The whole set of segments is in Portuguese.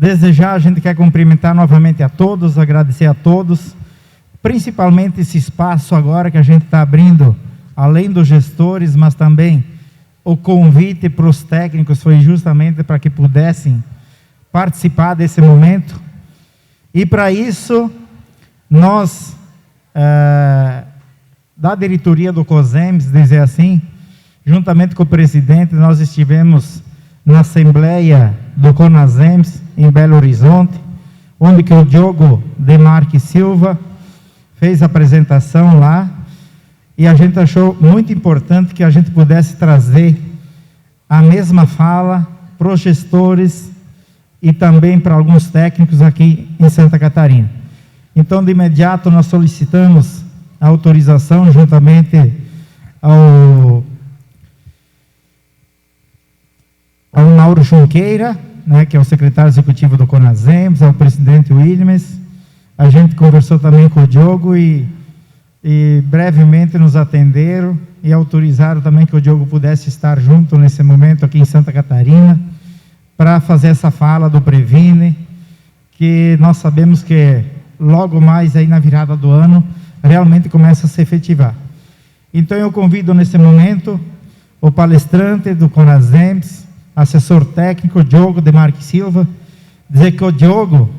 Desde já, a gente quer cumprimentar novamente a todos, agradecer a todos, principalmente esse espaço agora que a gente está abrindo, além dos gestores, mas também o convite para os técnicos foi justamente para que pudessem participar desse momento. E para isso, nós, da diretoria do COSEMS, dizer assim, juntamente com o presidente, nós estivemos na Assembleia do CONASEMS, em Belo Horizonte, onde que o Diogo Demarque Silva fez a apresentação lá, e a gente achou muito importante que a gente pudesse trazer a mesma fala para os gestores e também para alguns técnicos aqui em Santa Catarina. Então, de imediato, nós solicitamos a autorização juntamente ao Mauro Junqueira, né, que é o secretário executivo do CONASEMS, ao presidente Williams. A gente conversou também com o Diogo e brevemente nos atenderam e autorizaram também que o Diogo pudesse estar junto nesse momento aqui em Santa Catarina para fazer essa fala do Previne, que nós sabemos que logo mais aí na virada do ano realmente começa a se efetivar. Então eu convido nesse momento o palestrante do CONASEMS, assessor técnico, Diogo Demarque Silva, dizer que o Diogo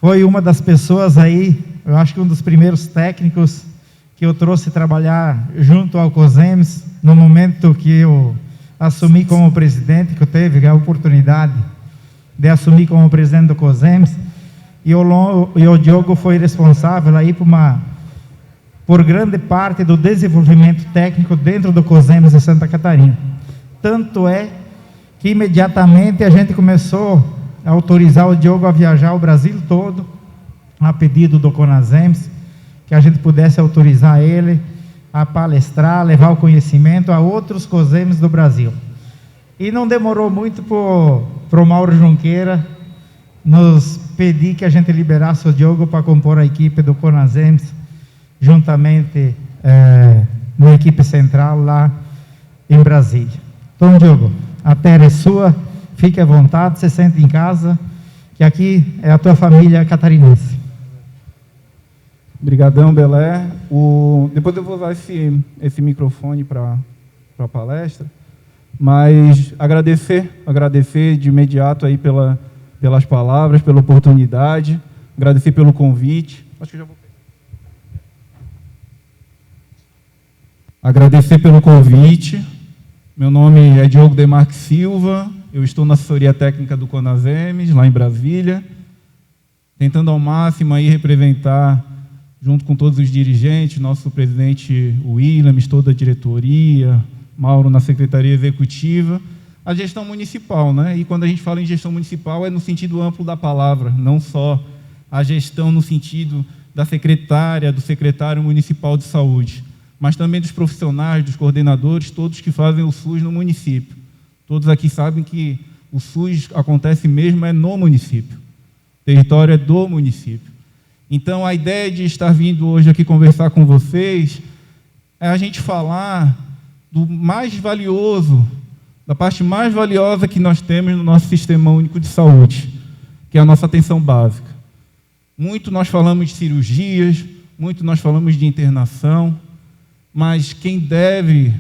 foi uma das pessoas aí, eu acho que um dos primeiros técnicos que eu trouxe trabalhar junto ao COSEMS, no momento que eu assumi como presidente, que eu teve a oportunidade de assumir como presidente do COSEMS, e o Diogo foi responsável aí por grande parte do desenvolvimento técnico dentro do COSEMS de Santa Catarina. Tanto é que imediatamente a gente começou a autorizar o Diogo a viajar o Brasil todo, a pedido do CONASEMS, que a gente pudesse autorizar ele a palestrar, levar o conhecimento a outros COSEMS do Brasil. E não demorou muito para o Mauro Junqueira nos pedir que a gente liberasse o Diogo para compor a equipe do CONASEMS, juntamente na equipe central lá em Brasília. Então, Diogo, a terra é sua, fique à vontade, se sente em casa, que aqui é a tua família catarinense. Obrigadão, Belé. Depois eu vou usar esse microfone para a palestra, mas agradecer de imediato aí pelas palavras, pela oportunidade, agradecer pelo convite. Acho que já vou agradecer pelo convite. Meu nome é Diogo Demarque Silva, eu estou na assessoria técnica do CONASEMS, lá em Brasília, tentando ao máximo aí representar, junto com todos os dirigentes, nosso presidente Williams, toda a diretoria, Mauro na secretaria executiva, a gestão municipal, né? E quando a gente fala em gestão municipal é no sentido amplo da palavra, não só a gestão no sentido da secretária, do secretário municipal de saúde, mas também dos profissionais, dos coordenadores, todos que fazem o SUS no município. Todos aqui sabem que o SUS acontece mesmo no município. O território é do município. Então, a ideia de estar vindo hoje aqui conversar com vocês é a gente falar do mais valioso, da parte mais valiosa que nós temos no nosso Sistema Único de Saúde, que é a nossa atenção básica. Muito nós falamos de cirurgias, muito nós falamos de internação, mas quem deve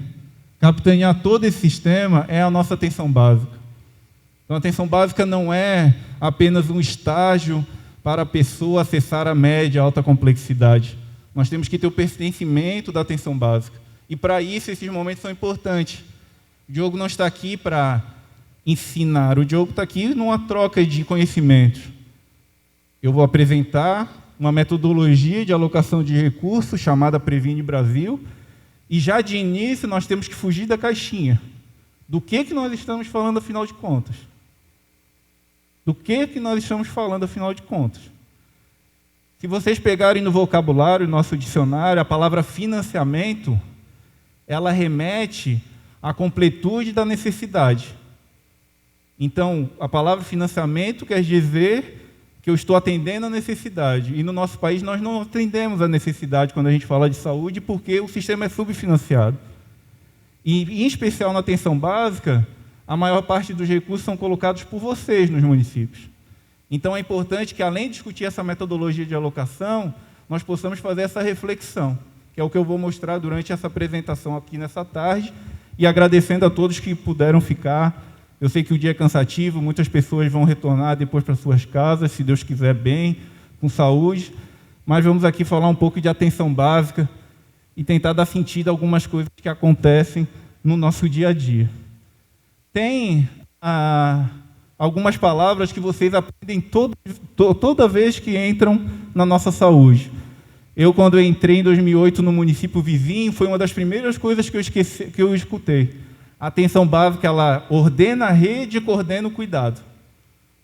capitanear todo esse sistema é a nossa atenção básica. Então, a atenção básica não é apenas um estágio para a pessoa acessar a média, a alta complexidade. Nós temos que ter o pertencimento da atenção básica. E, para isso, esses momentos são importantes. O Diogo não está aqui para ensinar, o Diogo está aqui numa troca de conhecimentos. Eu vou apresentar uma metodologia de alocação de recursos chamada Previne Brasil, e já de início nós temos que fugir da caixinha. Do que nós estamos falando, afinal de contas? Do que nós estamos falando, afinal de contas? Se vocês pegarem no vocabulário, nosso dicionário, a palavra financiamento, ela remete à completude da necessidade. Então, a palavra financiamento quer dizer que eu estou atendendo a necessidade. E no nosso país nós não atendemos a necessidade quando a gente fala de saúde, porque o sistema é subfinanciado. E, em especial na atenção básica, a maior parte dos recursos são colocados por vocês nos municípios. Então, é importante que, além de discutir essa metodologia de alocação, nós possamos fazer essa reflexão, que é o que eu vou mostrar durante essa apresentação aqui nessa tarde, e agradecendo a todos que puderam ficar. Eu sei que o dia é cansativo, muitas pessoas vão retornar depois para suas casas, se Deus quiser bem, com saúde, mas vamos aqui falar um pouco de atenção básica e tentar dar sentido a algumas coisas que acontecem no nosso dia a dia. Tem algumas palavras que vocês aprendem toda vez que entram na nossa saúde. Eu, quando eu entrei em 2008 no município vizinho, foi uma das primeiras coisas que eu escutei. A atenção básica, ela ordena a rede e coordena o cuidado.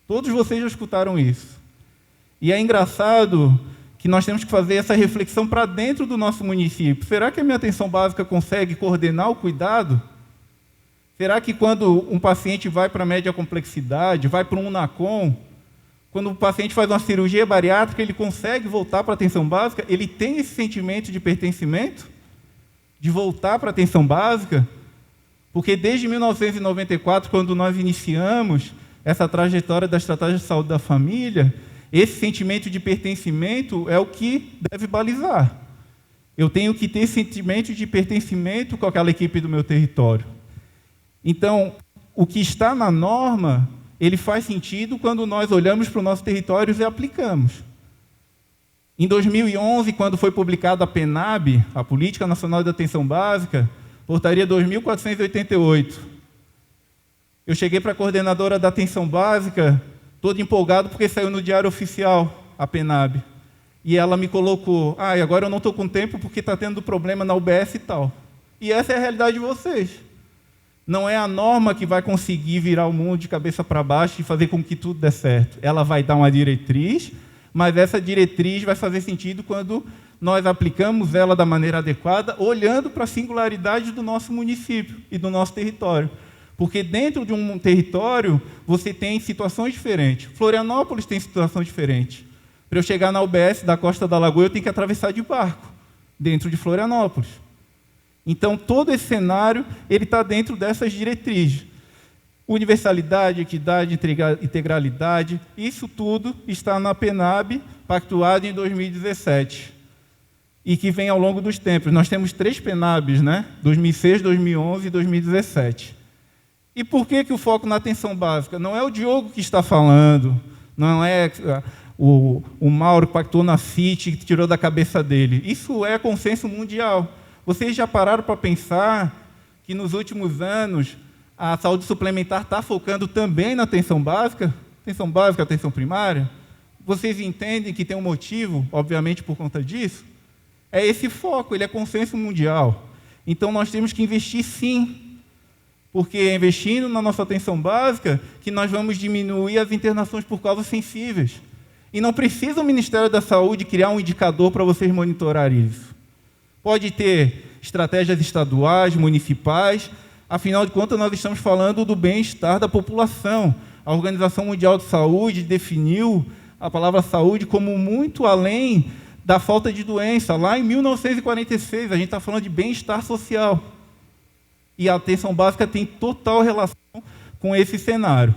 Todos vocês já escutaram isso. E é engraçado que nós temos que fazer essa reflexão para dentro do nosso município. Será que a minha atenção básica consegue coordenar o cuidado? Será que quando um paciente vai para a média complexidade, vai para um UNACOM, quando o paciente faz uma cirurgia bariátrica, ele consegue voltar para a atenção básica? Ele tem esse sentimento de pertencimento? De voltar para a atenção básica? Porque desde 1994, quando nós iniciamos essa trajetória da estratégia de saúde da família, esse sentimento de pertencimento é o que deve balizar. Eu tenho que ter esse sentimento de pertencimento com aquela equipe do meu território. Então, o que está na norma, ele faz sentido quando nós olhamos para os nossos territórios e aplicamos. Em 2011, quando foi publicada a PENAB, a Política Nacional de Atenção Básica, portaria 2488, eu cheguei para a coordenadora da atenção básica, todo empolgado, porque saiu no Diário Oficial, a PENAB. E ela me colocou, e agora eu não estou com tempo porque está tendo problema na UBS e tal. E essa é a realidade de vocês. Não é a norma que vai conseguir virar o mundo de cabeça para baixo e fazer com que tudo dê certo. Ela vai dar uma diretriz, mas essa diretriz vai fazer sentido quando nós aplicamos ela da maneira adequada, olhando para a singularidade do nosso município e do nosso território. Porque dentro de um território, você tem situações diferentes. Florianópolis tem situação diferente. Para eu chegar na UBS da Costa da Lagoa, eu tenho que atravessar de barco, dentro de Florianópolis. Então, todo esse cenário ele está dentro dessas diretrizes. Universalidade, equidade, integralidade, isso tudo está na PENAB, pactuado em 2017. E que vem ao longo dos tempos. Nós temos 3 PENABs, né? 2006, 2011 e 2017. E por que o foco na atenção básica? Não é o Diogo que está falando, não é o Mauro que pactou na CIT, que tirou da cabeça dele. Isso é consenso mundial. Vocês já pararam para pensar que nos últimos anos a saúde suplementar está focando também na atenção básica, atenção primária? Vocês entendem que tem um motivo, obviamente, por conta disso? É esse foco, ele é consenso mundial. Então, nós temos que investir sim, porque é investindo na nossa atenção básica que nós vamos diminuir as internações por causas sensíveis. E não precisa o Ministério da Saúde criar um indicador para vocês monitorarem isso. Pode ter estratégias estaduais, municipais, afinal de contas, nós estamos falando do bem-estar da população. A Organização Mundial de Saúde definiu a palavra saúde como muito além da falta de doença. Lá em 1946, a gente está falando de bem-estar social. E a atenção básica tem total relação com esse cenário.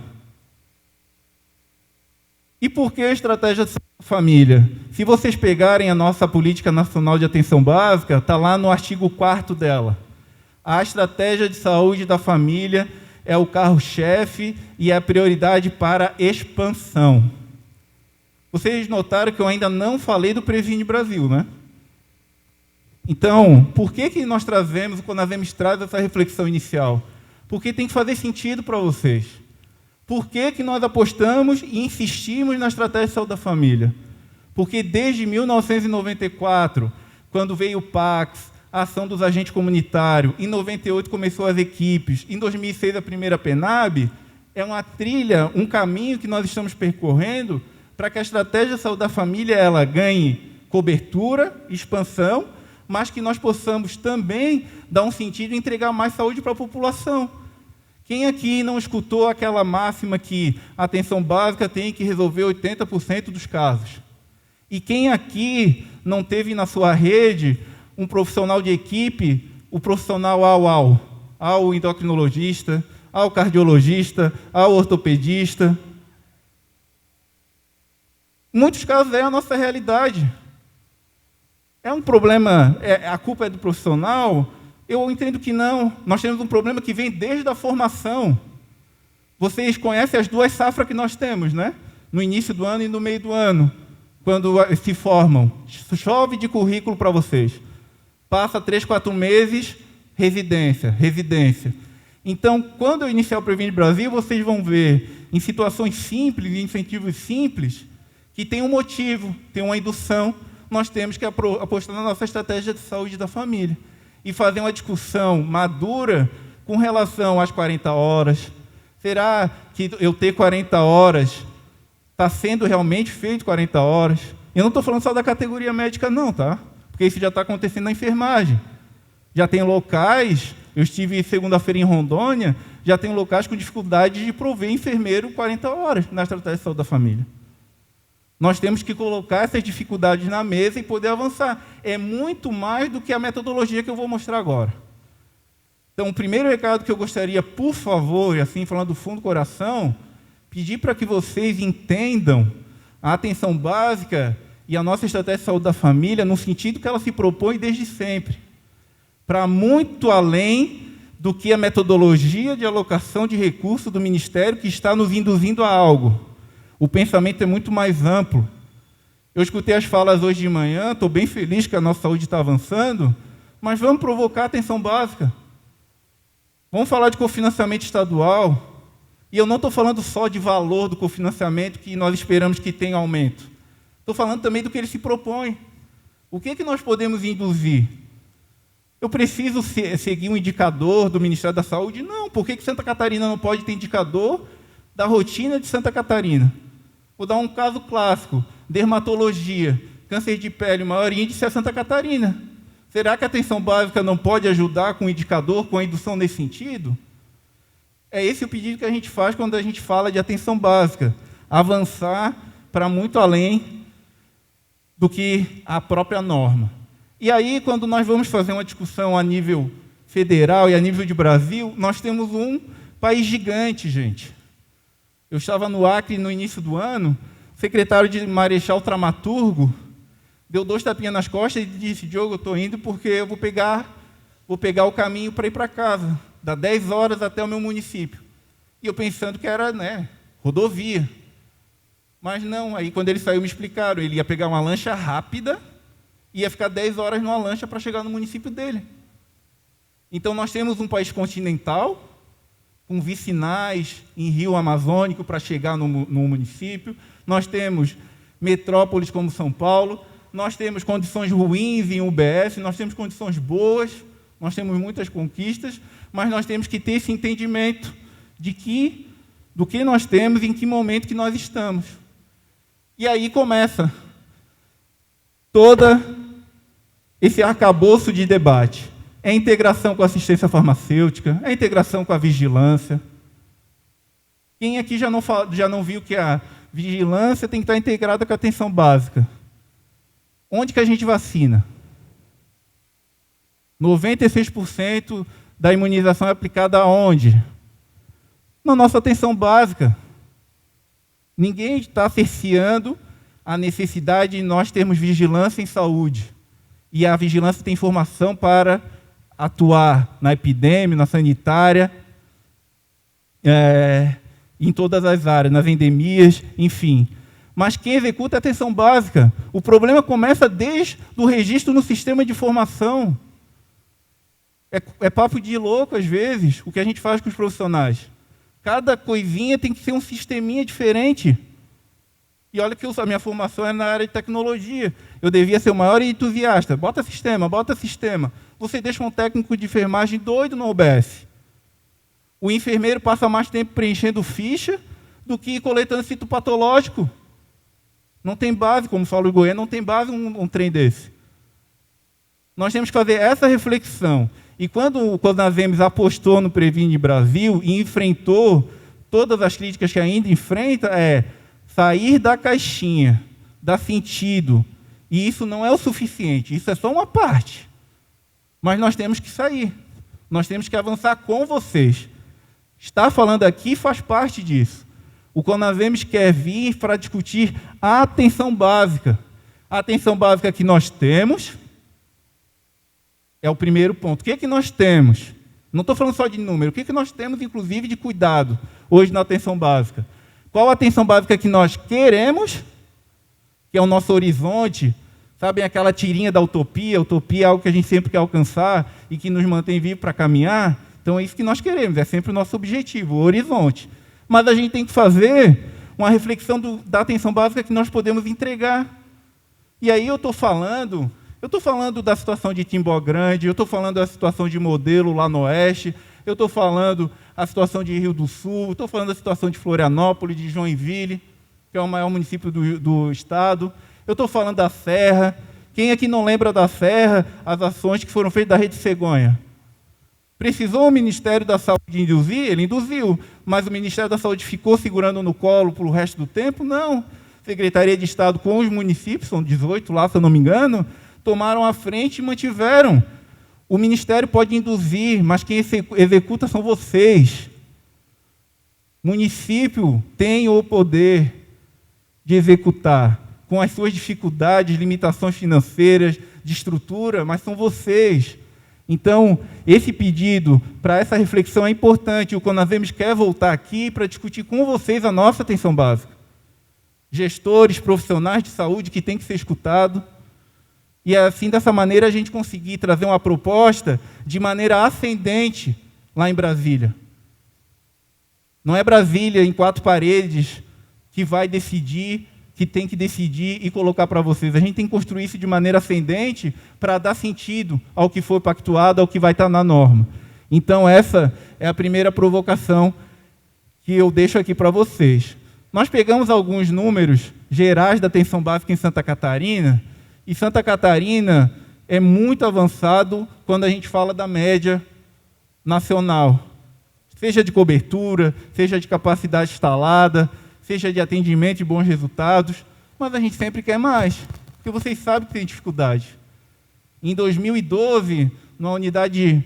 E por que a estratégia de família? Se vocês pegarem a nossa Política Nacional de Atenção Básica, está lá no artigo 4º dela. A estratégia de saúde da família é o carro-chefe e é a prioridade para expansão. Vocês notaram que eu ainda não falei do Previne Brasil, né? Então, por que nós trazemos, quando nós traz essa reflexão inicial? Porque tem que fazer sentido para vocês. Por que nós apostamos e insistimos na estratégia de saúde da família? Porque desde 1994, quando veio o PACS, a ação dos agentes comunitários, em 98 começou as equipes, em 2006 a primeira PENAB, é uma trilha, um caminho que nós estamos percorrendo para que a estratégia de saúde da família ela ganhe cobertura, expansão, mas que nós possamos também dar um sentido e entregar mais saúde para a população. Quem aqui não escutou aquela máxima que a atenção básica tem que resolver 80% dos casos? E quem aqui não teve na sua rede um profissional de equipe, o profissional ao endocrinologista, ao cardiologista, ao ortopedista? Em muitos casos é a nossa realidade. É um problema, a culpa é do profissional? Eu entendo que não. Nós temos um problema que vem desde a formação. Vocês conhecem as 2 safras que nós temos, né? No início do ano e no meio do ano, quando se formam. Chove de currículo para vocês. Passa 3, 4 meses, residência. Então, quando eu iniciar o Previne Brasil, vocês vão ver, em situações simples, em incentivos simples, que tem um motivo, tem uma indução. Nós temos que apostar na nossa estratégia de saúde da família e fazer uma discussão madura com relação às 40 horas. Será que eu ter 40 horas está sendo realmente feito 40 horas? Eu não estou falando só da categoria médica, não, tá? Porque isso já está acontecendo na enfermagem. Já tem locais, eu estive segunda-feira em Rondônia, já tem locais com dificuldade de prover enfermeiro 40 horas na estratégia de saúde da família. Nós temos que colocar essas dificuldades na mesa e poder avançar. É muito mais do que a metodologia que eu vou mostrar agora. Então, o primeiro recado que eu gostaria, por favor, e assim falando do fundo do coração, pedir para que vocês entendam a atenção básica e a nossa estratégia de saúde da família no sentido que ela se propõe desde sempre, para muito além do que a metodologia de alocação de recursos do Ministério que está nos induzindo a algo. O pensamento é muito mais amplo. Eu escutei as falas hoje de manhã, estou bem feliz que a nossa saúde está avançando, mas vamos provocar a atenção básica. Vamos falar de cofinanciamento estadual. E eu não estou falando só de valor do cofinanciamento, que nós esperamos que tenha aumento. Estou falando também do que ele se propõe. O que nós podemos induzir? Eu preciso seguir um indicador do Ministério da Saúde? Não. Por que Santa Catarina não pode ter indicador da rotina de Santa Catarina? Vou dar um caso clássico. Dermatologia, câncer de pele, o maior índice é Santa Catarina. Será que a atenção básica não pode ajudar com o indicador, com a indução nesse sentido? É esse o pedido que a gente faz quando a gente fala de atenção básica. Avançar para muito além do que a própria norma. E aí, quando nós vamos fazer uma discussão a nível federal e a nível de Brasil, nós temos um país gigante, gente. Eu estava no Acre no início do ano, o secretário de Marechal Tramaturgo deu 2 tapinhas nas costas e disse: Diogo, eu estou indo porque eu vou pegar o caminho para ir para casa. Dá 10 horas até o meu município. E eu pensando que era, rodovia. Mas não, aí quando ele saiu me explicaram, ele ia pegar uma lancha rápida e ia ficar 10 horas numa lancha para chegar no município dele. Então nós temos um país continental, com vicinais em rio amazônico para chegar no município. Nós temos metrópoles como São Paulo, nós temos condições ruins em UBS, nós temos condições boas, nós temos muitas conquistas, mas nós temos que ter esse entendimento do que nós temos e em que momento que nós estamos. E aí começa todo esse arcabouço de debate. É a integração com a assistência farmacêutica, é a integração com a vigilância. Quem aqui já não viu que a vigilância tem que estar integrada com a atenção básica? Onde que a gente vacina? 96% da imunização é aplicada aonde? Na nossa atenção básica. Ninguém está cerceando a necessidade de nós termos vigilância em saúde. E a vigilância tem informação para atuar na epidemia, na sanitária, em todas as áreas, nas endemias, enfim. Mas quem executa é a atenção básica. O problema começa desde o registro no sistema de informação. É papo de louco, às vezes, o que a gente faz com os profissionais. Cada coisinha tem que ser um sisteminha diferente. E olha que a minha formação é na área de tecnologia. Eu devia ser o maior entusiasta. Bota sistema, bota sistema. Você deixa um técnico de enfermagem doido no OBS. O enfermeiro passa mais tempo preenchendo ficha do que coletando citopatológico. Não tem base, como fala o Goiânia, não tem base um trem desse. Nós temos que fazer essa reflexão. E quando o CONASEMES apostou no Previne Brasil e enfrentou todas as críticas que ainda enfrenta, sair da caixinha, dar sentido. E isso não é o suficiente, isso é só uma parte. Mas nós temos que sair. Nós temos que avançar com vocês. Estar falando aqui faz parte disso. O Conasems quer vir para discutir a atenção básica. A atenção básica que nós temos é o primeiro ponto. O que é que nós temos? Não estou falando só de número. O que é que nós temos, inclusive, de cuidado hoje na atenção básica? Qual a atenção básica que nós queremos, que é o nosso horizonte? Sabem aquela tirinha da utopia? Utopia é algo que a gente sempre quer alcançar e que nos mantém vivos para caminhar. Então é isso que nós queremos, é sempre o nosso objetivo, o horizonte. Mas a gente tem que fazer uma reflexão da atenção básica que nós podemos entregar. E aí eu estou falando da situação de Timbó Grande, eu estou falando da situação de Modelo lá no Oeste, eu estou falando a situação de Rio do Sul, estou falando da situação de Florianópolis, de Joinville, que é o maior município do estado. Eu estou falando da Serra. Quem aqui não lembra da Serra, as ações que foram feitas da Rede Cegonha? Precisou o Ministério da Saúde induzir? Ele induziu, mas o Ministério da Saúde ficou segurando no colo para o resto do tempo? Não. Secretaria de Estado com os municípios, são 18 lá, se eu não me engano, tomaram a frente e mantiveram. O Ministério pode induzir, mas quem executa são vocês. O município tem o poder de executar, com as suas dificuldades, limitações financeiras, de estrutura, mas são vocês. Então, esse pedido para essa reflexão é importante. O Conasems quer voltar aqui para discutir com vocês a nossa atenção básica. Gestores, profissionais de saúde que têm que ser escutados. E assim, dessa maneira, a gente conseguir trazer uma proposta de maneira ascendente lá em Brasília. Não é Brasília, em 4 paredes, que vai decidir, que tem que decidir e colocar para vocês. A gente tem que construir isso de maneira ascendente para dar sentido ao que foi pactuado, ao que vai estar na norma. Então, essa é a primeira provocação que eu deixo aqui para vocês. Nós pegamos alguns números gerais da atenção básica em Santa Catarina, e Santa Catarina é muito avançado quando a gente fala da média nacional. Seja de cobertura, seja de capacidade instalada, seja de atendimento e bons resultados, mas a gente sempre quer mais, porque vocês sabem que tem dificuldade. Em 2012, numa unidade,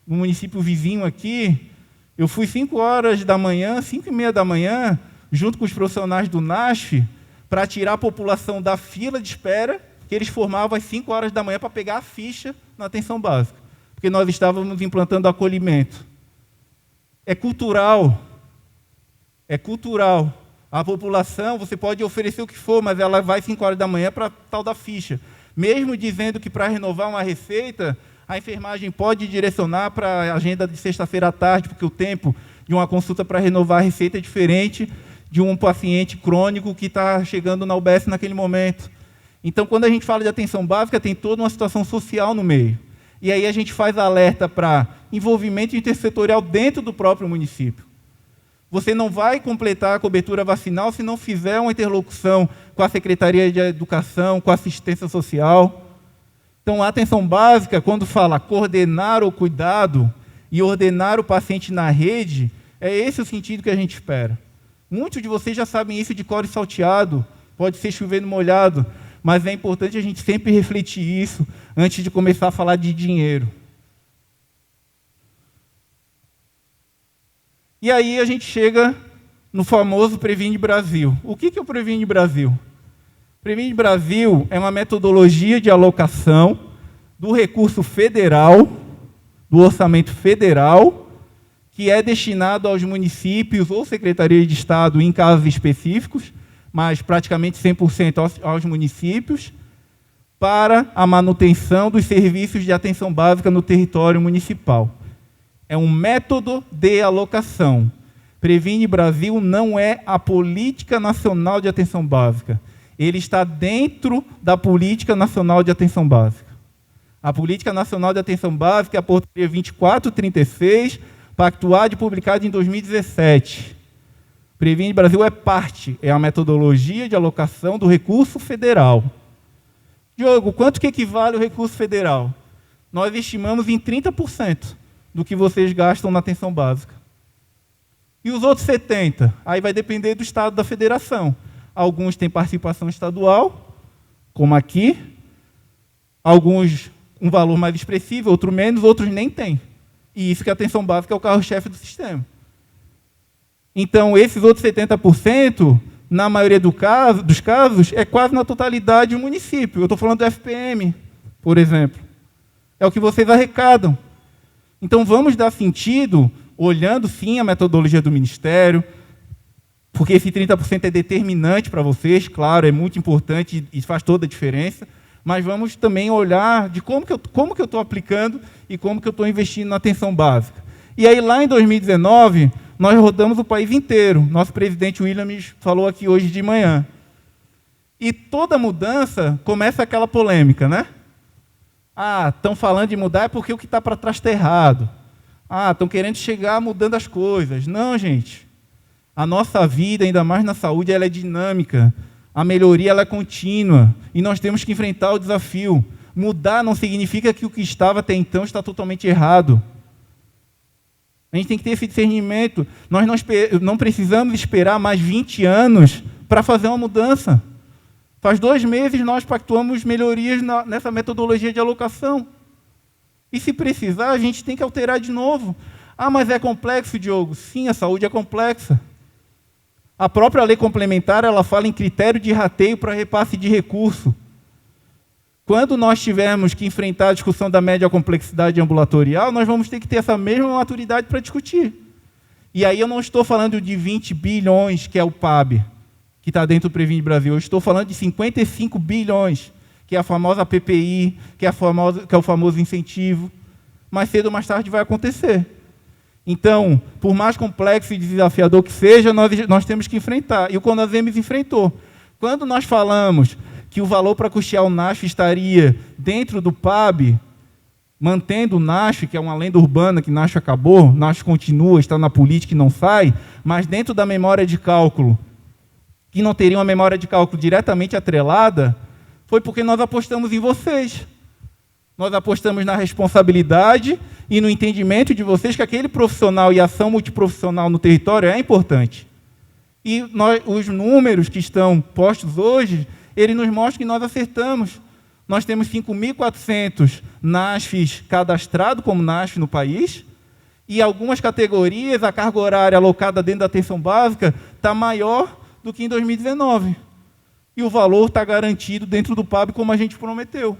no município vizinho aqui, eu fui 5h da manhã, 5h30 da manhã, junto com os profissionais do NASF, para tirar a população da fila de espera, que eles formavam às 5h da manhã para pegar a ficha na atenção básica, porque nós estávamos implantando acolhimento. É cultural. É cultural. A população, você pode oferecer o que for, mas ela vai às 5h da manhã para tal da ficha. Mesmo dizendo que para renovar uma receita, a enfermagem pode direcionar para a agenda de sexta-feira à tarde, porque o tempo de uma consulta para renovar a receita é diferente de um paciente crônico que está chegando na UBS naquele momento. Então, quando a gente fala de atenção básica, tem toda uma situação social no meio. E aí a gente faz alerta para envolvimento intersetorial dentro do próprio município. Você não vai completar a cobertura vacinal se não fizer uma interlocução com a Secretaria de Educação, com a assistência social. Então, a atenção básica, quando fala coordenar o cuidado e ordenar o paciente na rede, é esse o sentido que a gente espera. Muitos de vocês já sabem isso de cor e salteado, pode ser chovendo molhado, mas é importante a gente sempre refletir isso antes de começar a falar de dinheiro. E aí a gente chega no famoso Previne Brasil. O que é o Previne Brasil? Previne Brasil é uma metodologia de alocação do recurso federal, do orçamento federal, que é destinado aos municípios ou Secretaria de Estado em casos específicos, mas praticamente 100% aos municípios, para a manutenção dos serviços de atenção básica no território municipal. É um método de alocação. Previne Brasil não é a Política Nacional de Atenção Básica. Ele está dentro da Política Nacional de Atenção Básica. A Política Nacional de Atenção Básica é a Portaria 2436, pactuada e publicada em 2017. Previne Brasil é parte, é a metodologia de alocação do recurso federal. Diogo, quanto que equivale o recurso federal? Nós estimamos em 30% do que vocês gastam na atenção básica. E os outros 70%? Aí vai depender do estado da federação. Alguns têm participação estadual, como aqui. Alguns um valor mais expressivo, outros menos, outros nem têm. E isso que a atenção básica é o carro-chefe do sistema. Então, esses outros 70%, na maioria dos casos, é quase na totalidade do município. Eu estou falando do FPM, por exemplo. É o que vocês arrecadam. Então, vamos dar sentido, olhando, sim, a metodologia do Ministério, porque esse 30% é determinante para vocês, claro, é muito importante e faz toda a diferença, mas vamos também olhar de como que eu estou aplicando e como que eu estou investindo na atenção básica. E aí, lá em 2019, nós rodamos o país inteiro. Nosso presidente Williams falou aqui hoje de manhã. E toda mudança começa aquela polêmica, né? Ah, estão falando de mudar é porque o que está para trás está errado. Ah, estão querendo chegar mudando as coisas. Não, gente. A nossa vida, ainda mais na saúde, ela é dinâmica. A melhoria ela é contínua. E nós temos que enfrentar o desafio. Mudar não significa que o que estava até então está totalmente errado. A gente tem que ter esse discernimento. Nós não precisamos esperar mais 20 anos para fazer uma mudança. Faz 2 meses nós pactuamos melhorias nessa metodologia de alocação. E se precisar, a gente tem que alterar de novo. Ah, mas é complexo, Diogo. Sim, a saúde é complexa. A própria lei complementar, ela fala em critério de rateio para repasse de recurso. Quando nós tivermos que enfrentar a discussão da média complexidade ambulatorial, nós vamos ter que ter essa mesma maturidade para discutir. E aí eu não estou falando de 20 bilhões, que é o PAB, que está dentro do Previne Brasil. Eu estou falando de 55 bilhões, que é a famosa PPI, que é o famoso incentivo. Mais cedo ou mais tarde vai acontecer. Então, por mais complexo e desafiador que seja, nós temos que enfrentar. E o CONASEMES enfrentou. Quando nós falamos que o valor para custear o NASF estaria dentro do PAB, mantendo o NASF, que é uma lenda urbana que NASF acabou, NASF continua, está na política e não sai, mas dentro da memória de cálculo, que não teria uma memória de cálculo diretamente atrelada, foi porque nós apostamos em vocês. Nós apostamos na responsabilidade e no entendimento de vocês que aquele profissional e ação multiprofissional no território é importante. E os números que estão postos hoje, ele nos mostra que nós acertamos. Nós temos 5.400 NASFs cadastrados como NASF no país, e algumas categorias, a carga horária alocada dentro da atenção básica está maior do que em 2019. E o valor está garantido dentro do PAB, como a gente prometeu.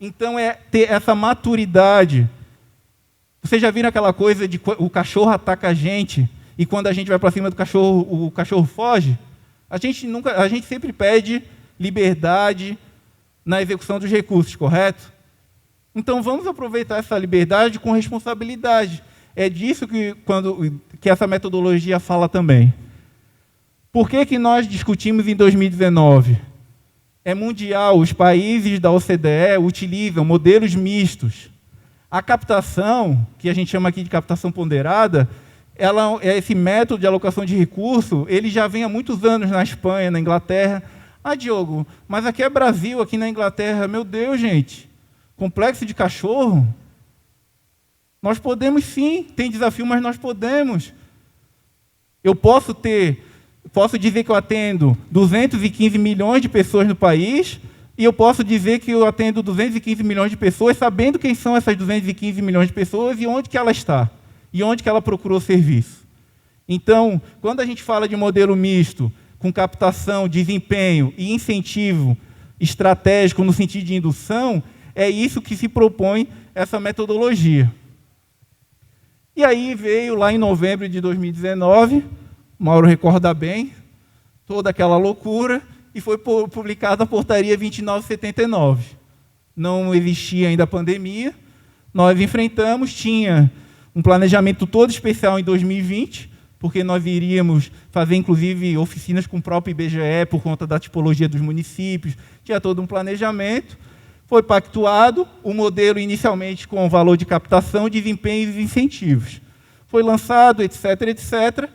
Então, é ter essa maturidade. Vocês já viram aquela coisa de o cachorro ataca a gente, e quando a gente vai para cima do cachorro, o cachorro foge? A gente sempre pede liberdade na execução dos recursos, correto? Então, vamos aproveitar essa liberdade com responsabilidade. É disso que essa metodologia fala também. Por que nós discutimos em 2019? É mundial, os países da OCDE utilizam modelos mistos. A captação, que a gente chama aqui de captação ponderada, esse método de alocação de recurso, ele já vem há muitos anos na Espanha, na Inglaterra. Ah, Diogo, mas aqui é Brasil, aqui na Inglaterra. Meu Deus, gente, complexo de cachorro? Nós podemos sim, tem desafio, mas nós podemos. Eu posso dizer que eu atendo 215 milhões de pessoas no país, e eu posso dizer que eu atendo 215 milhões de pessoas, sabendo quem são essas 215 milhões de pessoas e onde que ela está, e onde que ela procurou serviço. Então, quando a gente fala de modelo misto, com captação, desempenho e incentivo estratégico no sentido de indução, é isso que se propõe essa metodologia. E aí veio lá em novembro de 2019, Mauro recorda bem, toda aquela loucura, e foi publicada a portaria 2979. Não existia ainda a pandemia, nós enfrentamos, tinha um planejamento todo especial em 2020, porque nós iríamos fazer, inclusive, oficinas com o próprio IBGE, por conta da tipologia dos municípios, tinha todo um planejamento, foi pactuado o modelo inicialmente com o valor de captação, desempenho e incentivos. Foi lançado, etc., etc.,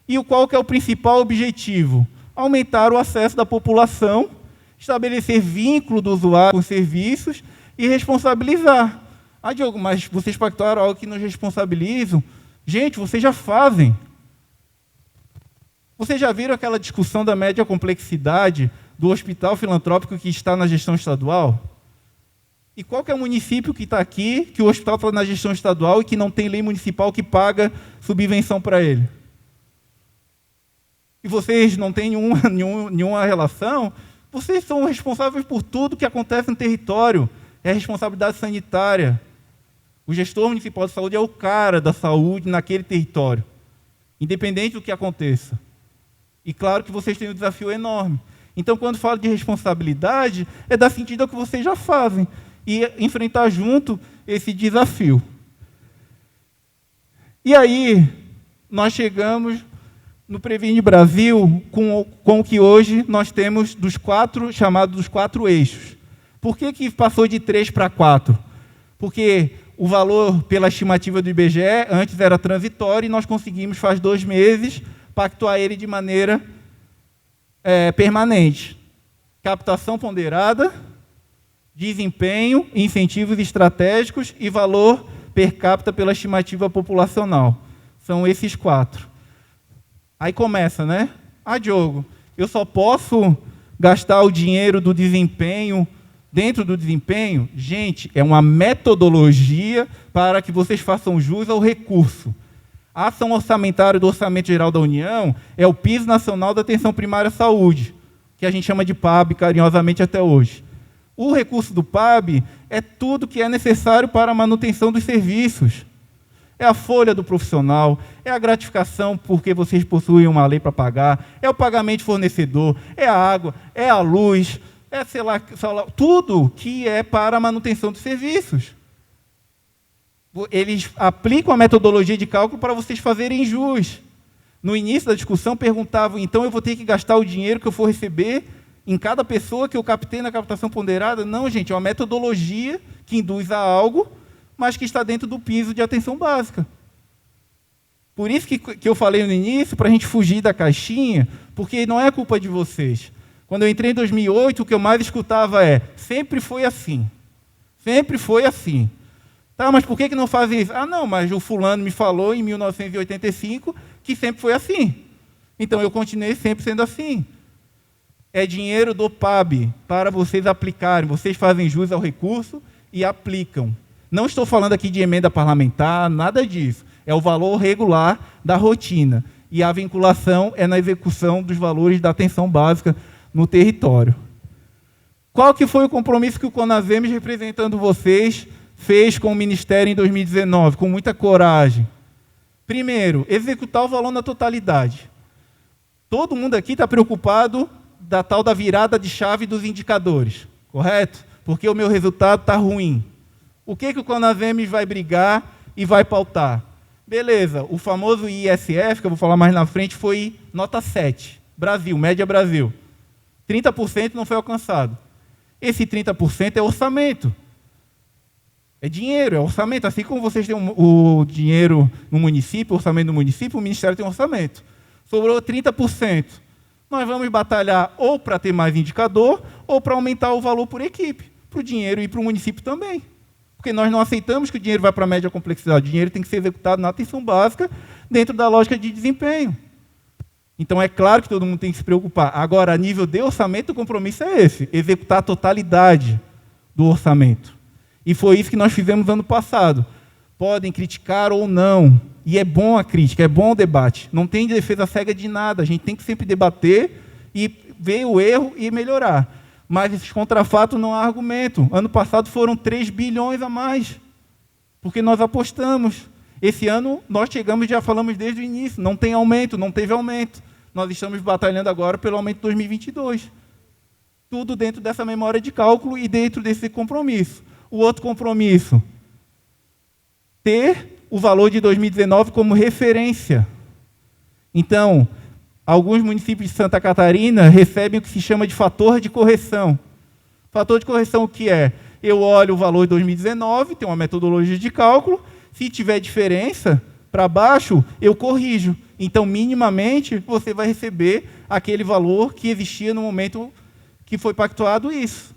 e qual que é o principal objetivo? Aumentar o acesso da população, estabelecer vínculo do usuário com os serviços e responsabilizar. Ah, Diogo, mas vocês pactuaram algo que nos responsabilizam? Gente, vocês já fazem. Vocês já viram aquela discussão da média complexidade do hospital filantrópico que está na gestão estadual? E qual que é o município que está aqui, que o hospital está na gestão estadual e que não tem lei municipal que paga subvenção para ele? e vocês não têm nenhuma relação, vocês são responsáveis por tudo que acontece no território. É responsabilidade sanitária. O gestor municipal de saúde é o cara da saúde naquele território, independente do que aconteça. E claro que vocês têm um desafio enorme. Então, quando falo de responsabilidade, é dar sentido ao que vocês já fazem e enfrentar junto esse desafio. E aí, nós chegamos no Previne Brasil com o que hoje nós temos chamados dos 4 eixos. Por que passou de 3 para 4? Porque o valor, pela estimativa do IBGE, antes era transitório e nós conseguimos, faz 2 meses, pactuar ele de maneira permanente. Captação ponderada, desempenho, incentivos estratégicos e valor per capita pela estimativa populacional. São esses 4. Aí começa, né? Diogo, eu só posso gastar o dinheiro do desempenho dentro do desempenho? Gente, é uma metodologia para que vocês façam jus ao recurso. A ação orçamentária do Orçamento Geral da União é o Piso Nacional da Atenção Primária à Saúde, que a gente chama de PAB carinhosamente até hoje. O recurso do PAB é tudo que é necessário para a manutenção dos serviços. É a folha do profissional, é a gratificação porque vocês possuem uma lei para pagar, é o pagamento de fornecedor, é a água, é a luz, é, sei lá, tudo que é para a manutenção dos serviços. Eles aplicam a metodologia de cálculo para vocês fazerem jus. No início da discussão, perguntavam, então eu vou ter que gastar o dinheiro que eu for receber em cada pessoa que eu captei na captação ponderada? Não, gente, é uma metodologia que induz a algo, mas que está dentro do piso de atenção básica. Por isso que eu falei no início, para a gente fugir da caixinha, porque não é culpa de vocês. Quando eu entrei em 2008, o que eu mais escutava é, sempre foi assim. Sempre foi assim. Tá, mas por que não fazem isso? Não, mas o fulano me falou em 1985 que sempre foi assim. Então eu continuei sempre sendo assim. É dinheiro do PAB para vocês aplicarem. Vocês fazem jus ao recurso e aplicam. Não estou falando aqui de emenda parlamentar, nada disso. É o valor regular da rotina. E a vinculação é na execução dos valores da atenção básica no território. Qual que foi o compromisso que o CONASEMES, representando vocês, fez com o Ministério em 2019, com muita coragem? Primeiro, executar o valor na totalidade. Todo mundo aqui está preocupado da tal da virada de chave dos indicadores, correto? Porque o meu resultado está ruim. O que o CONASEMES vai brigar e vai pautar? Beleza, o famoso ISF, que eu vou falar mais na frente, foi nota 7. Brasil, média Brasil. 30% não foi alcançado. Esse 30% é orçamento. É dinheiro, é orçamento. Assim como vocês têm o dinheiro no município, o orçamento do município, o Ministério tem um orçamento. Sobrou 30%. Nós vamos batalhar ou para ter mais indicador, ou para aumentar o valor por equipe, para o dinheiro e para o município também. Porque nós não aceitamos que o dinheiro vá para a média complexidade. O dinheiro tem que ser executado na atenção básica, dentro da lógica de desempenho. Então, é claro que todo mundo tem que se preocupar. Agora, a nível de orçamento, o compromisso é esse, executar a totalidade do orçamento. E foi isso que nós fizemos ano passado. Podem criticar ou não, e é bom a crítica, é bom o debate. Não tem defesa cega de nada, a gente tem que sempre debater e ver o erro e melhorar. Mas esses contrafatos não há argumento. Ano passado foram 3 bilhões a mais, porque nós apostamos. Esse ano nós chegamos, já falamos desde o início, não tem aumento, não teve aumento. Nós estamos batalhando agora pelo aumento de 2022. Tudo dentro dessa memória de cálculo e dentro desse compromisso. O outro compromisso, ter o valor de 2019 como referência. Então, alguns municípios de Santa Catarina recebem o que se chama de fator de correção. Fator de correção o que é? Eu olho o valor de 2019, tem uma metodologia de cálculo, se tiver diferença para baixo, eu corrijo. Então, minimamente, você vai receber aquele valor que existia no momento que foi pactuado isso.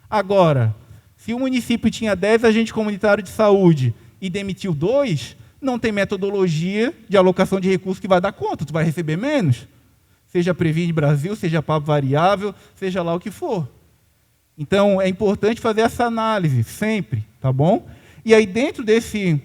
Agora, se o município tinha 10 agentes comunitários de saúde e demitiu 2, não tem metodologia de alocação de recursos que vai dar conta, tu vai receber menos. Seja Previne Brasil, seja PAB variável, seja lá o que for. Então, é importante fazer essa análise, sempre, tá bom? E aí, dentro desse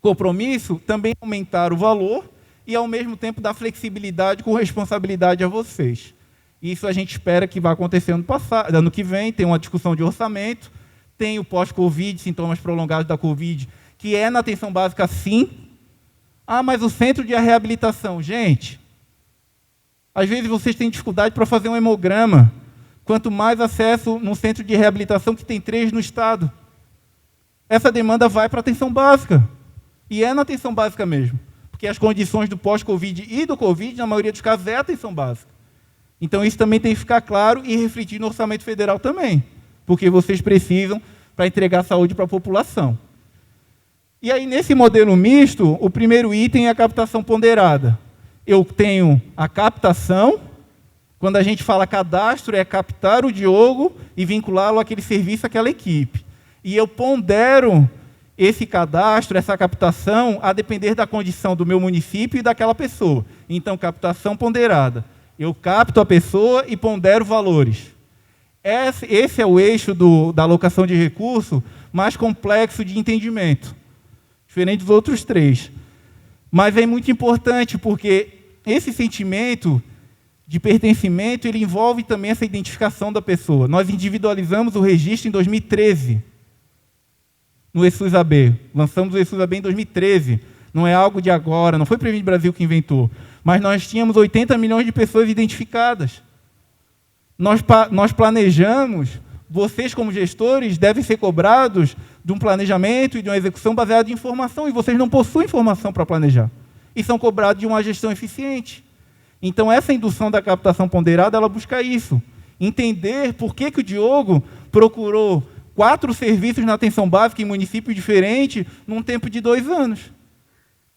compromisso, também aumentar o valor e, ao mesmo tempo, dar flexibilidade com responsabilidade a vocês. Isso a gente espera que vá acontecer ano que vem, tem uma discussão de orçamento, tem o pós-Covid, sintomas prolongados da Covid, que é na atenção básica, sim. Ah, mas o centro de reabilitação, gente, às vezes vocês têm dificuldade para fazer um hemograma. Quanto mais acesso num centro de reabilitação, que tem 3 no estado. Essa demanda vai para a atenção básica. E é na atenção básica mesmo. Porque as condições do pós-Covid e do Covid, na maioria dos casos, é a atenção básica. Então, isso também tem que ficar claro e refletir no orçamento federal também. Porque vocês precisam para entregar saúde para a população. E aí, nesse modelo misto, o primeiro item é a captação ponderada. Eu tenho a captação. Quando a gente fala cadastro, é captar o Diogo e vinculá-lo àquele serviço, àquela equipe. E eu pondero esse cadastro, essa captação, a depender da condição do meu município e daquela pessoa. Então, captação ponderada. Eu capto a pessoa e pondero valores. Esse é o eixo da alocação de recurso mais complexo de entendimento, diferente dos outros 3. Mas é muito importante, porque esse sentimento de pertencimento, ele envolve também essa identificação da pessoa. Nós individualizamos o registro em 2013, no ESUS-AB. Lançamos o ESUS-AB em 2013. Não é algo de agora, não foi o Previne Brasil que inventou. Mas nós tínhamos 80 milhões de pessoas identificadas. Nós planejamos, vocês como gestores devem ser cobrados de um planejamento e de uma execução baseada em informação, e vocês não possuem informação para planejar. E são cobrados de uma gestão eficiente. Então, essa indução da captação ponderada, ela busca isso. Entender por que o Diogo procurou 4 serviços na atenção básica em municípios diferentes num tempo de 2 anos.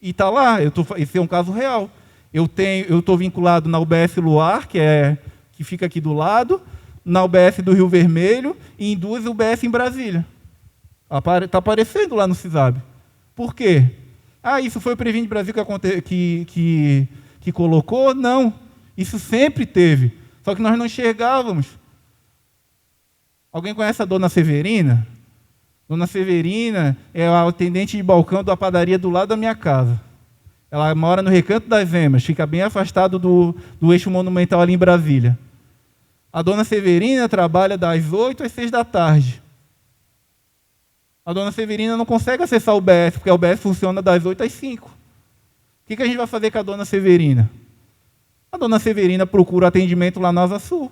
E está lá, esse é um caso real. Eu estou vinculado na UBS Luar, que fica aqui do lado, na UBS do Rio Vermelho e em 2 UBS em Brasília. Está aparecendo lá no CISAB. Por quê? Ah, isso foi o Previne Brasil que colocou? Não. Isso sempre teve. Só que nós não enxergávamos. Alguém conhece a Dona Severina? Dona Severina é a atendente de balcão da padaria do lado da minha casa. Ela mora no Recanto das Emas, fica bem afastado do eixo monumental ali em Brasília. A Dona Severina trabalha das 8 às 6 da tarde. A Dona Severina não consegue acessar o UBS, porque a UBS funciona das 8 às 5. O que a gente vai fazer com a Dona Severina? A Dona Severina procura atendimento lá na Asa Sul.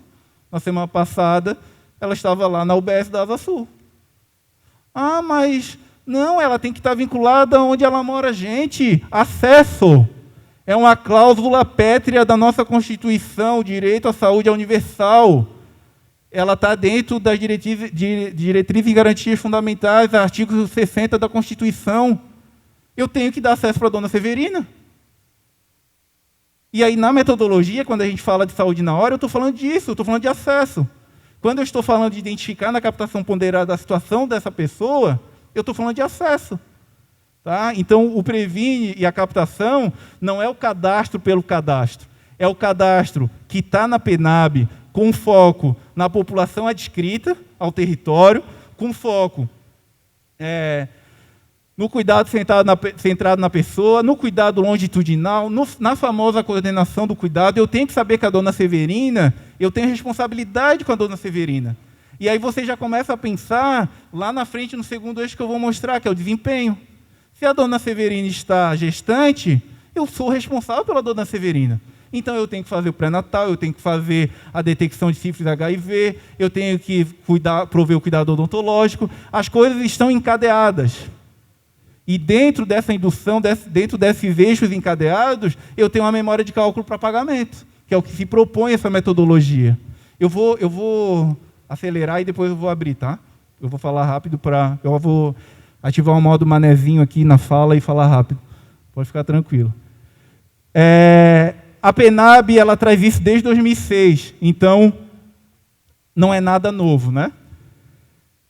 Na semana passada, ela estava lá na UBS da Asa Sul. Ah, mas não, ela tem que estar vinculada onde ela mora. Gente, acesso é uma cláusula pétrea da nossa Constituição, o direito à saúde é universal. Ela está dentro das diretrizes e garantias fundamentais, artigo 60 da Constituição. Eu tenho que dar acesso para a Dona Severina. E aí, na metodologia, quando a gente fala de saúde na hora, eu estou falando disso, eu estou falando de acesso. Quando eu estou falando de identificar na captação ponderada a situação dessa pessoa, eu estou falando de acesso. Tá? Então, o Previne e a captação não é o cadastro pelo cadastro. É o cadastro que está na PENAB, com foco na população adscrita ao território, com foco no cuidado centrado na pessoa, no cuidado longitudinal, na famosa coordenação do cuidado. Eu tenho que saber que a Dona Severina, eu tenho responsabilidade com a Dona Severina. E aí você já começa a pensar lá na frente no segundo eixo que eu vou mostrar, que é o desempenho. Se a Dona Severina está gestante, eu sou responsável pela Dona Severina. Então, eu tenho que fazer o pré-natal, eu tenho que fazer a detecção de sífilis HIV, eu tenho que prover o cuidado odontológico. As coisas estão encadeadas. E dentro dessa indução, dentro desses eixos encadeados, eu tenho uma memória de cálculo para pagamento, que é o que se propõe essa metodologia. Eu vou acelerar e depois eu vou abrir, tá? Eu vou falar rápido eu vou ativar o modo manezinho aqui na fala e falar rápido. Pode ficar tranquilo. A PENAB, ela traz isso desde 2006, então não é nada novo, né?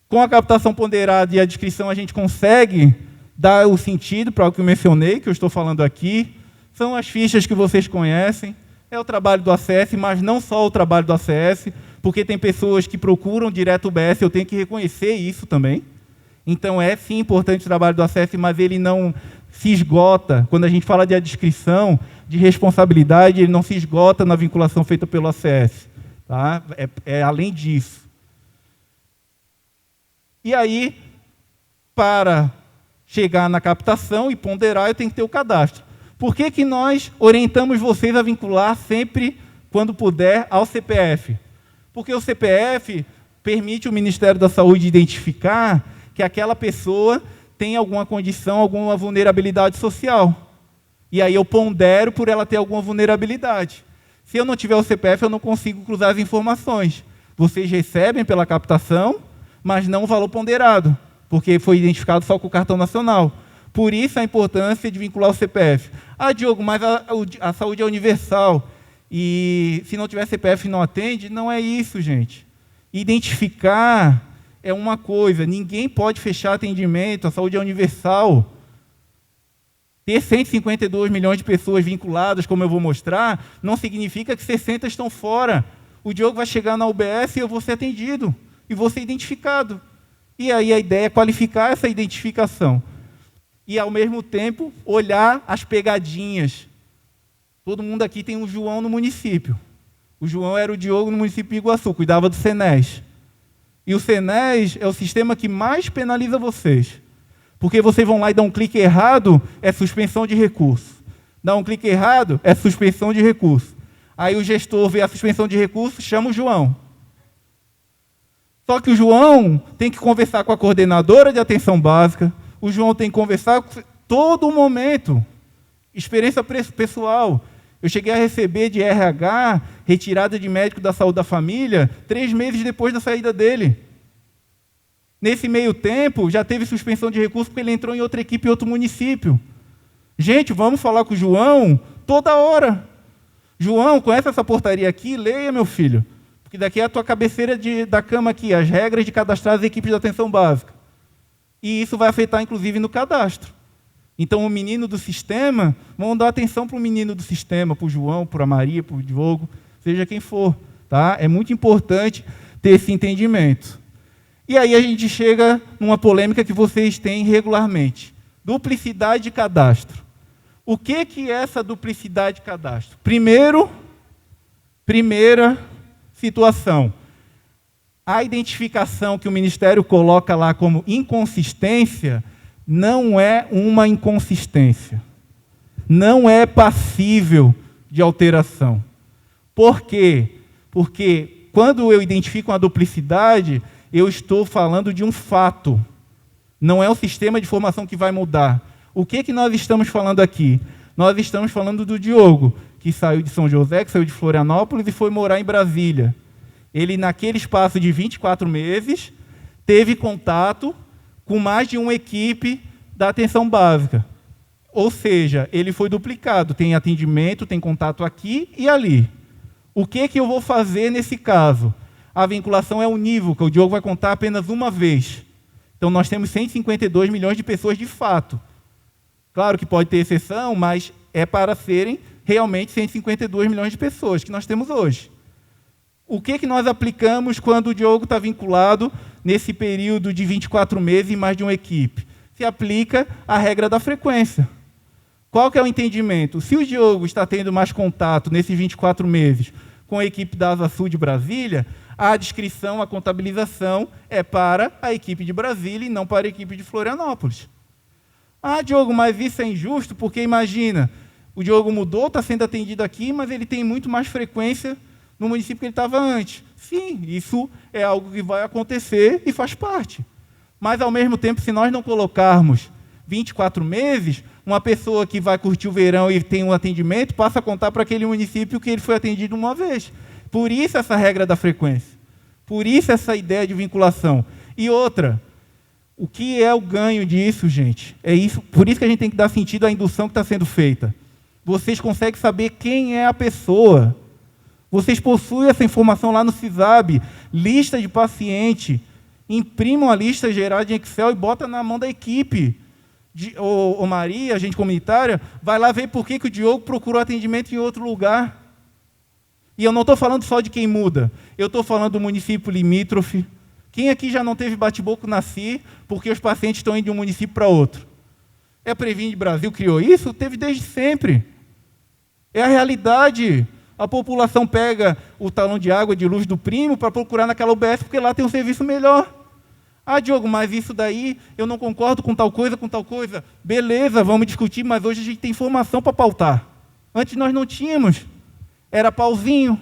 Com a captação ponderada e a descrição, a gente consegue dar o sentido para o que eu mencionei, que eu estou falando aqui. São as fichas que vocês conhecem, é o trabalho do ACS, mas não só o trabalho do ACS, porque tem pessoas que procuram direto o UBS, eu tenho que reconhecer isso também. Então, é sim importante o trabalho do ACS, mas ele não se esgota, quando a gente fala de adscrição, de responsabilidade, ele não se esgota na vinculação feita pelo ACS. Tá? É além disso. E aí, para chegar na captação e ponderar, eu tenho que ter o cadastro. Por que que nós orientamos vocês a vincular sempre, quando puder, ao CPF? Porque o CPF permite o Ministério da Saúde identificar que aquela pessoa tem alguma condição, alguma vulnerabilidade social. E aí eu pondero por ela ter alguma vulnerabilidade. Se eu não tiver o CPF, eu não consigo cruzar as informações. Vocês recebem pela captação, mas não o valor ponderado, porque foi identificado só com o cartão nacional. Por isso a importância de vincular o CPF. Ah, Diogo, mas a saúde é universal, e se não tiver CPF não atende? Não é isso, gente. Identificar é uma coisa, ninguém pode fechar atendimento, a saúde é universal. Ter 152 milhões de pessoas vinculadas, como eu vou mostrar, não significa que 60 estão fora. O Diogo vai chegar na UBS e eu vou ser atendido, e vou ser identificado. E aí a ideia é qualificar essa identificação. E, ao mesmo tempo, olhar as pegadinhas. Todo mundo aqui tem um João no município. O João era o Diogo no município de Iguaçu, cuidava do SENES. E o SENES é o sistema que mais penaliza vocês. Porque vocês vão lá e dão um clique errado, é suspensão de recurso. Dá um clique errado, é suspensão de recurso. Aí o gestor vê a suspensão de recurso, chama o João. Só que o João tem que conversar com a coordenadora de atenção básica, o João tem que conversar todo momento. Experiência pessoal. Eu cheguei a receber de RH, retirada de médico da saúde da família, 3 meses depois da saída dele. Nesse meio tempo, já teve suspensão de recurso porque ele entrou em outra equipe em outro município. Gente, vamos falar com o João toda hora. João, conhece essa portaria aqui? Leia, meu filho. Porque daqui é a tua cabeceira da cama aqui, as regras de cadastrar as equipes de atenção básica. E isso vai afetar, inclusive, no cadastro. Então, o menino do sistema, vão dar atenção para o menino do sistema, para o João, para a Maria, para o Diogo, seja quem for. Tá? É muito importante ter esse entendimento. E aí a gente chega numa polêmica que vocês têm regularmente. Duplicidade de cadastro. O que é essa duplicidade de cadastro? Primeira situação. A identificação que o Ministério coloca lá como inconsistência não é uma inconsistência. Não é passível de alteração. Por quê? Porque quando eu identifico uma duplicidade, eu estou falando de um fato. Não é o sistema de informação que vai mudar. O que nós estamos falando aqui? Nós estamos falando do Diogo, que saiu de São José, que saiu de Florianópolis e foi morar em Brasília. Ele, naquele espaço de 24 meses, teve contato com mais de uma equipe da atenção básica. Ou seja, ele foi duplicado, tem atendimento, tem contato aqui e ali. O que eu vou fazer nesse caso? A vinculação é unívoca, o Diogo vai contar apenas uma vez. Então, nós temos 152 milhões de pessoas de fato. Claro que pode ter exceção, mas é para serem realmente 152 milhões de pessoas que nós temos hoje. O que nós aplicamos quando o Diogo está vinculado nesse período de 24 meses em mais de uma equipe? Se aplica a regra da frequência. Qual que é o entendimento? Se o Diogo está tendo mais contato nesses 24 meses com a equipe da Asa Sul de Brasília, a adscrição, a contabilização é para a equipe de Brasília e não para a equipe de Florianópolis. Ah, Diogo, mas isso é injusto, porque imagina, o Diogo mudou, está sendo atendido aqui, mas ele tem muito mais frequência no município que ele estava antes. Sim, isso é algo que vai acontecer e faz parte. Mas, ao mesmo tempo, se nós não colocarmos 24 meses, uma pessoa que vai curtir o verão e tem um atendimento, passa a contar para aquele município que ele foi atendido uma vez. Por isso essa regra da frequência. Por isso essa ideia de vinculação. E outra, o que é o ganho disso, gente? É isso, por isso que a gente tem que dar sentido à indução que está sendo feita. Vocês conseguem saber quem é a pessoa. Vocês possuem essa informação lá no CISAB, lista de paciente. Imprimam a lista gerada em Excel e bota na mão da equipe. Ô Maria, agente comunitária, vai lá ver por que o Diogo procurou atendimento em outro lugar. E eu não estou falando só de quem muda, eu estou falando do município limítrofe. Quem aqui já não teve bate-boca na CI porque os pacientes estão indo de um município para outro? É a Previne Brasil que criou isso? Teve desde sempre. É a realidade. A população pega o talão de água, de luz do primo para procurar naquela UBS, porque lá tem um serviço melhor. Ah, Diogo, mas isso daí eu não concordo com tal coisa, com tal coisa. Beleza, vamos discutir, mas hoje a gente tem informação para pautar. Antes nós não tínhamos. Era pauzinho.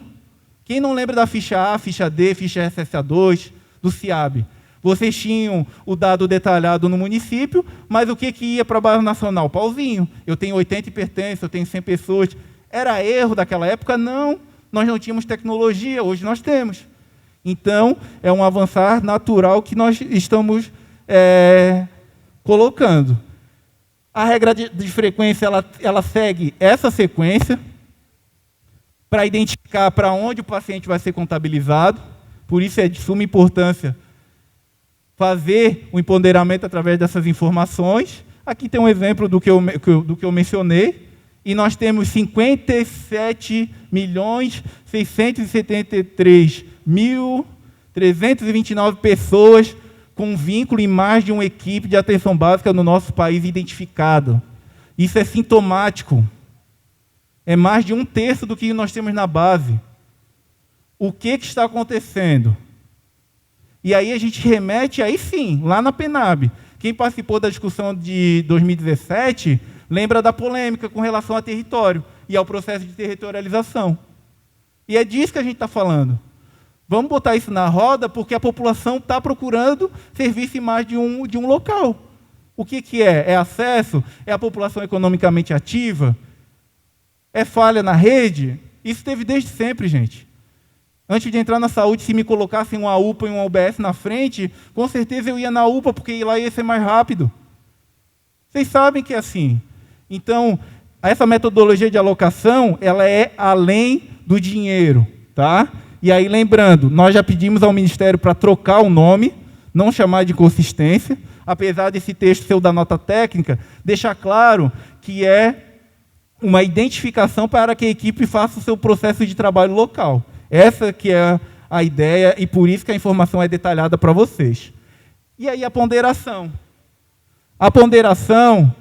Quem não lembra da ficha A, ficha D, ficha SSA2, do CIAB? Vocês tinham o dado detalhado no município, mas o que ia para a base nacional? Pauzinho. Eu tenho 80 hipertensos, eu tenho 100 pessoas. Era erro daquela época? Não. Nós não tínhamos tecnologia, hoje nós temos. Então, é um avançar natural que nós estamos colocando. A regra de frequência, ela segue essa sequência para identificar para onde o paciente vai ser contabilizado. Por isso é de suma importância fazer o empoderamento através dessas informações. Aqui tem um exemplo do que eu mencionei. E nós temos 57.673.329 pessoas com vínculo em mais de uma equipe de atenção básica no nosso país identificado. Isso é sintomático. É mais de 1/3 do que nós temos na base. O que está acontecendo? E aí a gente remete, aí sim, lá na PENAB. Quem participou da discussão de 2017... lembra da polêmica com relação a território e ao processo de territorialização. E é disso que a gente está falando. Vamos botar isso na roda porque a população está procurando serviço em mais de um local. O que é? É acesso? É a população economicamente ativa? É falha na rede? Isso teve desde sempre, gente. Antes de entrar na saúde, se me colocassem uma UPA e uma UBS na frente, com certeza eu ia na UPA porque lá ia ser mais rápido. Vocês sabem que é assim. Então, essa metodologia de alocação, ela é além do dinheiro, tá? E aí, lembrando, nós já pedimos ao Ministério para trocar o nome, não chamar de consistência, apesar desse texto ser o da nota técnica, deixar claro que é uma identificação para que a equipe faça o seu processo de trabalho local. Essa que é a ideia e por isso que a informação é detalhada para vocês. E aí a ponderação. A ponderação...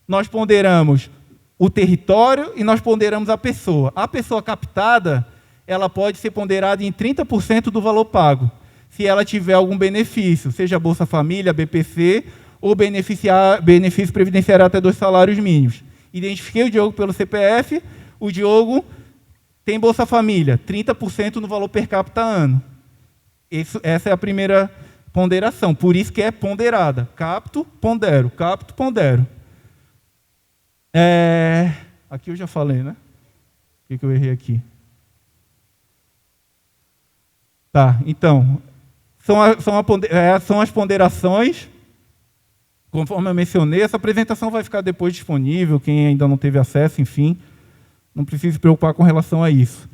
nós ponderamos o território e nós ponderamos a pessoa. A pessoa captada, ela pode ser ponderada em 30% do valor pago, se ela tiver algum benefício, seja Bolsa Família, BPC, ou benefício previdenciário até 2 salários mínimos. Identifiquei o Diogo pelo CPF, o Diogo tem Bolsa Família, 30% no valor per capita ano. Essa é a primeira ponderação, por isso que é ponderada. Capto, pondero, capto, pondero. Aqui eu já falei, né? O que eu errei aqui? Tá, então, são as ponderações, conforme eu mencionei. Essa apresentação vai ficar depois disponível, quem ainda não teve acesso, enfim, não precisa se preocupar com relação a isso.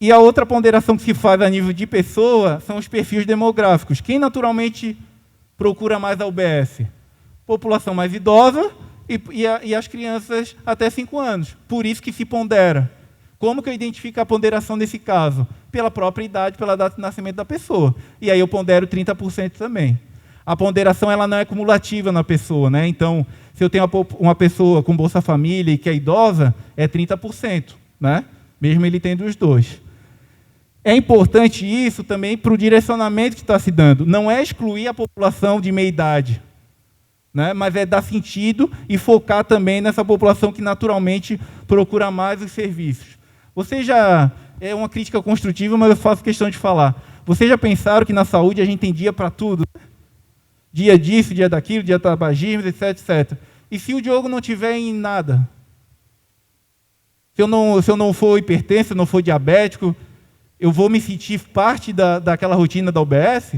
E a outra ponderação que se faz a nível de pessoa são os perfis demográficos. Quem naturalmente procura mais a UBS? População mais idosa, e as crianças até 5 anos. Por isso que se pondera. Como que eu identifico a ponderação nesse caso? Pela própria idade, pela data de nascimento da pessoa. E aí eu pondero 30% também. A ponderação ela não é cumulativa na pessoa, né? Então, se eu tenho uma pessoa com Bolsa Família e que é idosa, é 30%, né? Mesmo ele tendo os dois. É importante isso também para o direcionamento que está se dando. Não é excluir a população de meia idade, né? Mas é dar sentido e focar também nessa população que naturalmente procura mais os serviços. Você já... é uma crítica construtiva, mas eu faço questão de falar. Vocês já pensaram que na saúde a gente tem dia para tudo? Dia disso, dia daquilo, dia tabagismo, etc, etc. E se o Diogo não tiver em nada? Se eu não for hipertenso, se eu não for diabético, eu vou me sentir parte daquela rotina da UBS?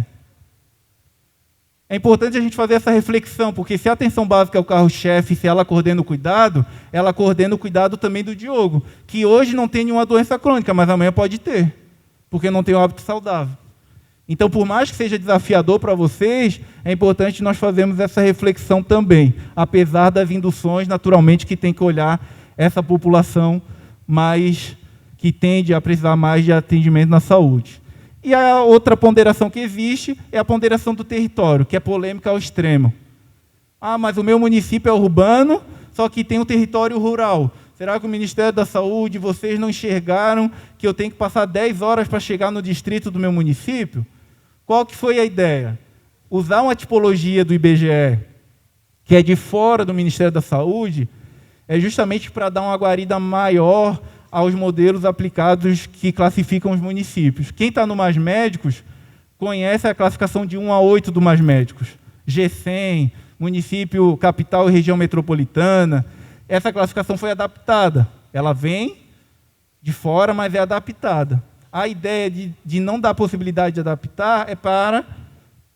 É importante a gente fazer essa reflexão, porque se a atenção básica é o carro-chefe, se ela coordena o cuidado também do Diogo, que hoje não tem nenhuma doença crônica, mas amanhã pode ter, porque não tem um hábito saudável. Então, por mais que seja desafiador para vocês, é importante nós fazermos essa reflexão também, apesar das induções, naturalmente, que tem que olhar essa população mais que tende a precisar mais de atendimento na saúde. E a outra ponderação que existe é a ponderação do território, que é polêmica ao extremo. Ah, mas o meu município é urbano, só que tem um território rural. Será que o Ministério da Saúde, vocês não enxergaram que eu tenho que passar 10 horas para chegar no distrito do meu município? Qual que foi a ideia? Usar uma tipologia do IBGE, que é de fora do Ministério da Saúde, é justamente para dar uma guarida maior aos modelos aplicados que classificam os municípios. Quem está no Mais Médicos conhece a classificação de 1 a 8 do Mais Médicos. G100, município, capital e região metropolitana. Essa classificação foi adaptada. Ela vem de fora, mas é adaptada. A ideia de não dar possibilidade de adaptar é para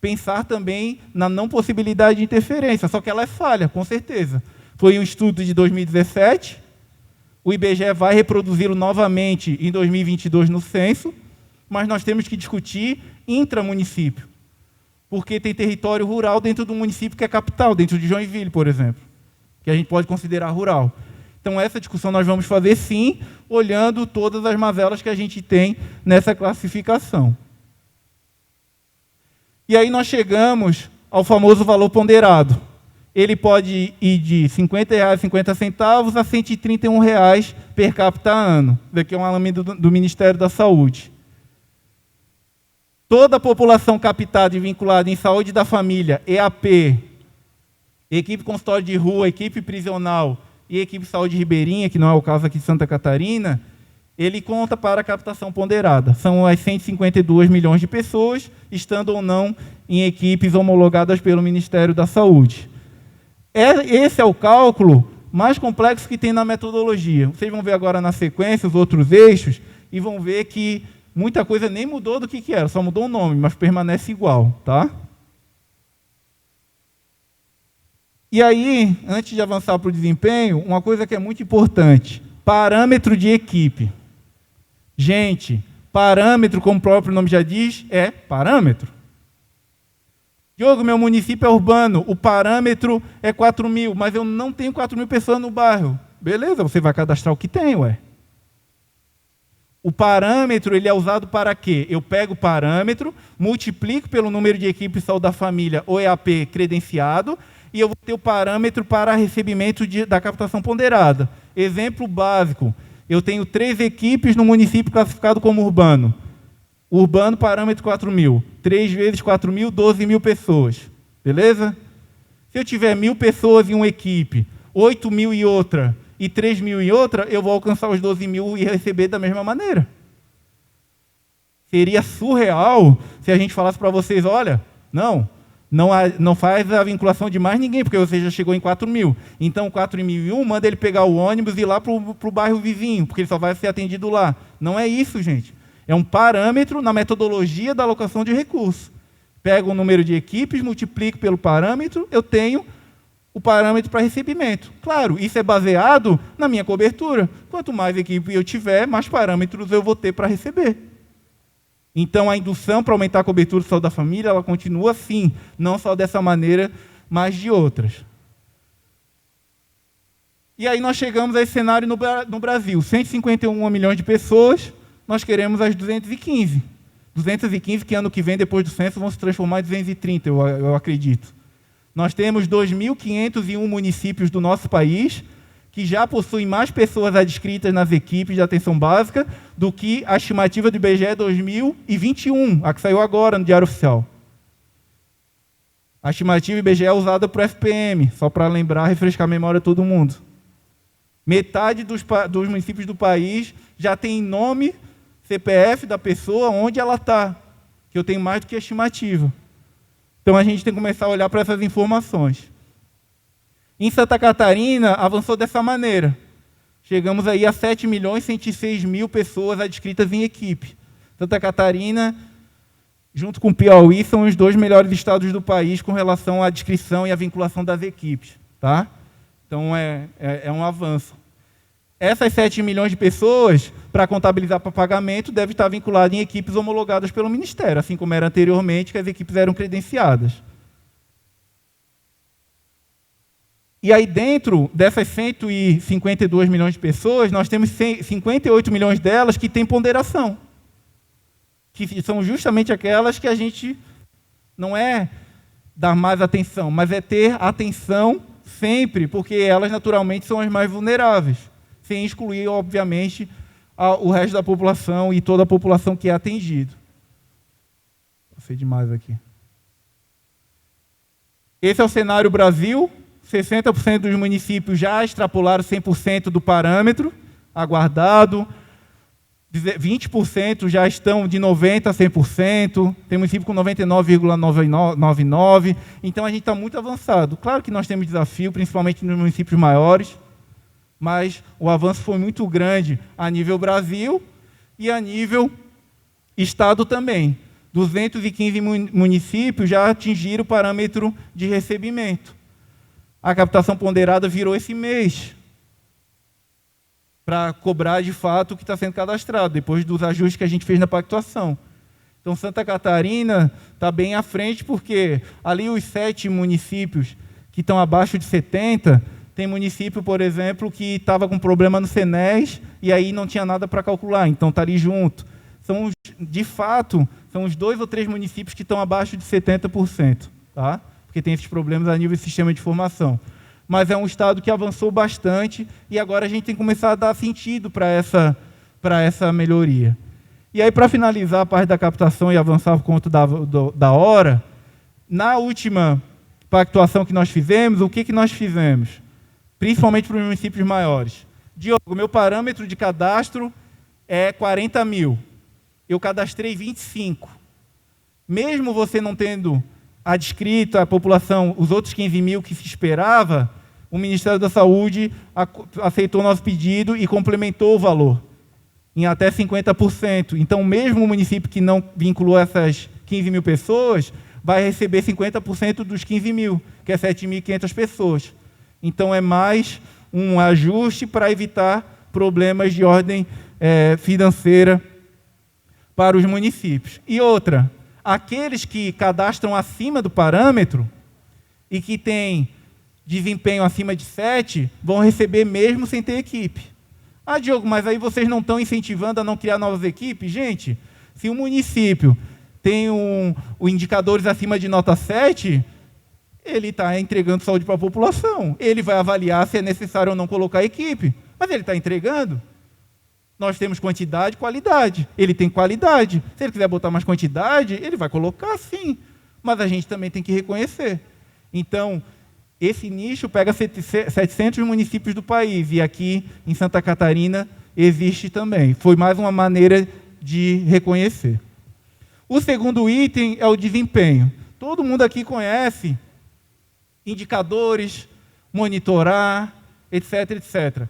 pensar também na não possibilidade de interferência, só que ela é falha, com certeza. Foi um estudo de 2017, o IBGE vai reproduzi-lo novamente em 2022 no censo, mas nós temos que discutir intramunicípio, porque tem território rural dentro do município que é capital, dentro de Joinville, por exemplo, que a gente pode considerar rural. Então, essa discussão nós vamos fazer, sim, olhando todas as mazelas que a gente tem nessa classificação. E aí nós chegamos ao famoso valor ponderado. Ele pode ir de R$ 50,50 a R$ 131 per capita ano. Isso aqui é um alamento do Ministério da Saúde. Toda a população captada e vinculada em saúde da família, EAP, equipe consultório de rua, equipe prisional e equipe saúde ribeirinha, que não é o caso aqui de Santa Catarina, ele conta para a captação ponderada. São as 152 milhões de pessoas, estando ou não em equipes homologadas pelo Ministério da Saúde. Esse é o cálculo mais complexo que tem na metodologia. Vocês vão ver agora na sequência os outros eixos e vão ver que muita coisa nem mudou do que era, só mudou o nome, mas permanece igual, tá? E aí, antes de avançar para o desempenho, uma coisa que é muito importante, parâmetro de equipe. Gente, parâmetro, como o próprio nome já diz, é parâmetro. Diogo, meu município é urbano, o parâmetro é 4.000, mas eu não tenho 4.000 pessoas no bairro. Beleza, você vai cadastrar o que tem, ué. O parâmetro, ele é usado para quê? Eu pego o parâmetro, multiplico pelo número de equipes de saúde da família, ou EAP credenciado, e eu vou ter o parâmetro para recebimento da captação ponderada. Exemplo básico, eu tenho 3 equipes no município classificado como urbano. Urbano, parâmetro 4.000. 3 vezes 4.000, 12.000 pessoas. Beleza? Se eu tiver 1.000 pessoas em uma equipe, 8.000 em outra e 3.000 em outra, eu vou alcançar os 12.000 e receber da mesma maneira. Seria surreal se a gente falasse para vocês, olha, não faz a vinculação de mais ninguém, porque você já chegou em 4.000. Então, 4.001, manda ele pegar o ônibus e ir lá para o bairro vizinho, porque ele só vai ser atendido lá. Não é isso, gente. É um parâmetro na metodologia da alocação de recursos. Pego o número de equipes, multiplico pelo parâmetro, eu tenho o parâmetro para recebimento. Claro, isso é baseado na minha cobertura. Quanto mais equipe eu tiver, mais parâmetros eu vou ter para receber. Então, a indução para aumentar a cobertura de saúde da família, ela continua assim, não só dessa maneira, mas de outras. E aí nós chegamos a esse cenário no Brasil. 151 milhões de pessoas, nós queremos as 215. 215 que ano que vem, depois do censo, vão se transformar em 230, eu acredito. Nós temos 2.501 municípios do nosso país que já possuem mais pessoas adscritas nas equipes de atenção básica do que a estimativa do IBGE 2021, a que saiu agora no Diário Oficial. A estimativa IBGE é usada para o FPM, só para lembrar, refrescar a memória de todo mundo. Metade dos municípios do país já tem nome, CPF da pessoa, onde ela está, que eu tenho mais do que a estimativa. Então, a gente tem que começar a olhar para essas informações. Em Santa Catarina, avançou dessa maneira. Chegamos aí a 7.106.000 pessoas adscritas em equipe. Santa Catarina, junto com o Piauí, são os 2 melhores estados do país com relação à adscrição e à vinculação das equipes. Tá? Então, é um avanço. Essas 7 milhões de pessoas, para contabilizar para pagamento, devem estar vinculadas em equipes homologadas pelo Ministério, assim como era anteriormente, que as equipes eram credenciadas. E aí, dentro dessas 152 milhões de pessoas, nós temos 58 milhões delas que têm ponderação, que são justamente aquelas que a gente não é dar mais atenção, mas é ter atenção sempre, porque elas naturalmente são as mais vulneráveis, sem excluir, obviamente, o resto da população e toda a população que é atendida. Passei demais aqui. Esse é o cenário Brasil. 60% dos municípios já extrapolaram 100% do parâmetro aguardado. 20% já estão de 90% a 100%. Tem município com 99,99%. Então, a gente está muito avançado. Claro que nós temos desafio, principalmente nos municípios maiores, mas o avanço foi muito grande a nível Brasil e a nível Estado também. 215 municípios já atingiram o parâmetro de recebimento. A captação ponderada virou esse mês, para cobrar de fato o que está sendo cadastrado, depois dos ajustes que a gente fez na pactuação. Então, Santa Catarina está bem à frente, porque ali os 7 municípios que estão abaixo de 70, tem município, por exemplo, que estava com problema no CENES e aí não tinha nada para calcular, então está ali junto. De fato, são os 2 ou 3 municípios que estão abaixo de 70%, tá? Porque tem esses problemas a nível do sistema de informação. Mas é um estado que avançou bastante e agora a gente tem que começar a dar sentido para essa melhoria. E aí, para finalizar a parte da captação e avançar por conta da hora, na última pactuação que nós fizemos, o que nós fizemos? Principalmente para os municípios maiores. Diogo, meu parâmetro de cadastro é 40 mil. Eu cadastrei 25. Mesmo você não tendo adscrito à população os outros 15 mil que se esperava, o Ministério da Saúde aceitou nosso pedido e complementou o valor em até 50%. Então, mesmo o município que não vinculou essas 15 mil pessoas, vai receber 50% dos 15 mil, que é 7.500 pessoas. Então, é mais um ajuste para evitar problemas de ordem financeira para os municípios. E outra, aqueles que cadastram acima do parâmetro e que têm desempenho acima de 7, vão receber mesmo sem ter equipe. Ah, Diogo, mas aí vocês não estão incentivando a não criar novas equipes? Gente, se o município tem indicadores acima de nota 7, ele está entregando saúde para a população. Ele vai avaliar se é necessário ou não colocar equipe. Mas ele está entregando. Nós temos quantidade e qualidade. Ele tem qualidade. Se ele quiser botar mais quantidade, ele vai colocar sim. Mas a gente também tem que reconhecer. Então, esse nicho pega 700 municípios do país. E aqui, em Santa Catarina, existe também. Foi mais uma maneira de reconhecer. O segundo item é o desempenho. Todo mundo aqui conhece indicadores, monitorar, etc, etc.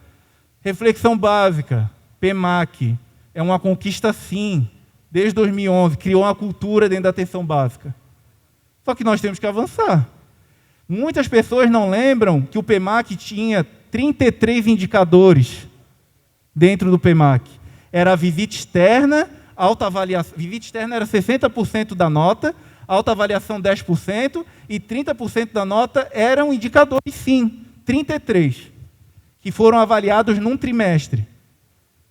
Reflexão básica. PEMAC, é uma conquista sim, desde 2011, criou uma cultura dentro da atenção básica. Só que nós temos que avançar. Muitas pessoas não lembram que o PEMAC tinha 33 indicadores dentro do PEMAC. Era a visita externa, autoavaliação. Visita externa era 60% da nota, autoavaliação 10%, e 30% da nota eram indicadores sim, 33, que foram avaliados num trimestre.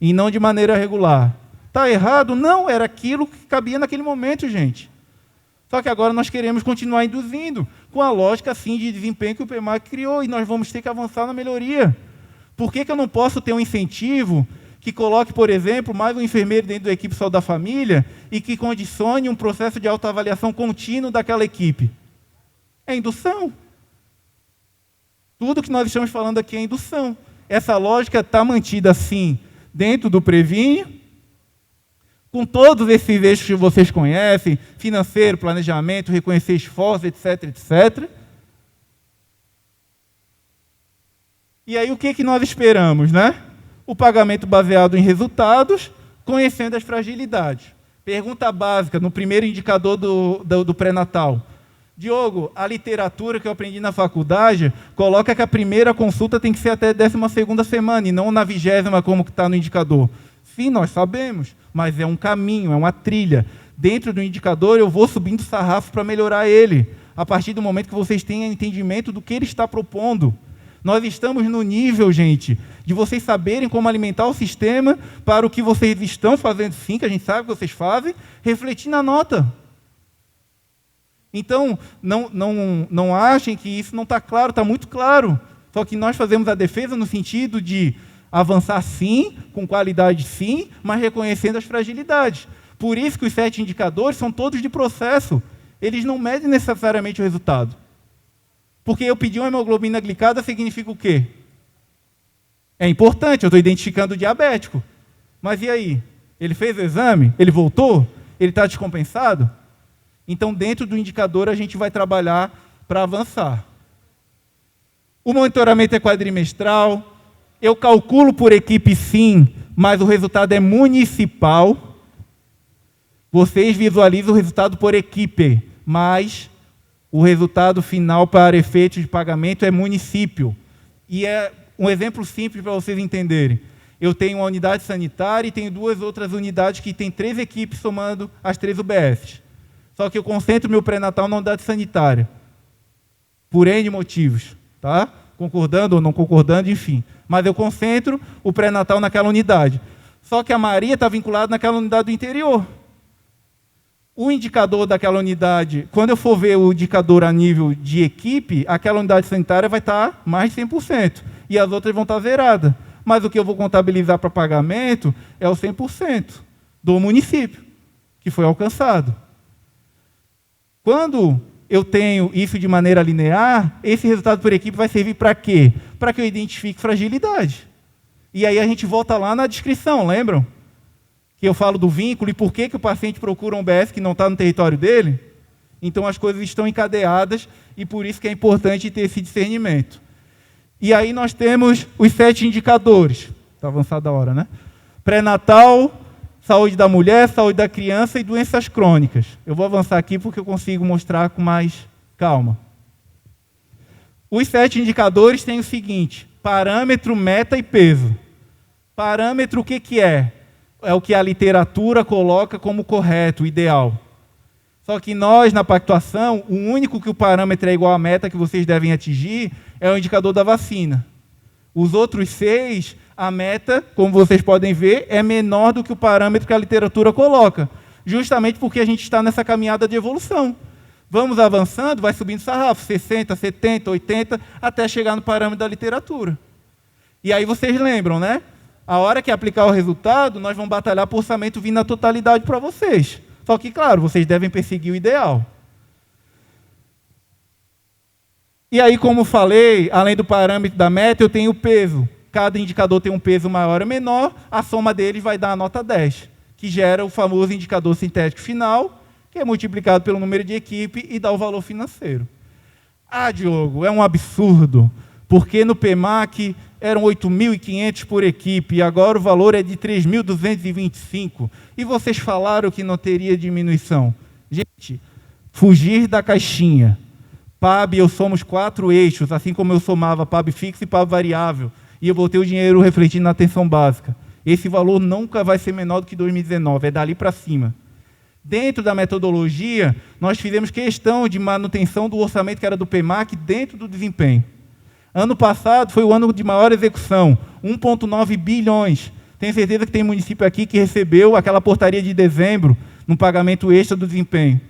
E não de maneira regular. Está errado? Não, era aquilo que cabia naquele momento, gente. Só que agora nós queremos continuar induzindo, com a lógica, assim, de desempenho que o PEMAC criou, e nós vamos ter que avançar na melhoria. Por que eu não posso ter um incentivo que coloque, por exemplo, mais um enfermeiro dentro da equipe Saúde da Família e que condicione um processo de autoavaliação contínuo daquela equipe? É indução. Tudo que nós estamos falando aqui é indução. Essa lógica está mantida, assim, dentro do Previne, com todos esses eixos que vocês conhecem, financeiro, planejamento, reconhecer esforço, etc, etc. E aí o que nós esperamos, né? O pagamento baseado em resultados, conhecendo as fragilidades. Pergunta básica, no primeiro indicador do pré-natal. Diogo, a literatura que eu aprendi na faculdade coloca que a primeira consulta tem que ser até a 12ª semana e não na 20ª, como está no indicador. Sim, nós sabemos, mas é um caminho, é uma trilha. Dentro do indicador, eu vou subindo sarrafo para melhorar ele, a partir do momento que vocês tenham entendimento do que ele está propondo. Nós estamos no nível, gente, de vocês saberem como alimentar o sistema para o que vocês estão fazendo, sim, que a gente sabe que vocês fazem, refletir na nota. Então, não achem que isso não está claro, está muito claro. Só que nós fazemos a defesa no sentido de avançar sim, com qualidade sim, mas reconhecendo as fragilidades. Por isso que os 7 indicadores são todos de processo. Eles não medem necessariamente o resultado. Porque eu pedir uma hemoglobina glicada significa o quê? É importante, eu estou identificando o diabético. Mas e aí? Ele fez o exame? Ele voltou? Ele está descompensado? Então, dentro do indicador, a gente vai trabalhar para avançar. O monitoramento é quadrimestral. Eu calculo por equipe, sim, mas o resultado é municipal. Vocês visualizam o resultado por equipe, mas o resultado final para efeitos de pagamento é município. E é um exemplo simples para vocês entenderem. Eu tenho uma unidade sanitária e tenho 2 outras unidades que têm 3 equipes somando as 3 UBSs. Só que eu concentro meu pré-natal na unidade sanitária. Por N motivos, tá? Concordando ou não concordando, enfim. Mas eu concentro o pré-natal naquela unidade. Só que a Maria está vinculada naquela unidade do interior. O indicador daquela unidade, quando eu for ver o indicador a nível de equipe, aquela unidade sanitária vai estar mais de 100%. E as outras vão estar zeradas. Mas o que eu vou contabilizar para pagamento é o 100% do município, que foi alcançado. Quando eu tenho isso de maneira linear, esse resultado por equipe vai servir para quê? Para que eu identifique fragilidade. E aí a gente volta lá na descrição, lembram? Que eu falo do vínculo e por que o paciente procura um BS que não está no território dele? Então as coisas estão encadeadas e por isso que é importante ter esse discernimento. E aí nós temos os 7 indicadores. Está avançada a hora, né? Pré-natal, saúde da mulher, saúde da criança e doenças crônicas. Eu vou avançar aqui porque eu consigo mostrar com mais calma. Os 7 indicadores têm o seguinte: parâmetro, meta e peso. Parâmetro, o que é? É o que a literatura coloca como correto, ideal. Só que nós, na pactuação, o único que o parâmetro é igual à meta que vocês devem atingir é o indicador da vacina. Os outros 6, a meta, como vocês podem ver, é menor do que o parâmetro que a literatura coloca, justamente porque a gente está nessa caminhada de evolução. Vamos avançando, vai subindo sarrafo, 60, 70, 80, até chegar no parâmetro da literatura. E aí vocês lembram, né? A hora que aplicar o resultado, nós vamos batalhar por orçamento vindo na totalidade para vocês. Só que, claro, vocês devem perseguir o ideal. E aí, como falei, além do parâmetro da meta, eu tenho o peso. Cada indicador tem um peso maior ou menor, a soma deles vai dar a nota 10, que gera o famoso indicador sintético final, que é multiplicado pelo número de equipe e dá o valor financeiro. Ah, Diogo, é um absurdo, porque no PMAC eram 8.500 por equipe, e agora o valor é de 3.225. E vocês falaram que não teria diminuição. Gente, fugir da caixinha. PAB, eu somos 4 eixos, assim como eu somava PAB fixo e PAB variável. E eu botei o dinheiro refletindo na atenção básica. Esse valor nunca vai ser menor do que 2019, é dali para cima. Dentro da metodologia, nós fizemos questão de manutenção do orçamento que era do PMAC dentro do desempenho. Ano passado foi o ano de maior execução, 1,9 bilhões. Tenho certeza que tem município aqui que recebeu aquela portaria de dezembro no pagamento extra do desempenho.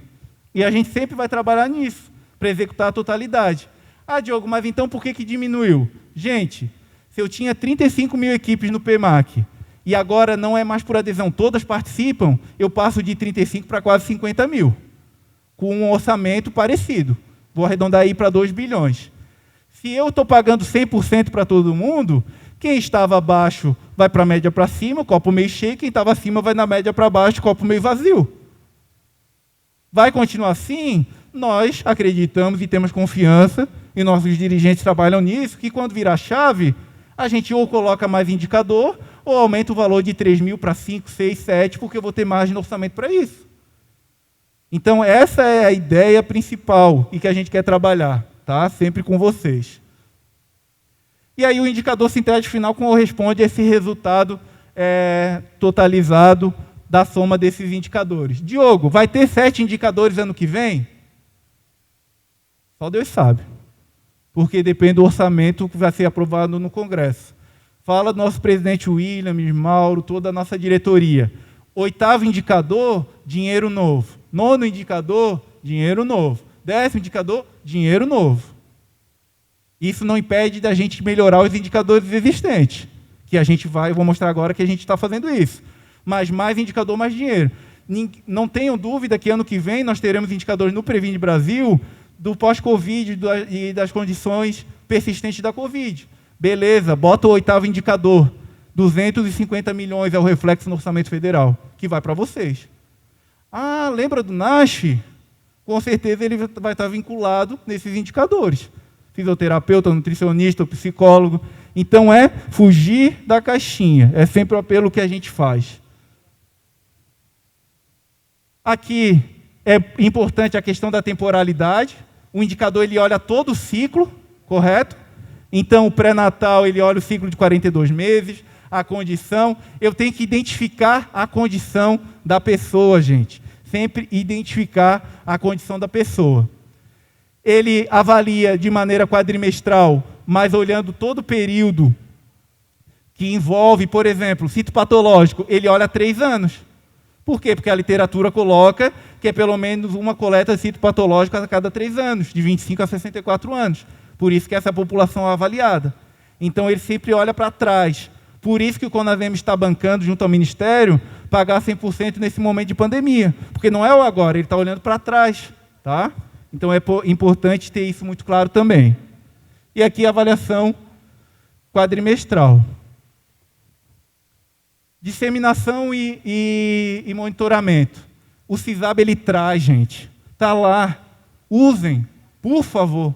E a gente sempre vai trabalhar nisso, para executar a totalidade. Ah, Diogo, mas então por que diminuiu? Gente, se eu tinha 35 mil equipes no PMAC e agora não é mais por adesão, todas participam, eu passo de 35 para quase 50 mil, com um orçamento parecido. Vou arredondar aí para 2 bilhões. Se eu estou pagando 100% para todo mundo, quem estava abaixo vai para a média para cima, copo meio cheio, quem estava acima vai na média para baixo, copo meio vazio. Vai continuar assim? Nós acreditamos e temos confiança, e nossos dirigentes trabalham nisso, que quando virar a chave, a gente ou coloca mais indicador, ou aumenta o valor de 3 mil para 5, 6, 7, porque eu vou ter margem no orçamento para isso. Então, essa é a ideia principal e que a gente quer trabalhar. Tá? Sempre com vocês. E aí o indicador sintético final corresponde a esse resultado totalizado da soma desses indicadores. Diogo, vai ter 7 indicadores ano que vem? Só Deus sabe. Porque depende do orçamento que vai ser aprovado no Congresso. Fala do nosso presidente Williams, Mauro, toda a nossa diretoria. 8º indicador, dinheiro novo. 9º indicador, dinheiro novo. 10º indicador, dinheiro novo. Isso não impede da gente melhorar os indicadores existentes, que a gente vai, eu vou mostrar agora que a gente está fazendo isso. Mas mais indicador, mais dinheiro. Não tenham dúvida que ano que vem nós teremos indicadores no Previne Brasil do pós-Covid e das condições persistentes da Covid. Beleza, bota o 8º indicador. 250 milhões é o reflexo no orçamento federal, que vai para vocês. Ah, lembra do NASH? Com certeza ele vai estar vinculado nesses indicadores. Fisioterapeuta, nutricionista, psicólogo. Então é fugir da caixinha. É sempre o apelo que a gente faz. Aqui é importante a questão da temporalidade. O indicador ele olha todo o ciclo, correto? Então o pré-natal ele olha o ciclo de 42 meses. A condição, eu tenho que identificar a condição da pessoa, gente. Sempre identificar a condição da pessoa. Ele avalia de maneira quadrimestral, mas olhando todo o período que envolve, por exemplo, citopatológico, ele olha 3 anos. Por quê? Porque a literatura coloca que é pelo menos uma coleta citopatológica a cada 3 anos, de 25 a 64 anos. Por isso que essa população é avaliada. Então ele sempre olha para trás. Por isso que o CONASEMS está bancando, junto ao Ministério, pagar 100% nesse momento de pandemia. Porque não é o agora, ele está olhando para trás. Tá? Então é importante ter isso muito claro também. E aqui a avaliação quadrimestral. Disseminação e monitoramento. O CISAB ele traz, gente. Está lá. Usem, por favor.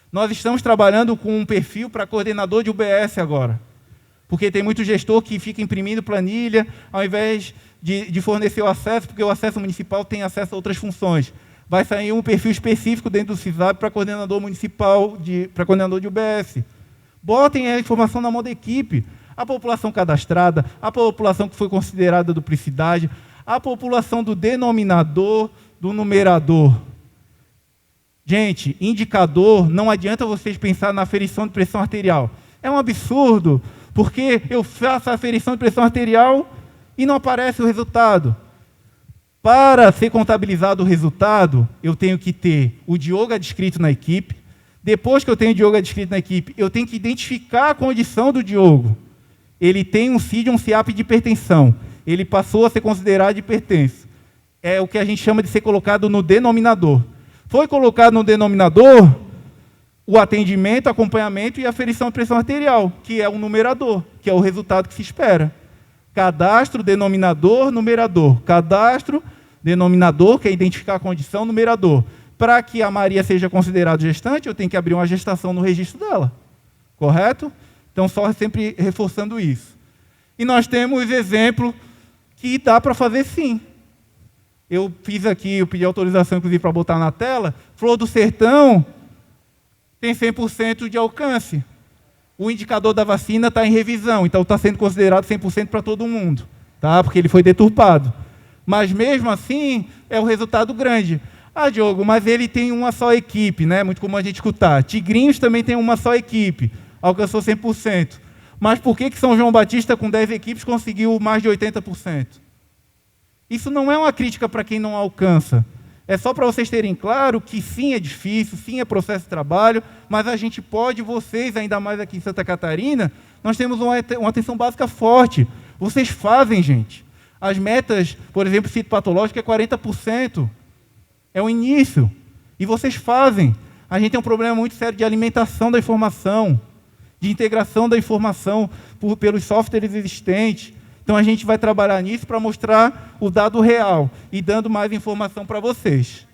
Nós estamos trabalhando com um perfil para coordenador de UBS agora. Porque tem muito gestor que fica imprimindo planilha, ao invés de fornecer o acesso, porque o acesso municipal tem acesso a outras funções. Vai sair um perfil específico dentro do CISAB para coordenador municipal, para coordenador de UBS. Botem a informação na mão da equipe. A população cadastrada, a população que foi considerada duplicidade, a população do denominador, do numerador. Gente, indicador, não adianta vocês pensar na aferição de pressão arterial. É um absurdo. Porque eu faço a aferição de pressão arterial e não aparece o resultado. Para ser contabilizado o resultado, eu tenho que ter o Diogo adscrito na equipe. Depois que eu tenho o Diogo adscrito na equipe, eu tenho que identificar a condição do Diogo. Ele tem um CID e um CIAP de hipertensão. Ele passou a ser considerado hipertenso. É o que a gente chama de ser colocado no denominador. Foi colocado no denominador o atendimento, acompanhamento e aferição de pressão arterial, que é o numerador, que é o resultado que se espera. Cadastro, denominador, numerador. Cadastro, denominador, que é identificar a condição, numerador. Para que a Maria seja considerada gestante, eu tenho que abrir uma gestação no registro dela. Correto? Então, só sempre reforçando isso. E nós temos exemplo que dá para fazer sim. Eu fiz aqui, eu pedi autorização, inclusive, para botar na tela. Flor do Sertão tem 100% de alcance. O indicador da vacina está em revisão, então está sendo considerado 100% para todo mundo, tá? Porque ele foi deturpado. Mas, mesmo assim, é um resultado grande. Ah, Diogo, mas ele tem uma só equipe, né? Muito comum a gente escutar. Tigrinhos também tem uma só equipe, alcançou 100%. Mas por que São João Batista, com 10 equipes, conseguiu mais de 80%? Isso não é uma crítica para quem não alcança. É só para vocês terem claro que sim, é difícil, sim, é processo de trabalho, mas a gente pode, vocês, ainda mais aqui em Santa Catarina, nós temos uma atenção básica forte. Vocês fazem, gente. As metas, por exemplo, citopatológico é 40%. É o início. E vocês fazem. A gente tem um problema muito sério de alimentação da informação, de integração da informação pelos softwares existentes. Então, a gente vai trabalhar nisso para mostrar o dado real e dando mais informação para vocês.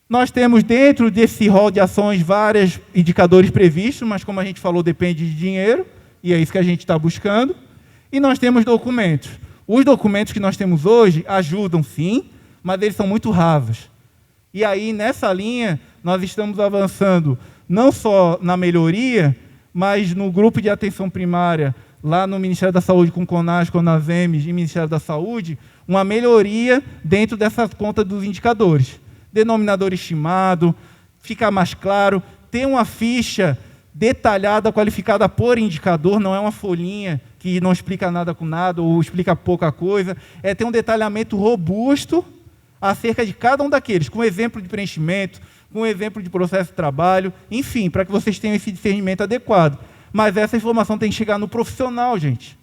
Nós temos dentro desse rol de ações vários indicadores previstos, mas como a gente falou, depende de dinheiro, e é isso que a gente está buscando. E nós temos documentos. Os documentos que nós temos hoje ajudam, sim, mas eles são muito rasos. E aí, nessa linha, nós estamos avançando não só na melhoria, mas no grupo de atenção primária, lá no Ministério da Saúde, com CONAS, CONASEMS e Ministério da Saúde, uma melhoria dentro dessa conta dos indicadores. Denominador estimado, ficar mais claro, ter uma ficha detalhada, qualificada por indicador, não é uma folhinha que não explica nada com nada ou explica pouca coisa, é ter um detalhamento robusto acerca de cada um daqueles, com exemplo de preenchimento, com exemplo de processo de trabalho, enfim, para que vocês tenham esse discernimento adequado. Mas essa informação tem que chegar no profissional, gente.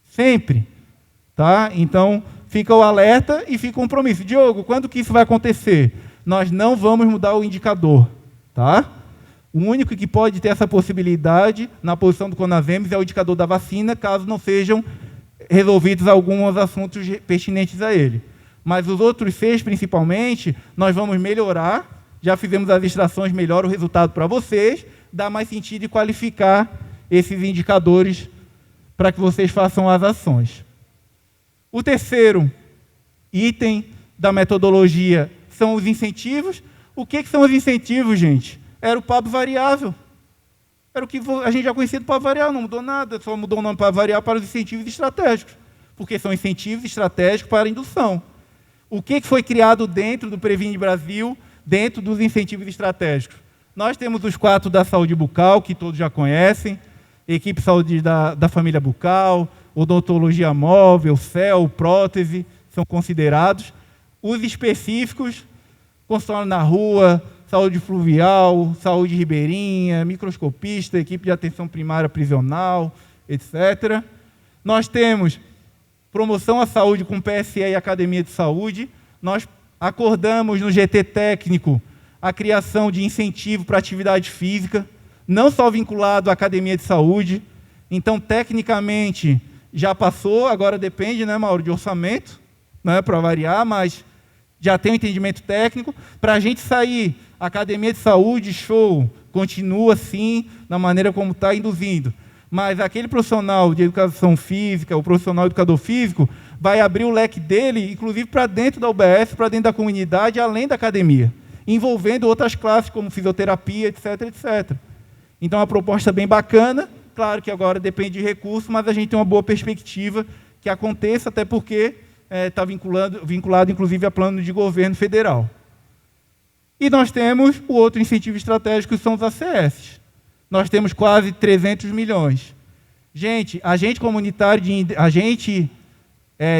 Sempre. Tá? Então, fica o alerta e fica o compromisso. Diogo, quando que isso vai acontecer? Nós não vamos mudar o indicador. Tá? O único que pode ter essa possibilidade na posição do Conasems é o indicador da vacina, caso não sejam resolvidos alguns assuntos pertinentes a ele. Mas os outros 6, principalmente, nós vamos melhorar. Já fizemos as extrações, melhora o resultado para vocês, dá mais sentido e qualificar esses indicadores para que vocês façam as ações. O terceiro item da metodologia são os incentivos. O que são os incentivos, gente? Era o PAB variável. Era o que a gente já conhecia do PAB variável, não mudou nada, só mudou o nome PAB variável para os incentivos estratégicos, porque são incentivos estratégicos para a indução. O que foi criado dentro do Previne Brasil, dentro dos incentivos estratégicos? Nós temos os 4 da saúde bucal, que todos já conhecem, equipe de saúde da família bucal, odontologia móvel, CEL, prótese, são considerados. Os específicos, consultório na rua, saúde fluvial, saúde ribeirinha, microscopista, equipe de atenção primária prisional, etc. Nós temos promoção à saúde com PSE e Academia de Saúde. Nós acordamos no GT técnico a criação de incentivo para atividade física, não só vinculado à Academia de Saúde. Então, tecnicamente, já passou, agora depende, né, Mauro, de orçamento, né, para variar, mas já tem um entendimento técnico. Para a gente sair, a Academia de Saúde, show, continua assim, da maneira como está induzindo. Mas aquele profissional de educação física, o profissional educador físico, vai abrir o leque dele, inclusive para dentro da UBS, para dentro da comunidade, além da academia, envolvendo outras classes, como fisioterapia, etc, etc. Então, é uma proposta bem bacana. Claro que agora depende de recurso, mas a gente tem uma boa perspectiva que aconteça, até porque está vinculado, inclusive, a plano de governo federal. E nós temos o outro incentivo estratégico, que são os ACS. Nós temos quase 300 milhões. Gente, agente comunitário, agente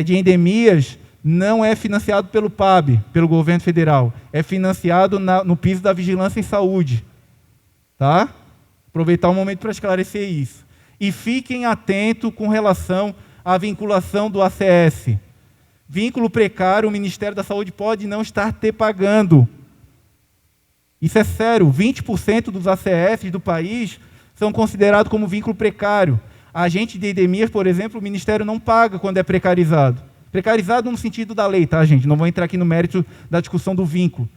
de endemias, não é financiado pelo PAB, pelo governo federal. É financiado no piso da vigilância em saúde. Tá? Aproveitar o momento para esclarecer isso. E fiquem atentos com relação à vinculação do ACS. Vínculo precário, o Ministério da Saúde pode não estar te pagando. Isso é sério, 20% dos ACS do país são considerados como vínculo precário. Agente de endemias, por exemplo, o Ministério não paga quando é precarizado. Precarizado no sentido da lei, tá, gente? Não vou entrar aqui no mérito da discussão do vínculo.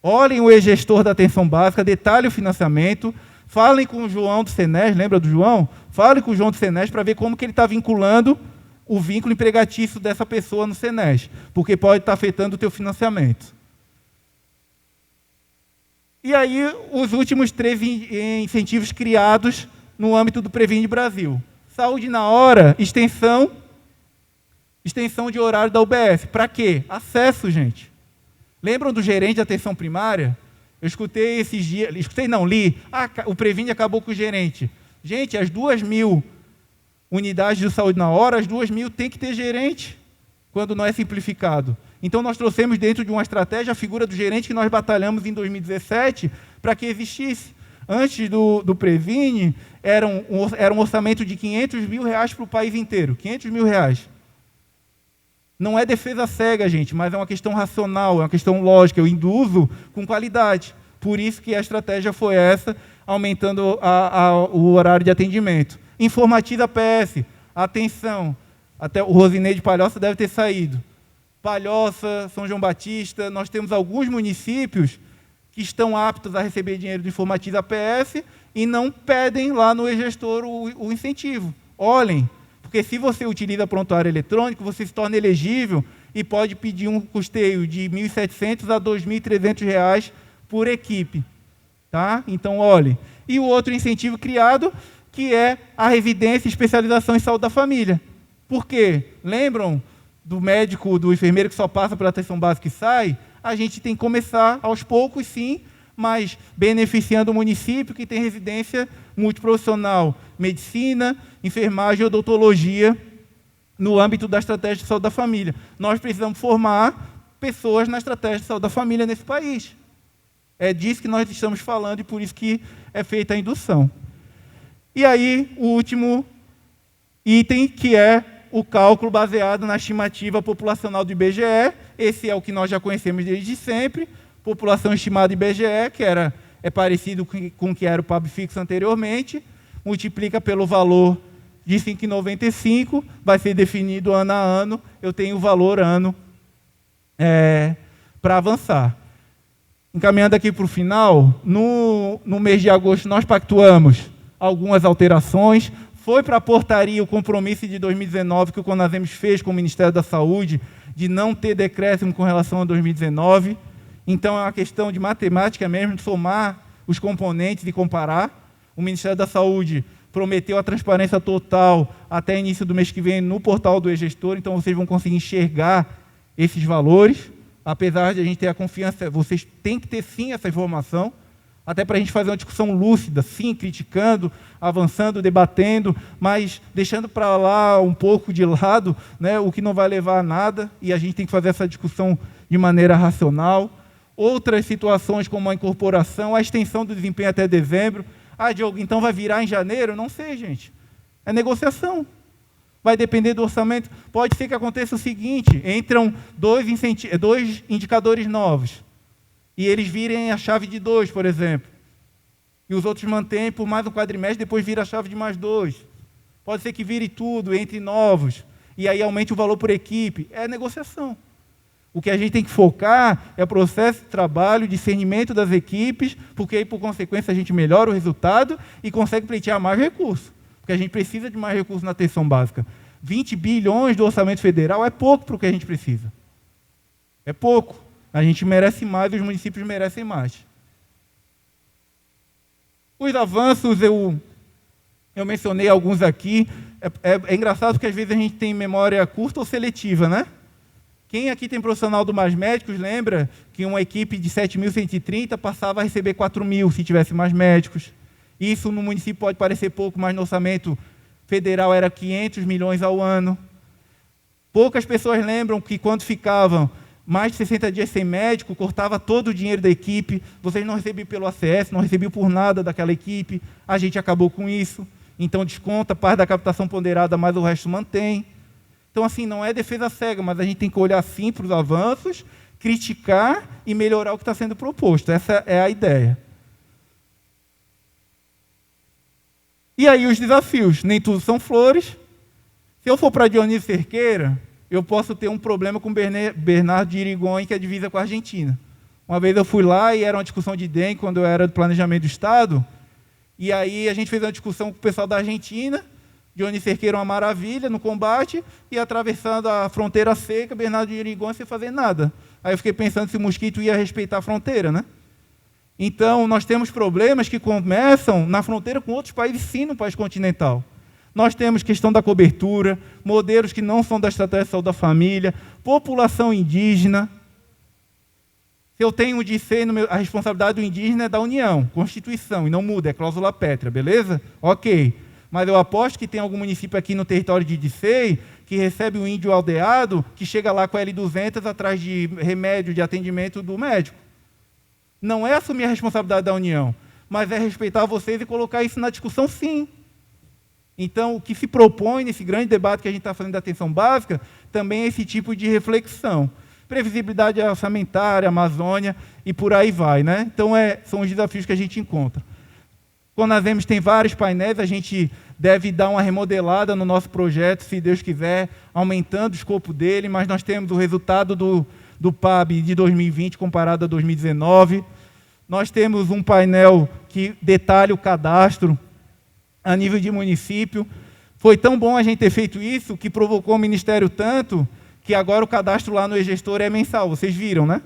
Olhem o e-gestor da atenção básica, detalhe o financiamento, falem com o João do Senes, lembra do João? Falem com o João do Senes para ver como que ele está vinculando o vínculo empregatício dessa pessoa no Senes, porque pode estar afetando o teu financiamento. E aí, os últimos 3 incentivos criados no âmbito do Previne Brasil. Saúde na hora, extensão de horário da UBS. Para quê? Acesso, gente. Lembram do gerente de atenção primária? Eu escutei esses dias, li. O Previne acabou com o gerente. Gente, as 2.000 unidades de saúde na hora, as 2.000 tem que ter gerente, quando não é simplificado. Então, nós trouxemos dentro de uma estratégia a figura do gerente que nós batalhamos em 2017 para que existisse. Antes do Previne, era um orçamento de R$500 mil para o país inteiro. R$500 mil. Não é defesa cega, gente, mas é uma questão racional, é uma questão lógica. Eu induzo com qualidade. Por isso que a estratégia foi essa, aumentando o horário de atendimento. Informatiza PS. Atenção, até o Rosinei de Palhoça deve ter saído. Palhoça, São João Batista, nós temos alguns municípios que estão aptos a receber dinheiro do Informatiza PS e não pedem lá no e-gestor o incentivo. Olhem, porque se você utiliza prontuário eletrônico, você se torna elegível e pode pedir um custeio de R$ 1.700 a R$ 2.300 por equipe. Tá? Então, olhem. E o outro incentivo criado, que é a residência e especialização em saúde da família. Por quê? Lembram do médico, do enfermeiro que só passa pela atenção básica e sai? A gente tem que começar aos poucos, sim, mas beneficiando o município que tem residência multiprofissional, medicina, enfermagem e odontologia no âmbito da estratégia de saúde da família. Nós precisamos formar pessoas na estratégia de saúde da família nesse país. É disso que nós estamos falando e por isso que é feita a indução. E aí, o último item, que é o cálculo baseado na estimativa populacional do IBGE. Esse é o que nós já conhecemos desde sempre. População estimada IBGE, que é parecido com o que era o PAB fixo anteriormente, multiplica pelo valor de 5,95, vai ser definido ano a ano, eu tenho o valor ano para avançar. Encaminhando aqui para o final, no mês de agosto nós pactuamos algumas alterações. Foi para a portaria o compromisso de 2019 que o CONASEMS fez com o Ministério da Saúde de não ter decréscimo com relação a 2019. Então, é uma questão de matemática mesmo, de somar os componentes e comparar. O Ministério da Saúde prometeu a transparência total até início do mês que vem no portal do e-gestor, então vocês vão conseguir enxergar esses valores. Apesar de a gente ter a confiança, vocês têm que ter sim essa informação, até para a gente fazer uma discussão lúcida, sim, criticando, avançando, debatendo, mas deixando para lá um pouco de lado, né, o que não vai levar a nada, e a gente tem que fazer essa discussão de maneira racional. Outras situações, como a incorporação, a extensão do desempenho até dezembro. Ah, Diogo, então vai virar em janeiro? Não sei, gente. É negociação. Vai depender do orçamento. Pode ser que aconteça o seguinte, entram dois indicadores novos, e eles virem a chave de 2, por exemplo. E os outros mantêm por mais um quadrimestre, depois vira a chave de mais 2. Pode ser que vire tudo, entre novos, e aí aumente o valor por equipe. É negociação. O que a gente tem que focar é o processo de trabalho, discernimento das equipes, porque aí, por consequência, a gente melhora o resultado e consegue pleitear mais recursos. Porque a gente precisa de mais recursos na atenção básica. 20 bilhões do orçamento federal é pouco para o que a gente precisa. É pouco. A gente merece mais, os municípios merecem mais. Os avanços, eu mencionei alguns aqui. É engraçado porque às vezes a gente tem memória curta ou seletiva, né? Quem aqui tem profissional do Mais Médicos lembra que uma equipe de 7.130 passava a receber 4.000 se tivesse mais médicos. Isso no município pode parecer pouco, mas no orçamento federal era 500 milhões ao ano. Poucas pessoas lembram que quando ficavam mais de 60 dias sem médico, cortava todo o dinheiro da equipe, vocês não recebiam pelo ACS, não recebiam por nada daquela equipe, a gente acabou com isso, então desconta parte da captação ponderada, mas o resto mantém. Então, assim, não é defesa cega, mas a gente tem que olhar sim para os avanços, criticar e melhorar o que está sendo proposto. Essa é a ideia. E aí os desafios, nem tudo são flores. Se eu for para Dionísio Cerqueira, eu posso ter um problema com Bernardo de Irigoyen, que é a divisa com a Argentina. Uma vez eu fui lá e era uma discussão de DEM, quando eu era do Planejamento do Estado, e aí a gente fez uma discussão com o pessoal da Argentina, Dionísio Cerqueira uma maravilha no combate, e atravessando a fronteira seca, Bernardo de Irigoyen sem fazer nada. Aí eu fiquei pensando se o mosquito ia respeitar a fronteira, né? Então, nós temos problemas que começam na fronteira com outros países, sim, no país continental. Nós temos questão da cobertura, modelos que não são da estratégia de saúde da família, população indígena. Se eu tenho um DICEI, a responsabilidade do indígena é da União, Constituição, e não muda, é cláusula pétrea, beleza? Ok. Mas eu aposto que tem algum município aqui no território de DICEI que recebe um índio aldeado que chega lá com a L200 atrás de remédio, de atendimento do médico. Não é assumir a responsabilidade da União, mas é respeitar vocês e colocar isso na discussão, sim. Então, o que se propõe nesse grande debate que a gente está fazendo da atenção básica, também é esse tipo de reflexão. Previsibilidade orçamentária, Amazônia, e por aí vai, né? Então, são os desafios que a gente encontra. Quando nós vemos tem vários painéis, a gente deve dar uma remodelada no nosso projeto, se Deus quiser, aumentando o escopo dele, mas nós temos o resultado do PAB de 2020 comparado a 2019. Nós temos um painel que detalha o cadastro a nível de município. Foi tão bom a gente ter feito isso que provocou o Ministério tanto que agora o cadastro lá no e-gestor é mensal, vocês viram, né?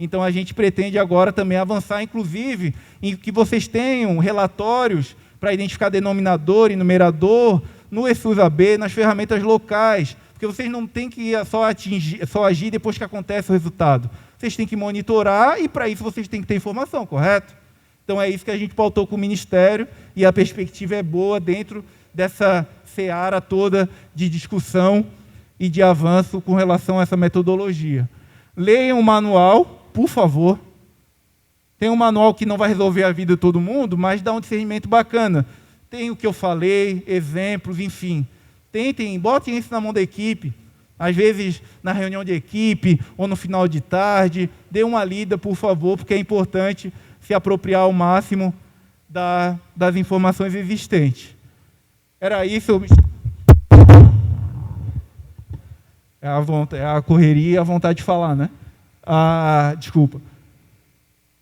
Então a gente pretende agora também avançar, inclusive, em que vocês tenham relatórios para identificar denominador e numerador no ESUS-AB, nas ferramentas locais, porque vocês não têm que só agir depois que acontece o resultado. Vocês têm que monitorar e, para isso, vocês têm que ter informação, correto? Então, é isso que a gente pautou com o Ministério e a perspectiva é boa dentro dessa seara toda de discussão e de avanço com relação a essa metodologia. Leiam o manual, por favor. Tem um manual que não vai resolver a vida de todo mundo, mas dá um discernimento bacana. Tem o que eu falei, exemplos, enfim. Tentem, botem isso na mão da equipe. Às vezes, na reunião de equipe, ou no final de tarde, dê uma lida, por favor, porque é importante se apropriar ao máximo das informações existentes. Era isso. É a correria e a vontade de falar, né? Desculpa.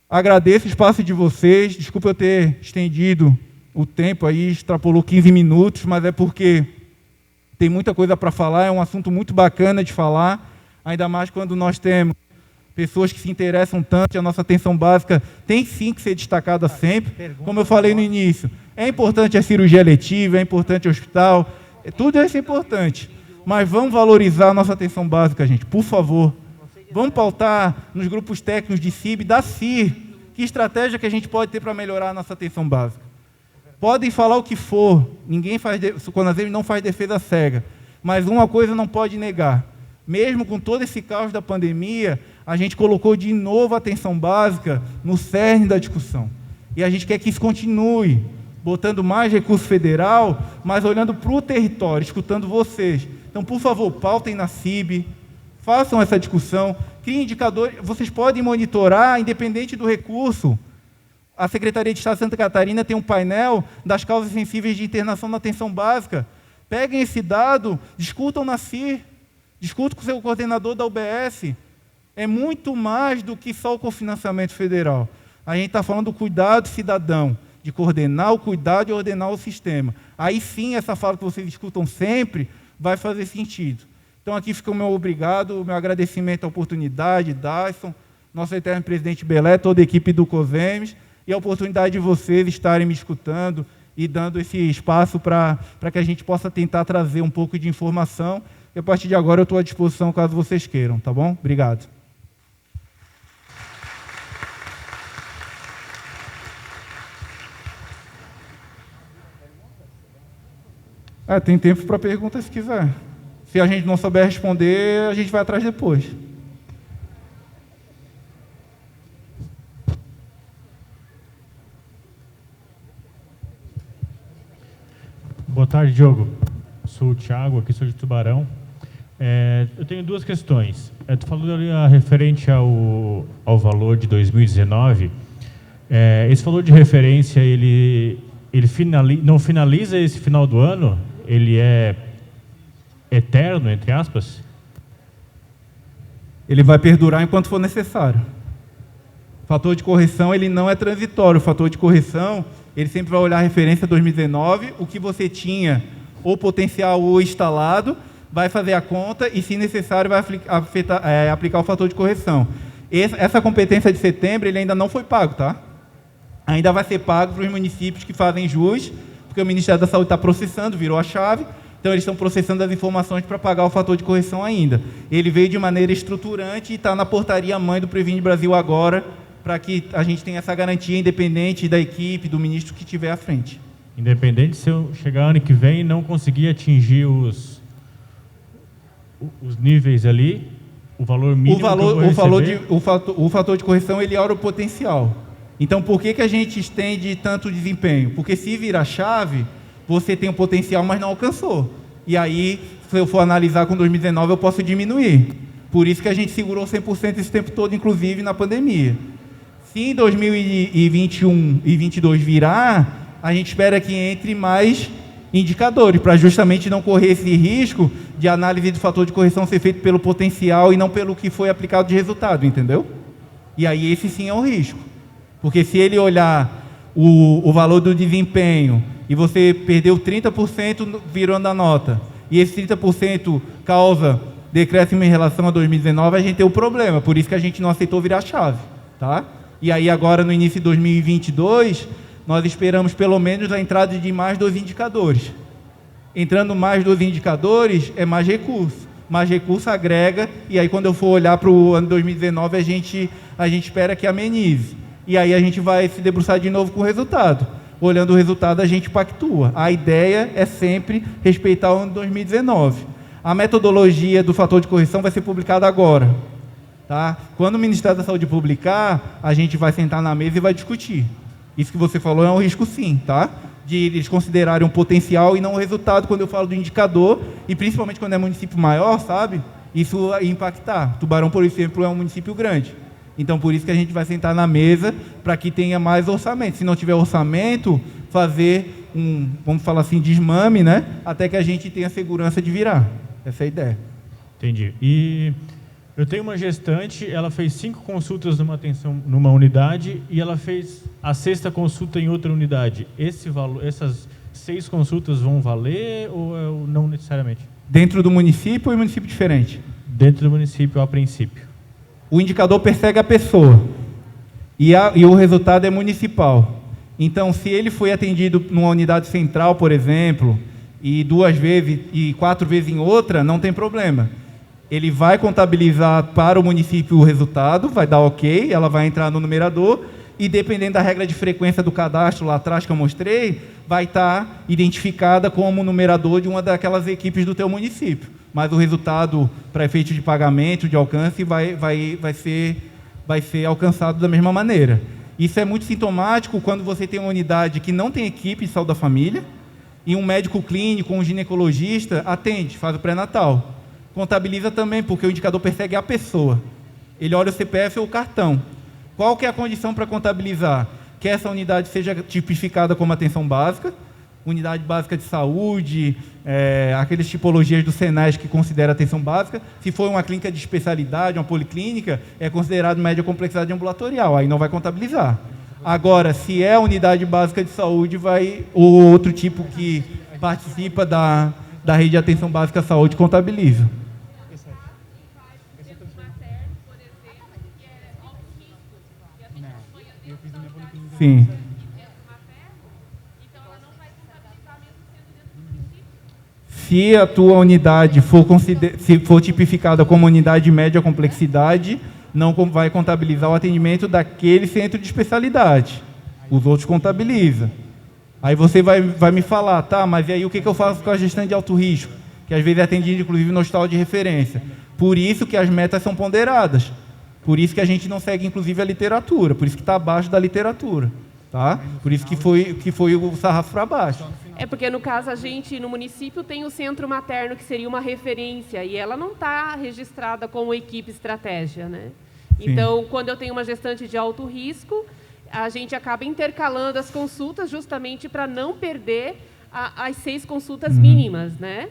Agradeço o espaço de vocês. Desculpa eu ter estendido o tempo aí, extrapolou 15 minutos, mas é porque tem muita coisa para falar, é um assunto muito bacana de falar, ainda mais quando nós temos pessoas que se interessam tanto, e a nossa atenção básica tem sim que ser destacada sempre. Como eu falei no início, é importante a cirurgia eletiva, é importante o hospital, tudo isso é importante. Mas vamos valorizar a nossa atenção básica, gente, por favor. Vamos pautar nos grupos técnicos de CIB, da CIR, que estratégia que a gente pode ter para melhorar a nossa atenção básica. Podem falar o que for, o CONASEMES não faz defesa cega, mas uma coisa não pode negar, mesmo com todo esse caos da pandemia, a gente colocou de novo a atenção básica no cerne da discussão. E a gente quer que isso continue, botando mais recurso federal, mas olhando para o território, escutando vocês. Então, por favor, pautem na CIB, façam essa discussão, criem indicadores, vocês podem monitorar, independente do recurso. A Secretaria de Estado de Santa Catarina tem um painel das causas sensíveis de internação na atenção básica. Peguem esse dado, discutam na CIR, discutam com o seu coordenador da UBS. É muito mais do que só o cofinanciamento federal. A gente está falando do cuidado cidadão, de coordenar o cuidado e ordenar o sistema. Aí sim, essa fala que vocês escutam sempre vai fazer sentido. Então, aqui fica o meu obrigado, o meu agradecimento à oportunidade, Dyson, nosso eterno presidente Belé, toda a equipe do COSEMES, e a oportunidade de vocês estarem me escutando e dando esse espaço para que a gente possa tentar trazer um pouco de informação. E a partir de agora eu estou à disposição caso vocês queiram, tá bom? Obrigado. Tem tempo para perguntas se quiser. Se a gente não souber responder, a gente vai atrás depois. Boa tarde, Diogo. Sou o Thiago, aqui sou de Tubarão. Eu tenho duas questões. Tu falou ali referente ao valor de 2019. Esse valor de referência, ele não finaliza esse final do ano? Ele é eterno, entre aspas? Ele vai perdurar enquanto for necessário. O fator de correção, ele não é transitório. O fator de correção, ele sempre vai olhar a referência 2019, o que você tinha, ou potencial ou instalado, vai fazer a conta e, se necessário, vai aplicar o fator de correção. Essa competência de setembro, ele ainda não foi pago, tá? Ainda vai ser pago para os municípios que fazem jus, porque o Ministério da Saúde está processando, virou a chave, então eles estão processando as informações para pagar o fator de correção ainda. Ele veio de maneira estruturante e está na portaria mãe do Previne Brasil agora, para que a gente tenha essa garantia independente da equipe, do ministro que estiver à frente. Independente se eu chegar ano que vem e não conseguir atingir os níveis ali, o valor mínimo o fator de correção, ele olha o potencial. Então, por que a gente estende tanto desempenho? Porque se virar chave, você tem um potencial, mas não alcançou. E aí, se eu for analisar com 2019, eu posso diminuir. Por isso que a gente segurou 100% esse tempo todo, inclusive na pandemia. Se em 2021 e 2022 virar, a gente espera que entre mais indicadores, para justamente não correr esse risco de análise do fator de correção ser feito pelo potencial e não pelo que foi aplicado de resultado, entendeu? E aí esse sim é um risco. Porque se ele olhar o valor do desempenho e você perdeu 30% virando a nota, e esse 30% causa decréscimo em relação a 2019, a gente tem um problema. Por isso que a gente não aceitou virar chave, tá? E aí agora, no início de 2022, nós esperamos pelo menos a entrada de mais 2 indicadores. Entrando mais 2 indicadores, é mais recurso. Mais recurso agrega, e aí quando eu for olhar para o ano 2019, a gente espera que amenize. E aí a gente vai se debruçar de novo com o resultado. Olhando o resultado, a gente pactua. A ideia é sempre respeitar o ano 2019. A metodologia do fator de correção vai ser publicada agora. Tá? Quando o Ministério da Saúde publicar, a gente vai sentar na mesa e vai discutir. Isso que você falou é um risco sim, tá? De eles considerarem um potencial e não o resultado quando eu falo do indicador, e principalmente quando é município maior, sabe? Isso ia impactar. Tubarão, por exemplo, é um município grande. Então, por isso que a gente vai sentar na mesa para que tenha mais orçamento. Se não tiver orçamento, fazer um, vamos falar assim, desmame, né? Até que a gente tenha segurança de virar. Essa é a ideia. Entendi. E eu tenho uma gestante, ela fez 5 consultas numa unidade e ela fez a 6ª consulta em outra unidade. Essas 6 consultas vão valer ou não necessariamente? Dentro do município ou em município diferente? Dentro do município, a princípio. O indicador persegue a pessoa e o resultado é municipal. Então, se ele foi atendido numa unidade central, por exemplo, e 2 vezes e 4 vezes em outra, não tem problema. Ele vai contabilizar para o município o resultado, vai dar ok, ela vai entrar no numerador e, dependendo da regra de frequência do cadastro lá atrás que eu mostrei, vai estar identificada como numerador de uma daquelas equipes do teu município. Mas o resultado para efeito de pagamento, de alcance, vai ser alcançado da mesma maneira. Isso é muito sintomático quando você tem uma unidade que não tem equipe de saúde da família e um médico clínico, um ginecologista, atende, faz o pré-natal. Contabiliza também, porque o indicador persegue a pessoa. Ele olha o CPF ou o cartão. Qual que é a condição para contabilizar? Que essa unidade seja tipificada como atenção básica, unidade básica de saúde, aquelas tipologias do Senais que considera atenção básica. Se for uma clínica de especialidade, uma policlínica, é considerado média complexidade ambulatorial, aí não vai contabilizar. Agora, se é unidade básica de saúde, ou outro tipo que participa da rede de atenção básica à saúde, contabiliza. Sim. Se a tua unidade for tipificada como unidade de média complexidade, não vai contabilizar o atendimento daquele centro de especialidade. Os outros contabiliza. Aí você vai me falar, tá, mas e aí o que eu faço com a gestante de alto risco? Que às vezes é atendida, inclusive, no hospital de referência. Por isso que as metas são ponderadas. Por isso que a gente não segue, inclusive, a literatura. Por isso que está abaixo da literatura. Tá? Por isso que foi o sarrafo para baixo. É porque, no caso, a gente, no município, tem o centro materno, que seria uma referência, e ela não está registrada como equipe estratégia, né? Sim. Então, quando eu tenho uma gestante de alto risco, a gente acaba intercalando as consultas justamente para não perder as 6 consultas mínimas, né?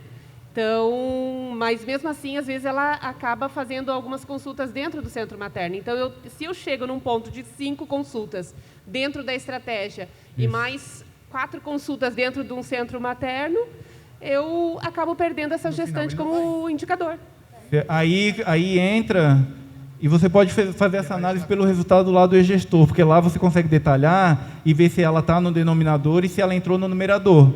Então, mas mesmo assim, às vezes ela acaba fazendo algumas consultas dentro do centro materno. Então, se eu chego num ponto de 5 consultas dentro da estratégia e mais 4 consultas dentro de um centro materno, eu acabo perdendo essa gestante como indicador. Aí entra, e você pode fazer essa análise pelo resultado lá do e-gestor, porque lá você consegue detalhar e ver se ela está no denominador e se ela entrou no numerador.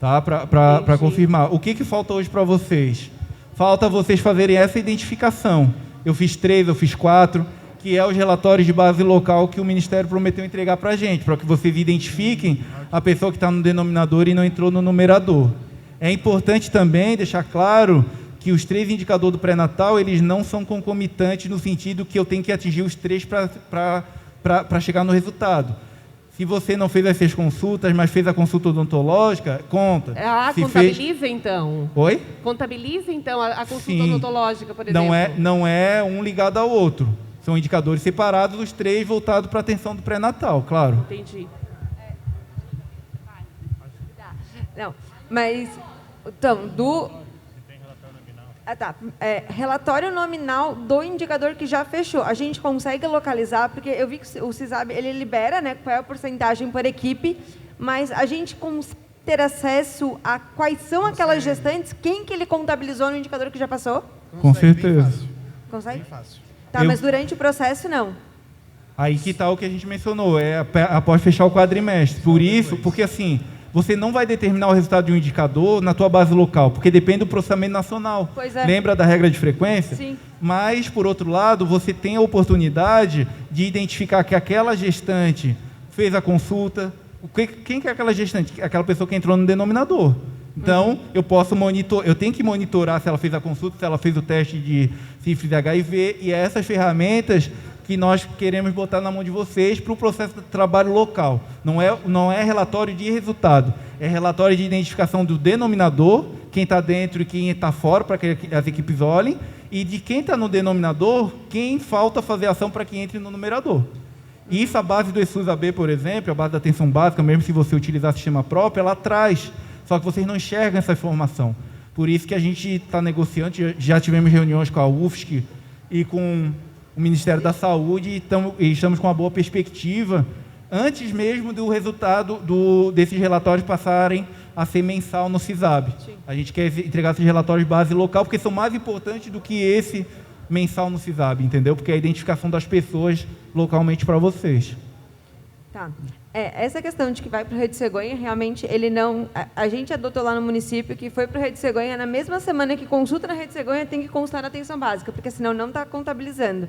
Tá? Para confirmar. O que falta hoje para vocês? Falta vocês fazerem essa identificação. Eu fiz 3, eu fiz 4, que é os relatórios de base local que o Ministério prometeu entregar para a gente, para que vocês identifiquem a pessoa que está no denominador e não entrou no numerador. É importante também deixar claro que os 3 indicadores do pré-natal, eles não são concomitantes no sentido que eu tenho que atingir os 3 para chegar no resultado. Se você não fez as 6 consultas, mas fez a consulta odontológica, conta. Contabiliza, então. Oi? Contabiliza, então, a consulta Sim. odontológica, por exemplo. Não é um ligado ao outro. São indicadores separados, os 3 voltados para a atenção do pré-natal, claro. Entendi. Não, mas, então, relatório nominal do indicador que já fechou. A gente consegue localizar, porque eu vi que o CISAB, ele libera, né, qual é a porcentagem por equipe, mas a gente consegue ter acesso a quais são aquelas gestantes, quem que ele contabilizou no indicador que já passou? Com certeza. Consegue? Bem fácil. Tá, mas durante o processo, não. Aí que está o que a gente mencionou, após fechar o quadrimestre. Por isso, porque assim, você não vai determinar o resultado de um indicador na tua base local, porque depende do processamento nacional. Pois é. Lembra da regra de frequência? Sim. Mas, por outro lado, você tem a oportunidade de identificar que aquela gestante fez a consulta. Quem que é aquela gestante? Aquela pessoa que entrou no denominador. Então, eu tenho que monitorar se ela fez a consulta, se ela fez o teste de sífilis e HIV, e é essas ferramentas que nós queremos botar na mão de vocês para o processo de trabalho local. Não é relatório de resultado, é relatório de identificação do denominador, quem está dentro e quem está fora, para que as equipes olhem, e de quem está no denominador, quem falta fazer ação para que entre no numerador. Isso, a base do ESUS-AB, por exemplo, a base da atenção básica, mesmo se você utilizar sistema próprio, ela traz, só que vocês não enxergam essa informação. Por isso que a gente está negociando, já tivemos reuniões com a UFSC e com o Ministério da Saúde, e estamos com uma boa perspectiva, antes mesmo do resultado desses relatórios passarem a ser mensal no CISAB. Sim. A gente quer entregar esses relatórios de base local, porque são mais importantes do que esse mensal no CISAB, entendeu? Porque é a identificação das pessoas localmente para vocês. Tá. Essa questão de que vai para o Rede Cegonha, realmente, ele não... A gente adotou lá no município que foi para o Rede Cegonha, na mesma semana que consulta na Rede Cegonha, tem que constar na atenção básica, porque senão não está contabilizando.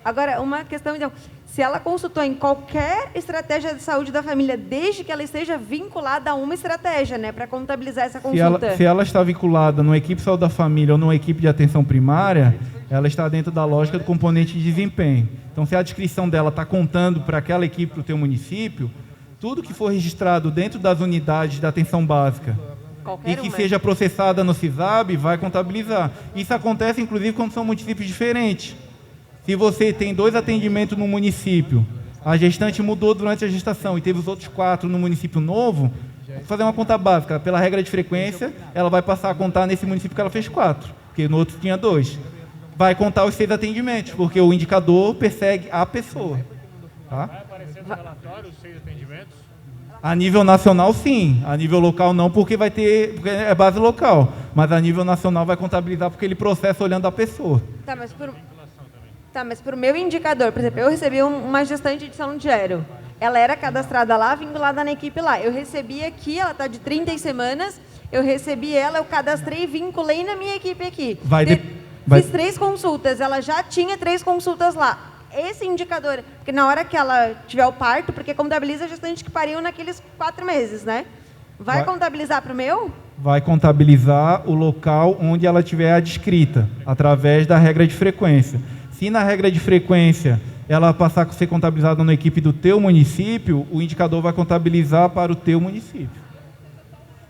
Agora, uma questão, então, se ela consultou em qualquer estratégia de saúde da família, desde que ela esteja vinculada a uma estratégia, né, para contabilizar essa consulta. Se ela está vinculada numa equipe de saúde da família ou numa equipe de atenção primária, ela está dentro da lógica do componente de desempenho. Então, se a descrição dela está contando para aquela equipe, para o teu município, tudo que for registrado dentro das unidades da atenção básica e que seja processada no CISAB, vai contabilizar. Isso acontece, inclusive, quando são municípios diferentes. Se você tem 2 atendimentos no município, a gestante mudou durante a gestação e teve os outros 4 no município novo, vou fazer uma conta básica. Pela regra de frequência, ela vai passar a contar nesse município que ela fez 4, porque no outro tinha 2. Vai contar os 6 atendimentos, porque o indicador persegue a pessoa. Tá? Vai aparecer no relatório os 6 atendimentos? A nível nacional, sim. A nível local, não, porque porque é base local. Mas a nível nacional vai contabilizar porque ele processa olhando a pessoa. Tá, mas para o meu indicador, por exemplo, eu recebi uma gestante de São Gero. Ela era cadastrada lá, vinculada na equipe lá. Eu recebi aqui, ela está de 30 semanas, eu recebi ela, eu cadastrei e vinculei na minha equipe aqui. Fiz 3 consultas, ela já tinha 3 consultas lá. Esse indicador, porque na hora que ela tiver o parto, porque contabiliza a gestante que pariu naqueles 4 meses, né? Vai contabilizar para o meu? Vai contabilizar o local onde ela tiver adscrita, através da regra de frequência. Se na regra de frequência ela passar a ser contabilizada na equipe do teu município, o indicador vai contabilizar para o teu município.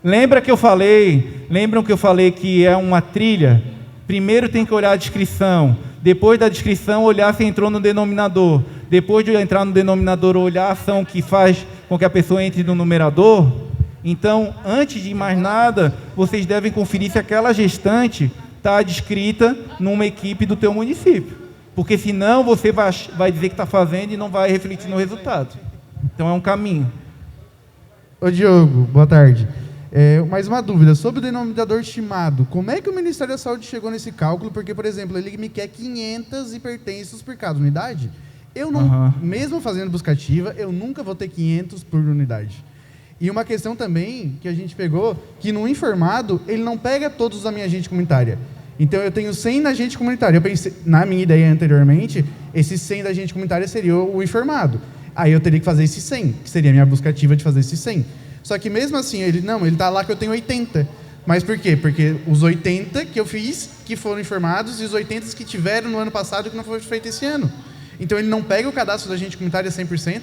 Lembram que eu falei que é uma trilha? Primeiro tem que olhar a descrição, depois da descrição olhar se entrou no denominador, depois de entrar no denominador olhar a ação que faz com que a pessoa entre no numerador. Então, antes de mais nada, vocês devem conferir se aquela gestante está adscrita numa equipe do teu município. Porque senão você vai dizer que está fazendo e não vai refletir no resultado. Então é um caminho. Ô Diogo, boa tarde. Mais uma dúvida sobre o denominador estimado. Como é que o Ministério da Saúde chegou nesse cálculo? Porque, por exemplo, ele me quer 500 hipertensos por cada unidade. Eu não, mesmo fazendo buscativa, eu nunca vou ter 500 por unidade. E uma questão também que a gente pegou, que no informado, ele não pega todos da minha agente comunitária. Então, eu tenho 100 na agente comunitária. Eu pensei, na minha ideia anteriormente, esses 100 da agente comunitária seria o informado. Aí eu teria que fazer esses 100, que seria a minha buscativa de fazer esses 100. Só que mesmo assim, ele está lá que eu tenho 80. Mas por quê? Porque os 80 que eu fiz, que foram informados, e os 80 que tiveram no ano passado, que não foi feito esse ano. Então, ele não pega o cadastro da agente comunitária 100%?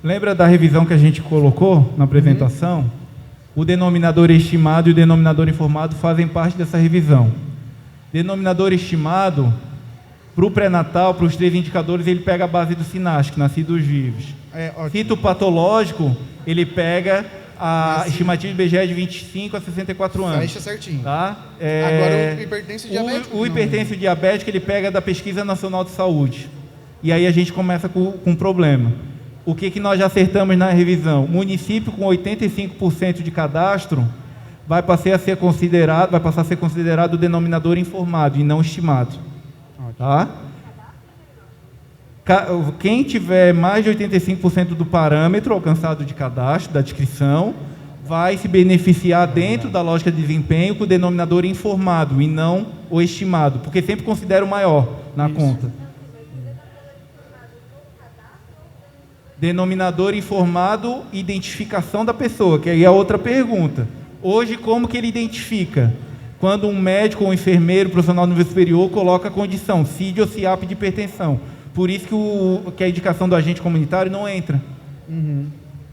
Lembra da revisão que a gente colocou na apresentação? O denominador estimado e o denominador informado fazem parte dessa revisão. Denominador estimado, para o pré-natal, para os 3 indicadores, ele pega a base do SINASC, nascidos vivos. Fitopatológico, ele pega a estimativa do IBGE de 25 a 64 anos. Fecha certinho. Tá? Agora, o hipertenso diabético? O hipertenso diabético, ele pega da Pesquisa Nacional de Saúde. E aí a gente começa com um problema. O que nós já acertamos na revisão? Município com 85% de cadastro vai passar a ser considerado o denominador informado e não estimado. Tá? Quem tiver mais de 85% do parâmetro alcançado de cadastro, da descrição, vai se beneficiar dentro da lógica de desempenho com o denominador informado e não o estimado, porque sempre considera o maior na conta. Denominador informado, identificação da pessoa, que aí é a outra pergunta. Hoje, como que ele identifica? Quando um médico ou um enfermeiro, profissional do nível superior, coloca a condição, CID ou CIAP de hipertensão. Por isso que a indicação do agente comunitário não entra.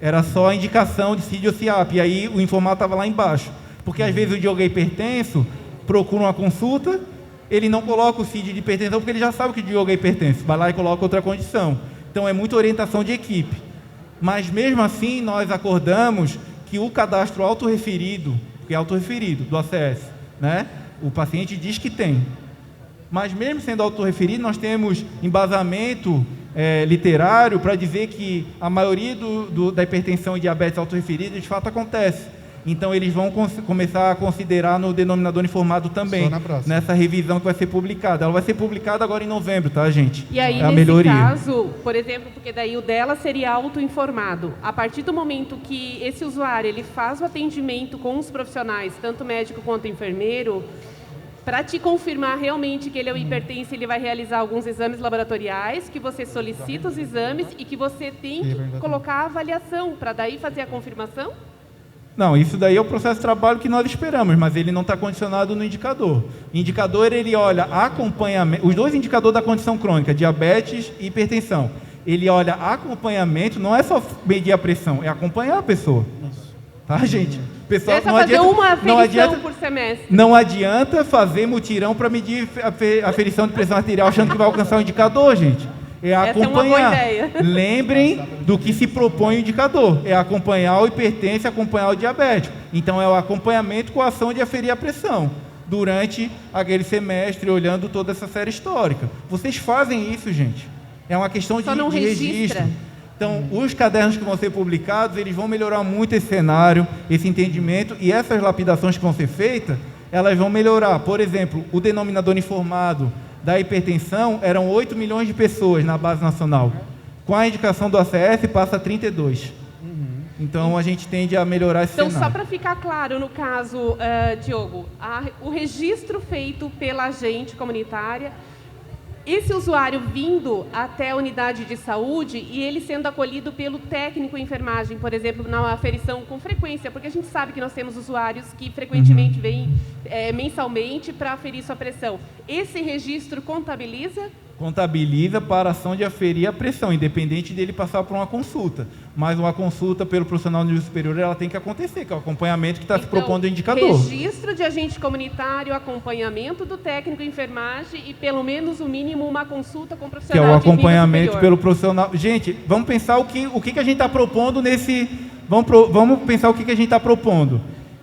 Era só a indicação de CID ou CIAP, e aí o informado estava lá embaixo. Porque às vezes o Diogo é hipertenso, procura uma consulta, ele não coloca o CID de hipertensão, porque ele já sabe que o Diogo é hipertenso, vai lá e coloca outra condição. Então é muita orientação de equipe. Mas mesmo assim, nós acordamos que o cadastro autorreferido, que é autorreferido do ACS, né? O paciente diz que tem. Mas mesmo sendo autorreferido, nós temos embasamento literário para dizer que a maioria da hipertensão e diabetes autorreferida de fato acontece. Então eles vão começar a considerar no denominador informado também, nessa revisão que vai ser publicada. Ela vai ser publicada agora em novembro, tá, gente? E aí, nesse caso, por exemplo, porque daí o dela seria autoinformado. A partir do momento que esse usuário ele faz o atendimento com os profissionais, tanto médico quanto enfermeiro, para te confirmar realmente que ele é o hipertenso, ele vai realizar alguns exames laboratoriais, que você solicita os exames e que você tem que colocar a avaliação para daí fazer a confirmação? Não, isso daí é o processo de trabalho que nós esperamos, mas ele não está condicionado no indicador. O indicador, ele olha acompanhamento, os dois indicadores da condição crônica, diabetes e hipertensão. Ele olha acompanhamento, não é só medir a pressão, é acompanhar a pessoa. Tá, gente? Pessoal, não adianta uma aferição por semestre. Não adianta fazer mutirão para medir a aferição de pressão arterial achando que vai alcançar o indicador, gente. É acompanhar. Essa é uma boa ideia. Lembrem do que se propõe o indicador. É acompanhar o hipertenso, acompanhar o diabético. Então, é o acompanhamento com a ação de aferir a pressão durante aquele semestre, olhando toda essa série histórica. Vocês fazem isso, gente. É uma questão de registro. Então, os cadernos que vão ser publicados, eles vão melhorar muito esse cenário, esse entendimento, e essas lapidações que vão ser feitas, elas vão melhorar. Por exemplo, o denominador informado da hipertensão eram 8 milhões de pessoas na base nacional. Com a indicação do ACS, passa a 32. Então, a gente tende a melhorar esse cenário. Então, só para ficar claro, no caso, Diogo, o registro feito pela agente comunitária, esse usuário vindo até a unidade de saúde e ele sendo acolhido pelo técnico em enfermagem, por exemplo, na aferição com frequência, porque a gente sabe que nós temos usuários que frequentemente vêm mensalmente para aferir sua pressão. Esse registro contabiliza? Contabiliza para a ação de aferir a pressão, independente dele passar por uma consulta. Mas uma consulta pelo profissional de nível superior, ela tem que acontecer, que é o acompanhamento que está se propondo o indicador. Registro de agente comunitário, acompanhamento do técnico em enfermagem e, pelo menos, o mínimo, uma consulta com o profissional de nível superior. Que é o acompanhamento pelo profissional. Gente, vamos pensar o que a gente está propondo nesse... Vamos pensar o que a gente está propondo.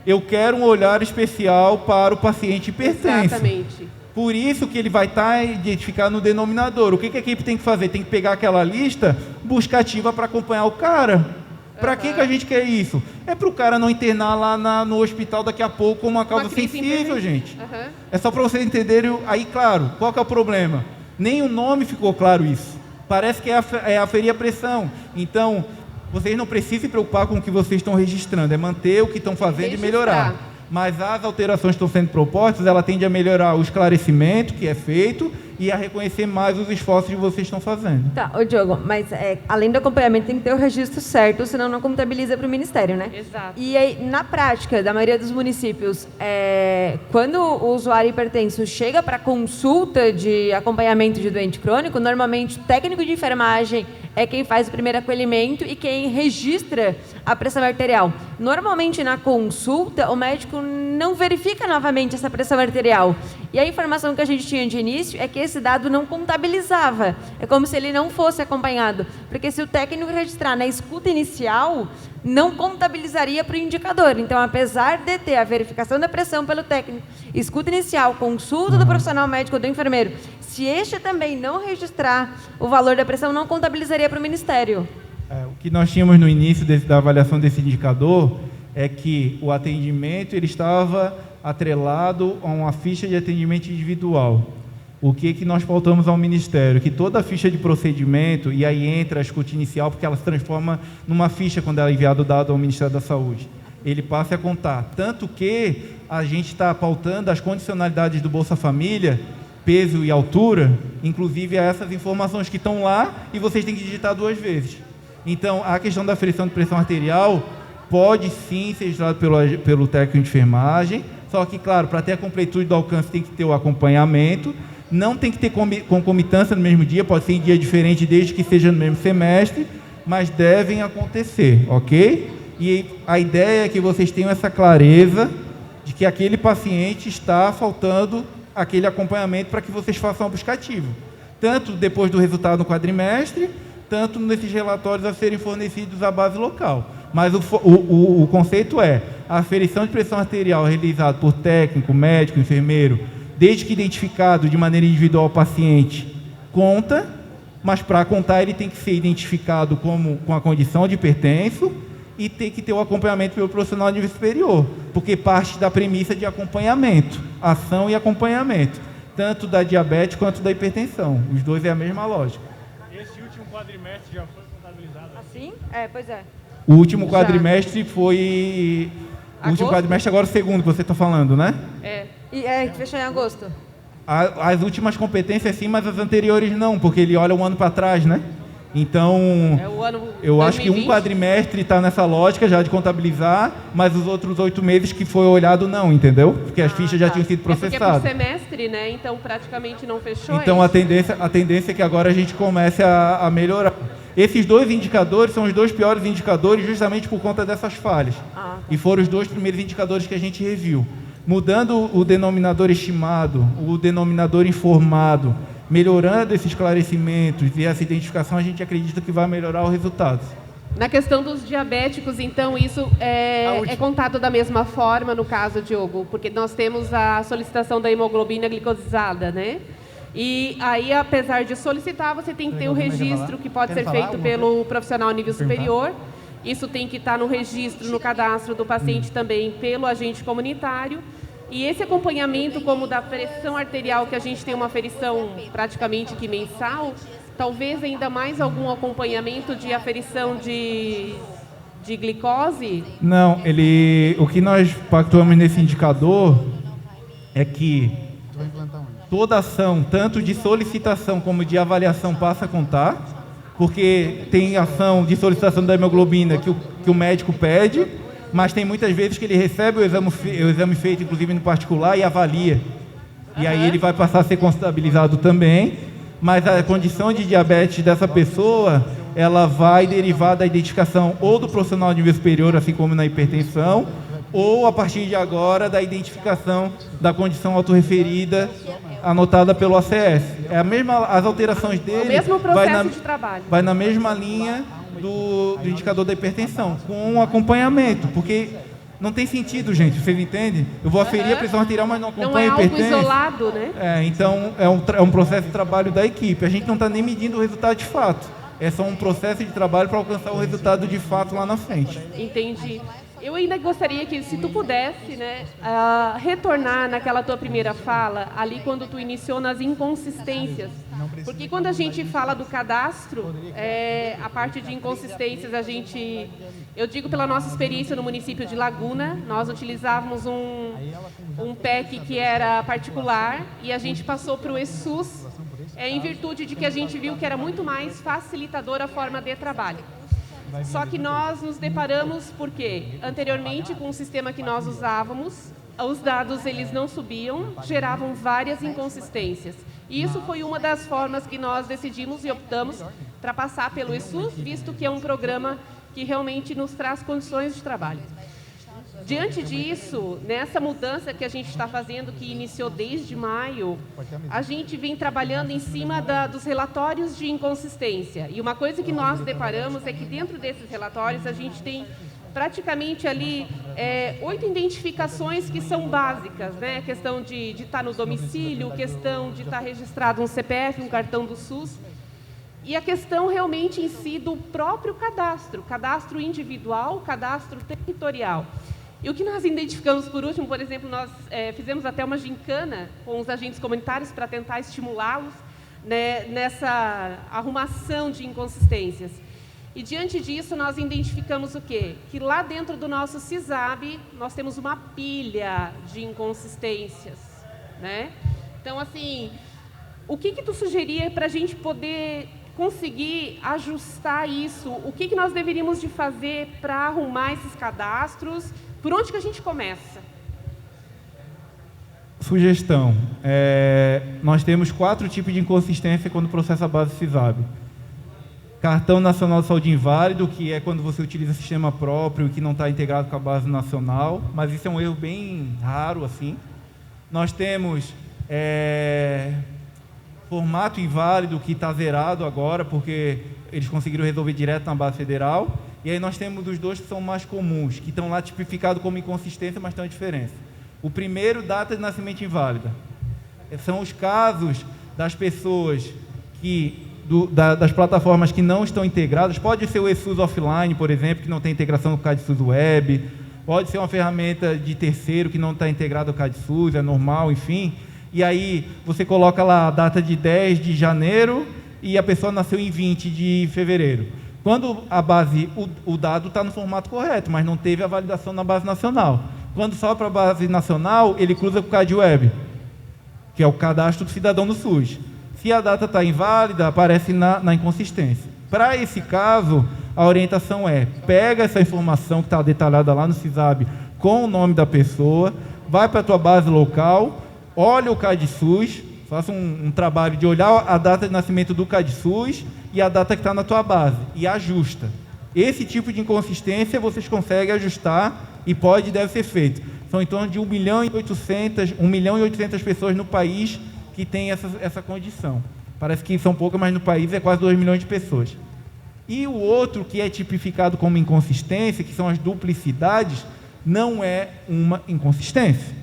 Eu quero um olhar especial para o paciente hipertenso. Exatamente. Por isso que ele vai estar identificado no denominador. O que a equipe tem que fazer? Tem que pegar aquela lista, buscar ativa para acompanhar o cara. Para que a gente quer isso? É para o cara não internar lá no hospital daqui a pouco como uma causa sensível, gente. É só para vocês entenderem. Aí, claro, qual que é o problema? Nem o nome ficou claro isso. Parece que é aferir a pressão. Então, vocês não precisam se preocupar com o que vocês estão registrando. É manter o que estão fazendo e melhorar. Mas as alterações que estão sendo propostas, ela tende a melhorar o esclarecimento que é feito e a reconhecer mais os esforços que vocês estão fazendo. Tá, ô Diogo, mas além do acompanhamento tem que ter o registro certo, senão não contabiliza para o Ministério, né? Exato. E aí, na prática, da maioria dos municípios, quando o usuário hipertenso chega para consulta de acompanhamento de doente crônico, normalmente o técnico de enfermagem é quem faz o primeiro acolhimento e quem registra a pressão arterial. Normalmente, na consulta, o médico não verifica novamente essa pressão arterial. E a informação que a gente tinha de início é que esse dado não contabilizava. É como se ele não fosse acompanhado. Porque se o técnico registrar na escuta inicial, não contabilizaria para o indicador. Então, apesar de ter a verificação da pressão pelo técnico, escuta inicial, consulta do profissional médico ou do enfermeiro, se este também não registrar o valor da pressão, não contabilizaria para o Ministério. O que nós tínhamos no início da avaliação desse indicador é que o atendimento ele estava atrelado a uma ficha de atendimento individual. O que nós pautamos ao Ministério? Que toda a ficha de procedimento, e aí entra a escuta inicial, porque ela se transforma numa ficha quando ela é enviado o dado ao Ministério da Saúde, ele passe a contar. Tanto que a gente está pautando as condicionalidades do Bolsa Família, peso e altura, inclusive a essas informações que estão lá, e vocês têm que digitar 2 vezes. Então, a questão da aferição de pressão arterial pode sim ser registrado pelo técnico de enfermagem, só que, claro, para ter a completude do alcance tem que ter o acompanhamento, não tem que ter concomitância no mesmo dia, pode ser em dia diferente desde que seja no mesmo semestre, mas devem acontecer, ok? E a ideia é que vocês tenham essa clareza de que aquele paciente está faltando aquele acompanhamento para que vocês façam o buscativo, tanto depois do resultado no quadrimestre, tanto nesses relatórios a serem fornecidos à base local. Mas o conceito é a aferição de pressão arterial realizada por técnico, médico, enfermeiro, desde que identificado de maneira individual o paciente, conta, mas para contar ele tem que ser identificado com a condição de hipertenso e tem que ter o acompanhamento pelo profissional de nível superior, porque parte da premissa de acompanhamento, ação e acompanhamento, tanto da diabetes quanto da hipertensão. Os dois é a mesma lógica. Esse último quadrimestre já foi contabilizado? Assim? Pois é. O último quadrimestre foi... O último Agosto? quadrimestre agora é o segundo que você está falando, né? Fechou em agosto. As últimas competências sim, mas as anteriores não, porque ele olha um ano para trás, né? Então, O ano eu acho que um 2020. quadrimestre está nessa lógica já de contabilizar, mas os outros 8 meses que foi olhado não, entendeu? Porque as fichas já tinham sido Porque é por processadas. semestre, né? Então praticamente não fechou. Então é a tendência é que agora a gente comece a melhorar. Esses dois indicadores são os dois piores indicadores justamente por conta dessas falhas. E foram os dois primeiros indicadores que a gente reviu. Mudando o denominador estimado, o denominador informado, melhorando esses esclarecimentos e essa identificação, a gente acredita que vai melhorar o resultado. Na questão dos diabéticos, então, isso é contado da mesma forma no caso, Diogo, porque nós temos a solicitação da hemoglobina glicosada, né? E aí, apesar de solicitar, você tem que ter o registro que pode ser feito pelo profissional nível superior. Isso tem que estar no registro, no cadastro do paciente também pelo agente comunitário. E esse acompanhamento, como da pressão arterial, que a gente tem uma aferição praticamente que mensal, talvez ainda mais algum acompanhamento de aferição de glicose? Não, o que nós pactuamos nesse indicador é que toda ação, tanto de solicitação como de avaliação, passa a contar, porque tem ação de solicitação da hemoglobina que o médico pede, mas tem muitas vezes que ele recebe o exame feito, inclusive no particular, e avalia. E aí ele vai passar a ser contabilizado também, mas a condição de diabetes dessa pessoa, ela vai derivar da identificação ou do profissional de nível superior, assim como na hipertensão, ou a partir de agora da identificação da condição autorreferida anotada pelo ACS. É a mesma, as alterações dele... O mesmo processo de trabalho. Vai na mesma linha do indicador da hipertensão, com acompanhamento, porque não tem sentido, gente, vocês entendem? Eu vou aferir a pressão arterial, mas não acompanho a hipertensão. Não é algo isolado, né? Então é um processo de trabalho da equipe. A gente não está nem medindo o resultado de fato. É só um processo de trabalho para alcançar o resultado de fato lá na frente. Entendi. Eu ainda gostaria que, se tu pudesse, né, retornar naquela tua primeira fala, ali quando tu iniciou nas inconsistências. Porque quando a gente fala do cadastro, a parte de inconsistências, eu digo pela nossa experiência no município de Laguna, nós utilizávamos um PEC que era particular e a gente passou para o ESUS, em virtude de que a gente viu que era muito mais facilitadora a forma de trabalho. Só que nós nos deparamos, porque anteriormente com o sistema que nós usávamos, os dados eles não subiam, geravam várias inconsistências. E isso foi uma das formas que nós decidimos e optamos para passar pelo ESUS, visto que é um programa que realmente nos traz condições de trabalho. Diante disso, nessa mudança que a gente está fazendo, que iniciou desde maio, a gente vem trabalhando em cima dos relatórios de inconsistência. E uma coisa que nós deparamos é que dentro desses relatórios a gente tem praticamente ali 8 identificações que são básicas, né? A questão de estar no domicílio, questão de estar registrado um CPF, um cartão do SUS. E a questão realmente em si do próprio cadastro individual, cadastro territorial. E o que nós identificamos por último, por exemplo, nós fizemos até uma gincana com os agentes comunitários para tentar estimulá-los, né, nessa arrumação de inconsistências. E diante disso nós identificamos o quê? Que lá dentro do nosso CISAB nós temos uma pilha de inconsistências, né? Então, assim, o que tu sugeria para a gente poder conseguir ajustar isso? O que nós deveríamos de fazer para arrumar esses cadastros? Por onde que a gente começa? Sugestão. Nós temos 4 tipos de inconsistência quando processa a base CISAB. Cartão Nacional de Saúde inválido, que é quando você utiliza sistema próprio e que não está integrado com a base nacional, mas isso é um erro bem raro, assim. Nós temos formato inválido, que está zerado agora, porque eles conseguiram resolver direto na base federal. E aí nós temos os 2 que são mais comuns, que estão lá tipificados como inconsistência, mas tem uma diferença. O primeiro, data de nascimento inválida. São os casos das pessoas que, das plataformas que não estão integradas. Pode ser o eSUS Offline, por exemplo, que não tem integração com o CADSUS Web. Pode ser uma ferramenta de terceiro que não está integrada ao CADSUS, é normal, enfim. E aí você coloca lá a data de 10 de janeiro e a pessoa nasceu em 20 de fevereiro. Quando a base, o dado está no formato correto, mas não teve a validação na base nacional. Quando sobe para a base nacional, ele cruza com o CADWeb, que é o cadastro do cidadão do SUS. Se a data está inválida, aparece na inconsistência. Para esse caso, a orientação pega essa informação que está detalhada lá no CISAB com o nome da pessoa, vai para a tua base local, olha o CADSUS, faça um trabalho de olhar a data de nascimento do CADSUS e a data que está na tua base, e ajusta. Esse tipo de inconsistência vocês conseguem ajustar e pode e deve ser feito. São em torno de 1.800.000 pessoas no país que têm essa condição. Parece que são poucas, mas no país é quase 2 milhões de pessoas. E o outro que é tipificado como inconsistência, que são as duplicidades, não é uma inconsistência.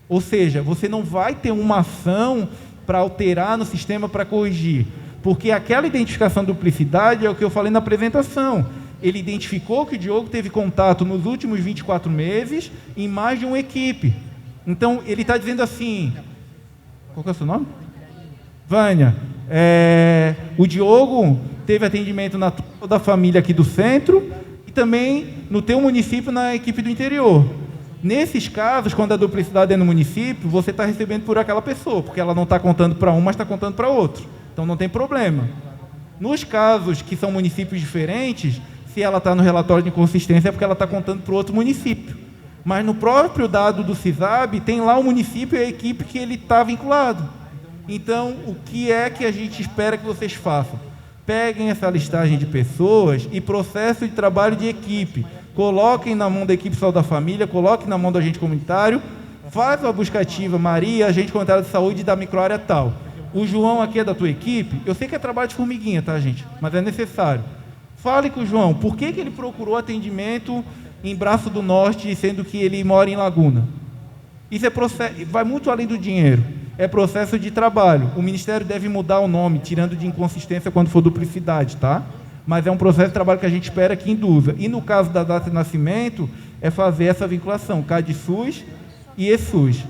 Ou seja, você não vai ter uma ação para alterar no sistema para corrigir, porque aquela identificação de duplicidade é o que eu falei na apresentação. Ele identificou que o Diogo teve contato nos últimos 24 meses em mais de uma equipe. Então, ele está dizendo assim... Qual que é o seu nome? Vânia. O Diogo teve atendimento na toda a família aqui do centro e também no teu município, na equipe do interior. Nesses casos, quando a duplicidade é no município, você está recebendo por aquela pessoa, porque ela não está contando para um, mas está contando para outro. Então, não tem problema. Nos casos que são municípios diferentes, se ela está no relatório de inconsistência, é porque ela está contando para o outro município. Mas no próprio dado do CISAB, tem lá o município e a equipe que ele está vinculado. Então, o que é que a gente espera que vocês façam? Peguem essa listagem de pessoas e processo de trabalho de equipe. Coloquem na mão da equipe de saúde da família, coloquem na mão do agente comunitário, faz uma busca ativa, Maria, agente comunitário de saúde da microárea tal. O João aqui é da tua equipe, eu sei que é trabalho de formiguinha, tá, gente? Mas é necessário. Fale com o João, por que ele procurou atendimento em Braço do Norte, sendo que ele mora em Laguna? Isso é processo, vai muito além do dinheiro, é processo de trabalho. O Ministério deve mudar o nome, tirando de inconsistência quando for duplicidade, tá? Mas é um processo de trabalho que a gente espera que induza. E no caso da data de nascimento, é fazer essa vinculação, CADSUS e eSUS.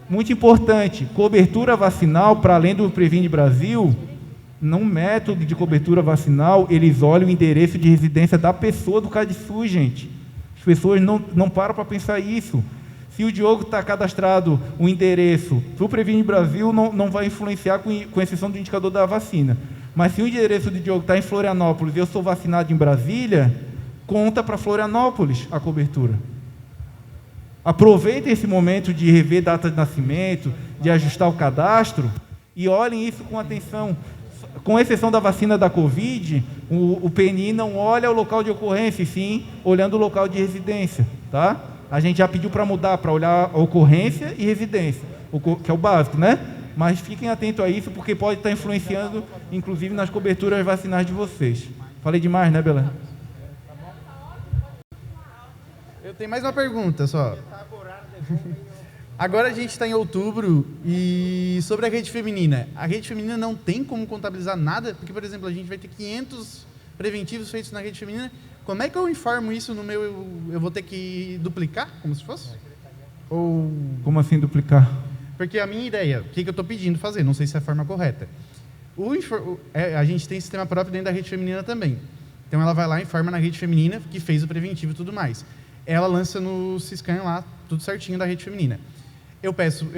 Muito importante, cobertura vacinal, para além do Previne Brasil, num método de cobertura vacinal, eles olham o endereço de residência da pessoa do CADSUS, gente. As pessoas não param para pensar isso. Se o Diogo está cadastrado o endereço para o Previne Brasil, não vai influenciar com exceção do indicador da vacina. Mas se o endereço do Diogo está em Florianópolis e eu sou vacinado em Brasília, conta para Florianópolis a cobertura. Aproveitem esse momento de rever data de nascimento, de ajustar o cadastro e olhem isso com atenção. Com exceção da vacina da Covid, o PNI não olha o local de ocorrência, e sim olhando o local de residência, tá? A gente já pediu para mudar, para olhar a ocorrência e residência, que é o básico, né? Mas fiquem atentos a isso, porque pode estar influenciando, inclusive, nas coberturas vacinais de vocês. Falei demais, né, Belém? Eu tenho mais uma pergunta só. Agora a gente está em outubro e sobre a rede feminina. A rede feminina não tem como contabilizar nada, porque, por exemplo, a gente vai ter 500 preventivos feitos na rede feminina. Como é que eu informo isso no meu... Eu vou ter que duplicar, como se fosse? Ou... Como assim duplicar? Porque a minha ideia, o que eu estou pedindo fazer, não sei se é a forma correta. A gente tem sistema próprio dentro da rede feminina também. Então ela vai lá e informa na rede feminina que fez o preventivo e tudo mais. Ela lança no Siscan lá, tudo certinho da rede feminina. Eu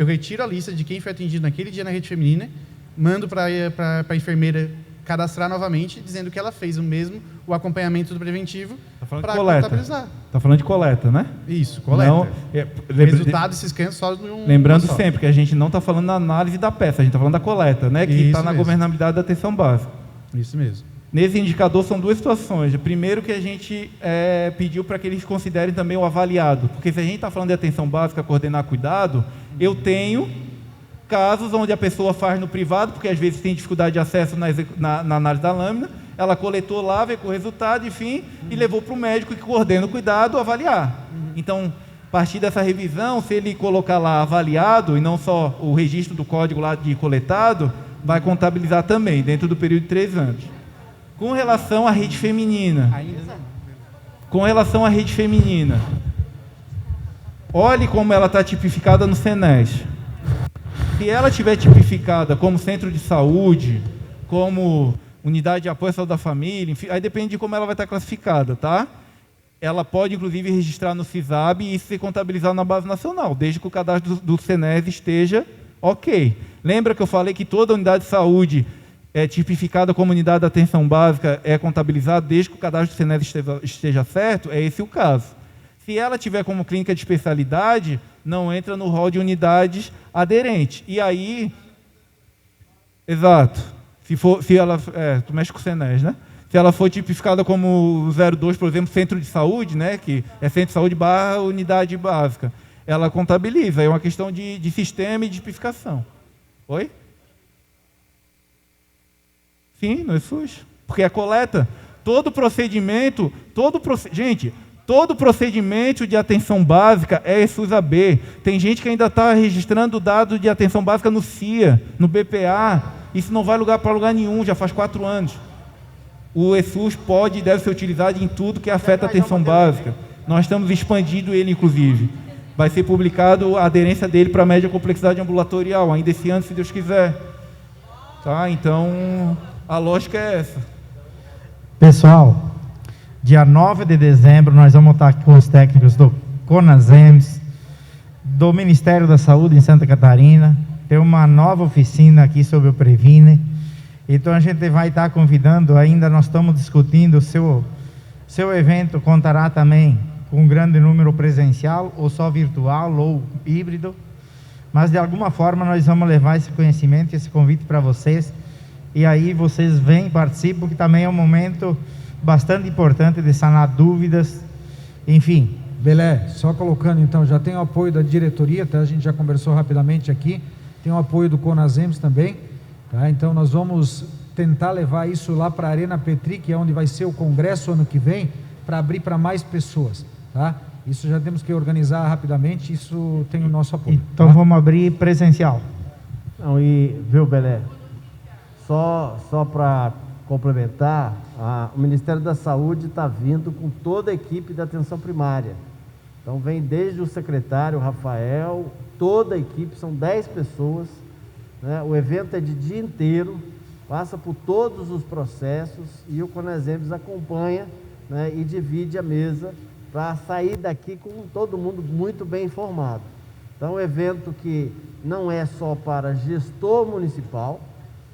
retiro a lista de quem foi atendido naquele dia na rede feminina, mando para a enfermeira cadastrar novamente, dizendo que ela fez o acompanhamento do preventivo Tá falando de para coleta. contabilizar. Tá falando de coleta, né? Isso, coleta. Não, Resultado desses cantos só de um... lembrando só. sempre que a gente não está falando da análise da peça, a gente está falando da coleta, né? Que Isso está na mesmo. governabilidade da atenção básica. Isso mesmo. Nesse indicador são duas situações. Primeiro que a gente pediu para que eles considerem também o avaliado, porque se a gente está falando de atenção básica, coordenar cuidado, eu tenho casos onde a pessoa faz no privado, porque às vezes tem dificuldade de acesso na análise da lâmina, ela coletou lá, veio com o resultado, enfim, e levou para o médico que coordena o cuidado avaliar. Então, a partir dessa revisão, se ele colocar lá avaliado, e não só o registro do código lá de coletado, vai contabilizar também, dentro do período de 3 anos. Com relação à rede feminina, olhe como ela está tipificada no SENES. Se ela estiver tipificada como centro de saúde, como unidade de apoio à saúde da família, enfim, aí depende de como ela vai estar classificada, tá? Ela pode, inclusive, registrar no CISAB e isso ser contabilizado na base nacional, desde que o cadastro do SENES esteja ok. Lembra que eu falei que toda unidade de saúde tipificada como unidade de atenção básica é contabilizada desde que o cadastro do SENES esteja certo? É esse o caso. Se ela tiver como clínica de especialidade, não entra no rol de unidades aderentes. E aí, exato, se ela, tu mexe com o SENES, né? Se ela for tipificada como 02, por exemplo, centro de saúde, né? Que é centro de saúde / unidade básica, ela contabiliza, é uma questão de sistema e de tipificação. Oi? Sim, no SUS. Porque a coleta, todo procedimento de atenção básica é SUS-AB. Tem gente que ainda está registrando dado de atenção básica no CIA, no BPA. Isso não vai para lugar nenhum, já faz 4 anos. O SUS pode e deve ser utilizado em tudo que afeta a atenção básica. Nós estamos expandindo ele, inclusive. Vai ser publicado a aderência dele para a média complexidade ambulatorial, ainda esse ano, se Deus quiser. Tá? Então, a lógica é essa. Pessoal, dia 9 de dezembro, nós vamos estar aqui com os técnicos do CONASEMS, do Ministério da Saúde em Santa Catarina. Tem uma nova oficina aqui sobre o Previne. Então, a gente vai estar convidando, ainda nós estamos discutindo, seu evento contará também com um grande número presencial, ou só virtual, ou híbrido. Mas, de alguma forma, nós vamos levar esse conhecimento, esse convite para vocês. E aí vocês vêm, participam, que também é um momento bastante importante de sanar dúvidas, enfim. Belé, só colocando então, já tem o apoio da diretoria, tá? A gente já conversou rapidamente aqui, tem o apoio do CONASEMS também, tá? Então nós vamos tentar levar isso lá para a Arena Petri, que é onde vai ser o congresso ano que vem, para abrir para mais pessoas, tá? Isso já temos que organizar rapidamente, isso tem o nosso apoio. Então tá? vamos abrir presencial. Não, viu, Belé? Só para complementar, o Ministério da Saúde está vindo com toda a equipe da atenção primária. Então vem desde o secretário Rafael, toda a equipe, são 10 pessoas, né? O evento é de dia inteiro, passa por todos os processos e o CONASEMS acompanha, né, e divide a mesa para sair daqui com todo mundo muito bem informado. Então, é um evento que não é só para gestor municipal,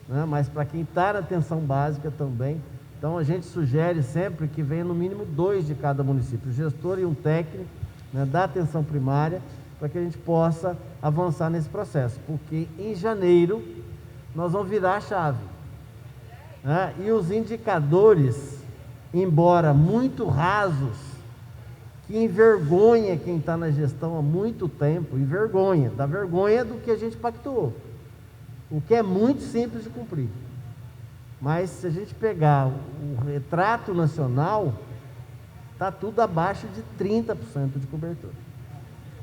né, mas para quem está na atenção básica também. Então, a gente sugere sempre que venha no mínimo 2 de cada município, o gestor e um técnico, né, da atenção primária, para que a gente possa avançar nesse processo, porque em janeiro nós vamos virar a chave, né, e os indicadores, embora muito rasos, que envergonha quem está na gestão há muito tempo, dá vergonha do que a gente pactuou, o que é muito simples de cumprir. Mas se a gente pegar o retrato nacional, está tudo abaixo de 30% de cobertura.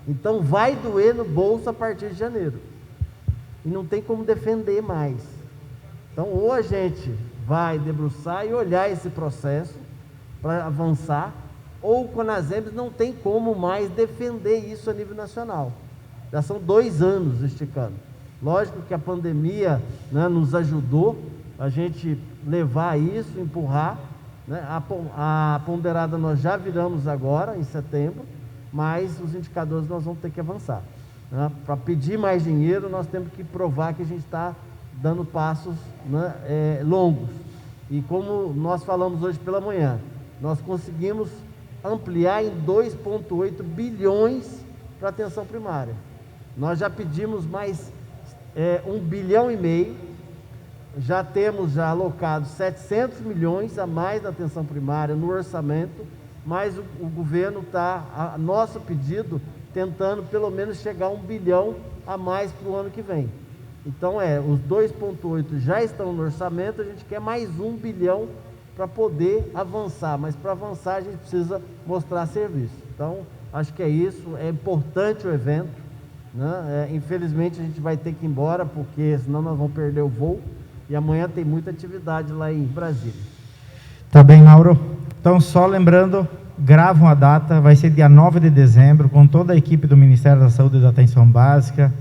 Então vai doer no bolso a partir de janeiro. E não tem como defender mais. Então ou a gente vai debruçar e olhar esse processo para avançar, ou o CONASEMS não tem como mais defender isso a nível nacional. Já são 2 anos esticando. Lógico que a pandemia, né, nos ajudou a gente levar isso, empurrar, né? A ponderada nós já viramos agora, em setembro, mas os indicadores nós vamos ter que avançar, né? Para pedir mais dinheiro, nós temos que provar que a gente está dando passos, né, longos. E como nós falamos hoje pela manhã, nós conseguimos ampliar em 2,8 bilhões para a atenção primária. Nós já pedimos mais 1,5 bilhão, já temos já alocado 700 milhões a mais na atenção primária no orçamento, mas o governo está, a nosso pedido, tentando pelo menos chegar a 1 bilhão a mais para o ano que vem. Então os 2,8 já estão no orçamento, a gente quer mais 1 bilhão para poder avançar, mas para avançar a gente precisa mostrar serviço. Então, acho que é isso, é importante o evento, né? Infelizmente a gente vai ter que ir embora, porque senão nós vamos perder o voo, e amanhã tem muita atividade lá em Brasília. Tá bem, Mauro. Então, só lembrando, gravam a data, vai ser dia 9 de dezembro, com toda a equipe do Ministério da Saúde e da Atenção Básica,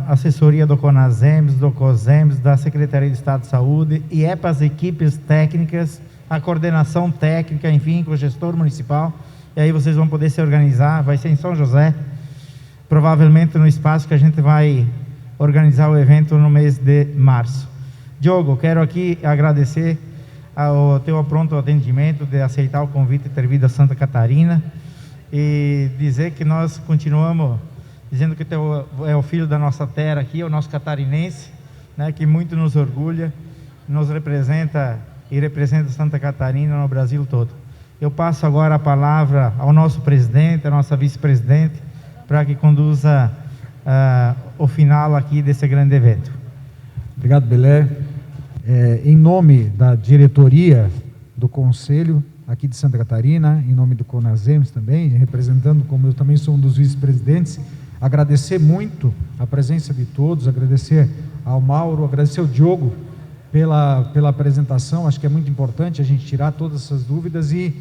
assessoria do CONASEMS, do COSEMS, da Secretaria de Estado de Saúde, e para as equipes técnicas, a coordenação técnica, enfim, com o gestor municipal, e aí vocês vão poder se organizar, vai ser em São José, provavelmente no espaço que a gente vai organizar o evento no mês de março. Diogo, quero aqui agradecer ao teu pronto atendimento, de aceitar o convite e ter vindo a Santa Catarina, e dizer que nós continuamos dizendo que tu é o filho da nossa terra aqui, o nosso catarinense, né, que muito nos orgulha, nos representa e representa Santa Catarina no Brasil todo. Eu passo agora a palavra ao nosso presidente, à nossa vice-presidente, para que conduza o final aqui desse grande evento. Obrigado, Belé. Em nome da diretoria do Conselho aqui de Santa Catarina, em nome do CONASEMS também, representando, como eu também sou um dos vice-presidentes, agradecer muito a presença de todos, agradecer ao Mauro, agradecer ao Diogo pela apresentação. Acho que é muito importante a gente tirar todas essas dúvidas e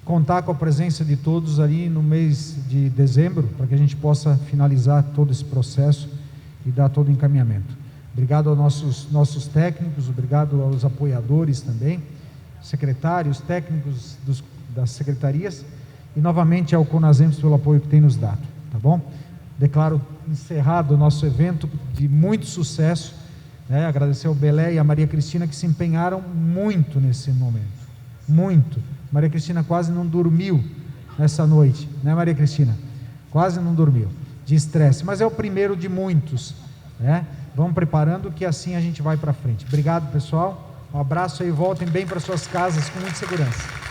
contar com a presença de todos ali no mês de dezembro, para que a gente possa finalizar todo esse processo e dar todo o encaminhamento. Obrigado aos nossos técnicos, obrigado aos apoiadores também, secretários, técnicos das secretarias, e novamente ao CONASEMS pelo apoio que tem nos dado, tá bom? Declaro encerrado o nosso evento de muito sucesso, né? Agradecer ao Belé e a Maria Cristina, que se empenharam muito nesse momento, muito. Maria Cristina quase não dormiu nessa noite, né, Maria Cristina? Quase não dormiu, de estresse, mas é o primeiro de muitos, né? Vamos preparando, que assim a gente vai para frente. Obrigado, pessoal, um abraço aí, voltem bem para suas casas com muita segurança.